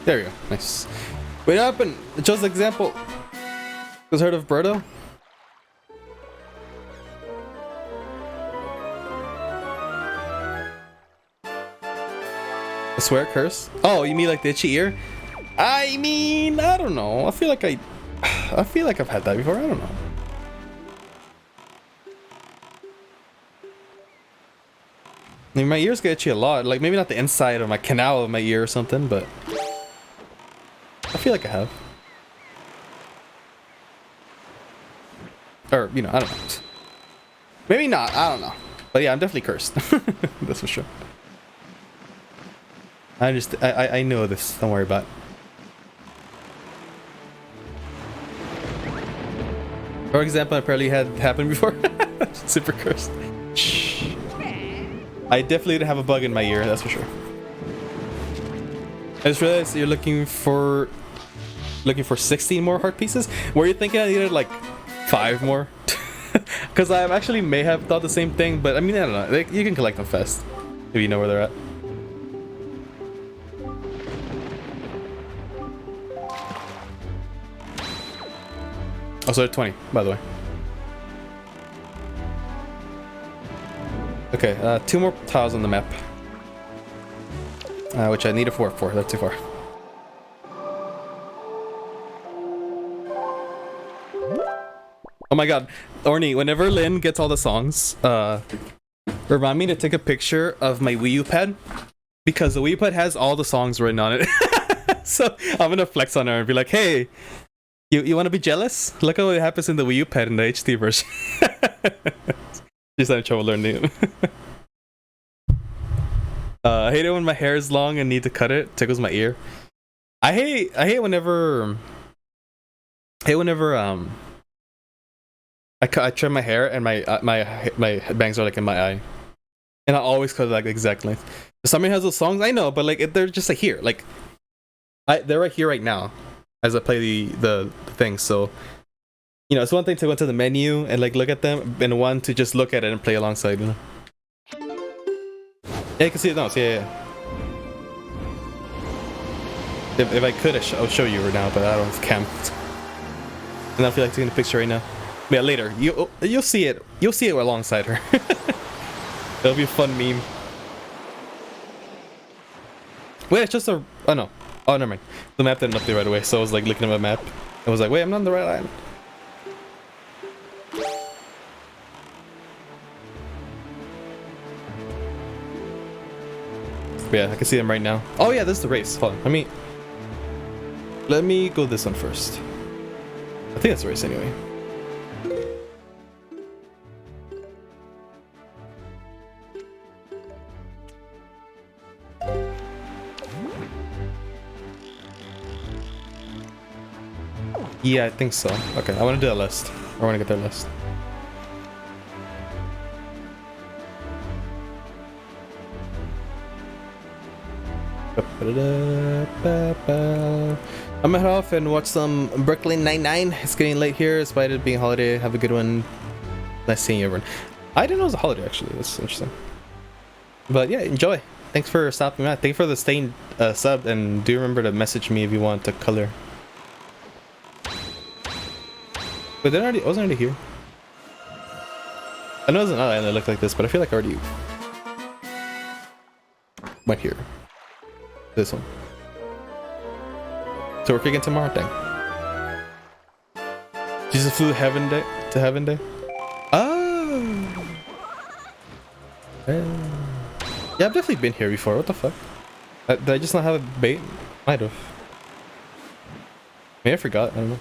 There we go. Nice. Wait up and just example. Was heard of Birdo? I swear curse? Oh, you mean like the itchy ear? I mean, I don't know. I feel like I've had that before. I don't know. I mean, my ears get itchy a lot. Like maybe not the inside of my canal of my ear or something, but I feel like I have. Or, you know, I don't know. Maybe not, I don't know. But yeah, I'm definitely cursed. That's for sure. I know this, don't worry about it. For example, apparently had happened before. Super cursed. Shh. I definitely have a bug in my ear, that's for sure. I just realized you're looking for 16 more heart pieces. Were you thinking I needed like 5 more? Because I actually may have thought the same thing, but I mean, I don't know. Like, you can collect them fast if you know where they're at. Oh, so they're 20, by the way. Okay, 2 more tiles on the map. Which I need a 4 for. That's too far. Oh my god, Orny, whenever Lynn gets all the songs, remind me to take a picture of my Wii U pad, because the Wii U pad has all the songs written on it. So I'm gonna flex on her and be like, hey, you wanna be jealous? Look at what happens in the Wii U pad in the HD version. She's having trouble learning it. I hate it when my hair is long and need to cut it. It tickles my ear. I hate whenever I trim my hair and my bangs are like in my eye, and I always cut it like the exact length. Somebody has those songs, I know, but like they're just like here, like they're right here right now as I play the thing. So you know, it's one thing to go into the menu and like look at them, and one to just look at it and play alongside. You know? Yeah, you can see it now. Yeah. If I could, I'll show you right now, but I don't have cam. And I feel like taking a picture right now. Yeah, later. You'll see it. You'll see it alongside her. It'll be a fun meme. Wait, it's just a... Oh, no. Oh, never mind. The map didn't update right away, so I was like looking at my map. I was like, wait, I'm not on the right line. But yeah, I can see them right now. Oh yeah, this is the race. Hold on. Let me go this one first. I think that's the race anyway. Yeah, I think so. Okay, I want to do that list. I want to get that list. I'm gonna head off and watch some Brooklyn Nine-Nine. It's getting late here, despite it being a holiday. Have a good one. Nice seeing everyone. I didn't know it was a holiday, actually. That's interesting. But yeah, enjoy. Thanks for stopping by. Thank you for the staying sub, and do remember to message me if you want to color. But then I wasn't already here. I know there's another island that looked like this, but I feel like I already went here. This one. So we're kicking tomorrow, dang. Jesus flew heaven day to heaven day. Oh. Yeah, I've definitely been here before. What the fuck? Did I just not have a bait? Might have. Maybe I forgot. I don't know.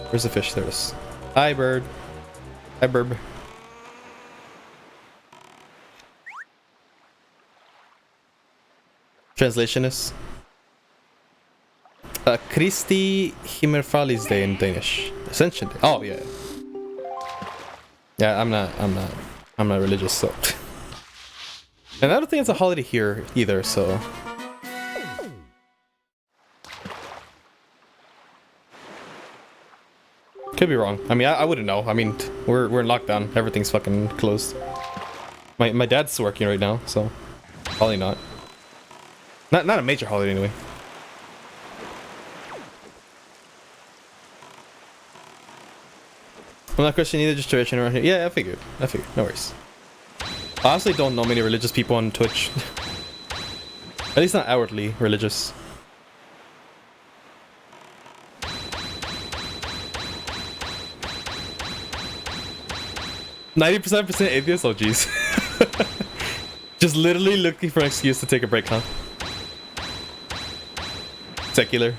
Where's the fish? There it is. Hi, bird. Hi, burb. Translation is Kristi Himmelfärdsdag Day in Danish. Ascension Day. Oh yeah. Yeah, I'm not religious, so. And I don't think it's a holiday here either, so. Could be wrong. I mean, I wouldn't know. I mean, we're in lockdown. Everything's fucking closed. My dad's working right now, so probably not. Not a major holiday anyway. I'm not Christian either, just tradition around here. Yeah, I figured. No worries. I honestly don't know many religious people on Twitch. At least not outwardly religious. %90% atheist? Oh jeez. Just literally looking for an excuse to take a break, huh? Secular.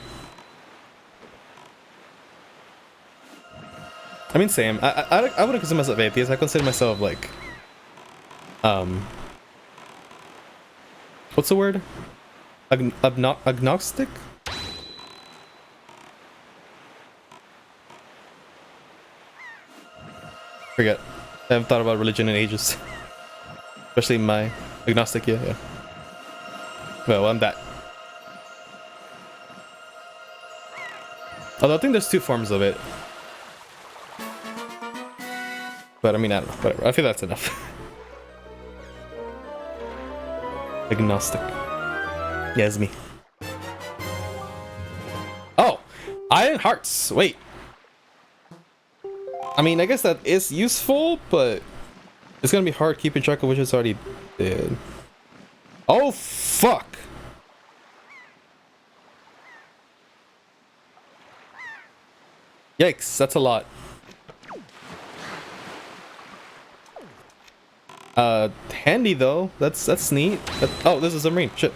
I mean, same. I wouldn't consider myself atheist. I consider myself like, what's the word? Agnostic? Forget. I haven't thought about religion in ages. Especially my agnostic, yeah. Well, I'm that. Although I think there's two forms of it. But I mean, I don't know. Whatever. I feel that's enough. Agnostic. Yeah, it's me. Oh! Iron Hearts! Wait. I mean, I guess that is useful, but it's gonna be hard keeping track of which is already dead. Oh, fuck! Yikes, that's a lot. Handy though. That's neat. Oh, this is a submarine. Shit.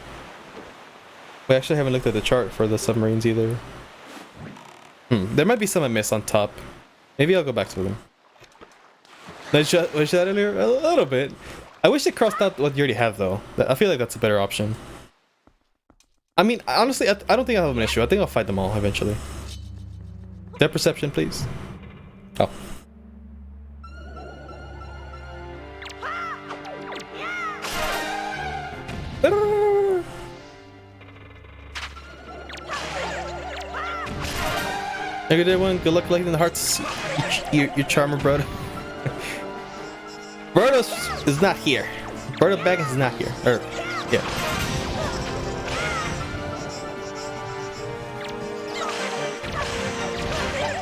We actually haven't looked at the chart for the submarines either. There might be some I missed on top. Maybe I'll go back to them. Was that earlier? A little bit. I wish they crossed out what you already have though. I feel like that's a better option. I mean, honestly, I don't think I'll have an issue. I think I'll fight them all eventually. Depth perception, please. Oh. Have a good day, everyone. Good luck collecting the hearts. Your charmer, Brodo. Brodo is not here. Brodo Baggins is not here. Yeah.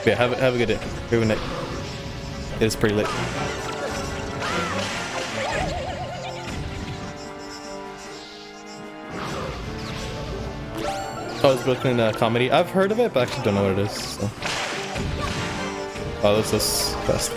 Yeah, have a good day. Good night. It is pretty late. Oh, it's Brooklyn comedy. I've heard of it, but I actually don't know what it is. So. Oh, this is best.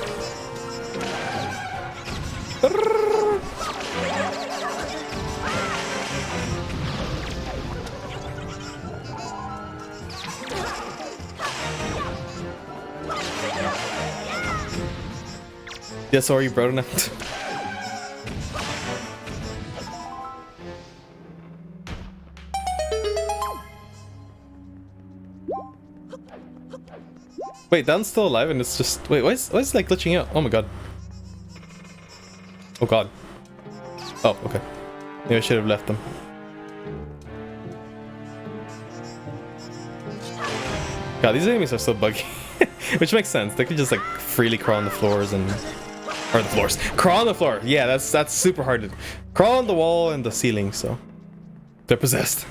Yeah, sorry, bro. Wait, Dan's still alive and it's just... Wait, why is it like glitching out? Oh my god. Oh god. Oh, okay. Maybe I should have left them. God, these enemies are so buggy. Which makes sense. They could just like freely crawl on the floors and... Or the floors. Crawl on the floor! Yeah, that's super hard to... Crawl on the wall and the ceiling, so... They're possessed.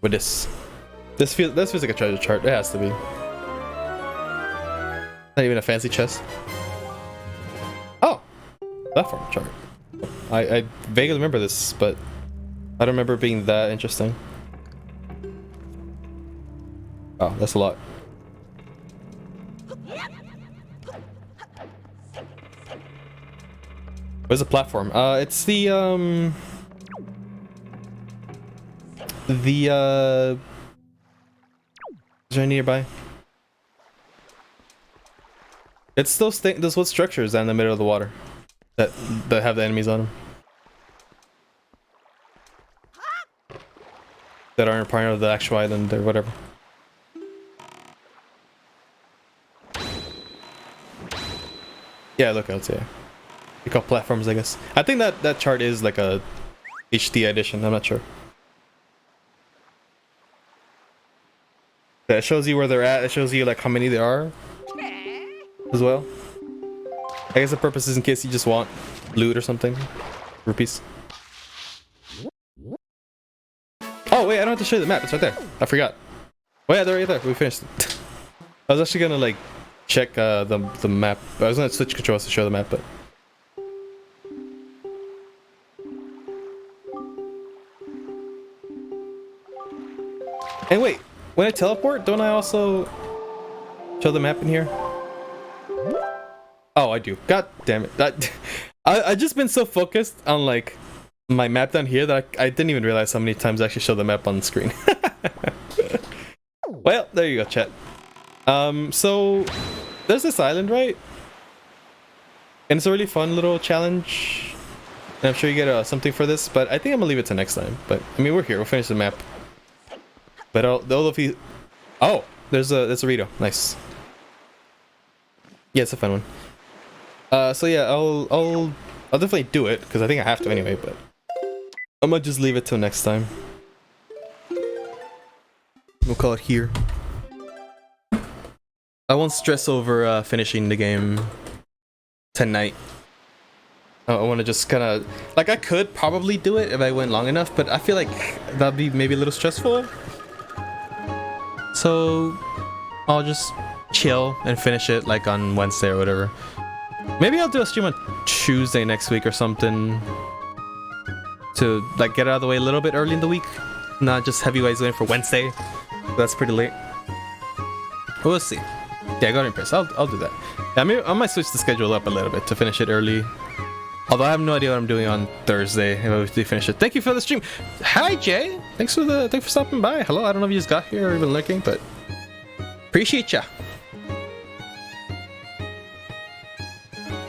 With this feels like a treasure chart. It has to be. Not even a fancy chest. Platform chart. I vaguely remember this, but I don't remember it being that interesting. Oh, that's a lot. Where's the platform? It's the is there any nearby? It's those wood structures down in the middle of the water that have the enemies on them. That aren't part of the actual island or whatever. Yeah, lookouts, yeah. They call platforms, I guess. I think that chart is like a HD edition, I'm not sure. That shows you where they're at, it shows you like how many there are as well. I guess the purpose is in case you just want loot or something. Rupees. Oh wait, I don't have to show you the map, it's right there. I forgot. Oh yeah, they're right there, we finished it. I was actually gonna like check the map. I was gonna switch controls to show the map, but and wait, when I teleport, don't I also show the map in here? Oh, I do. God damn it. I just been so focused on like my map down here that I didn't even realize how many times I actually show the map on the screen. Well, there you go, chat. So there's this island, right? And it's a really fun little challenge. And I'm sure you get something for this, but I think I'm gonna leave it to next time. But I mean, we're here. We'll finish the map. But all of you. Oh, there's a Rito. Nice. Yeah, it's a fun one. So yeah, I'll definitely do it because I think I have to anyway. But I'm gonna just leave it till next time. We'll call it here. I won't stress over finishing the game tonight. I want to just kind of like I could probably do it if I went long enough, but I feel like that'd be maybe a little stressful. So I'll just chill and finish it like on Wednesday or whatever. Maybe I'll do a stream on Tuesday next week or something to like get out of the way a little bit early in the week, not just have you guys waiting for Wednesday. That's pretty late. We'll see. Yeah, I got impressed. I'll do that. Yeah, I might switch the schedule up a little bit to finish it early. Although I have no idea what I'm doing on Thursday if I do finish it. Thank you for the stream. Hi Jay. Thanks for stopping by. Hello. I don't know if you just got here or even lurking, but appreciate ya.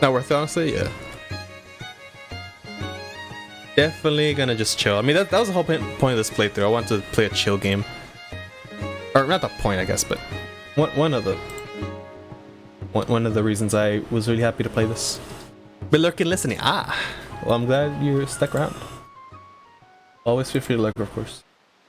Not worth it, honestly. Yeah. Definitely gonna just chill. I mean, that was the whole point of this playthrough. I want to play a chill game. Or not the point, I guess, but one of the reasons I was really happy to play this. But lurking, listening. Ah, well, I'm glad you stuck around. Always feel free to lurk, of course.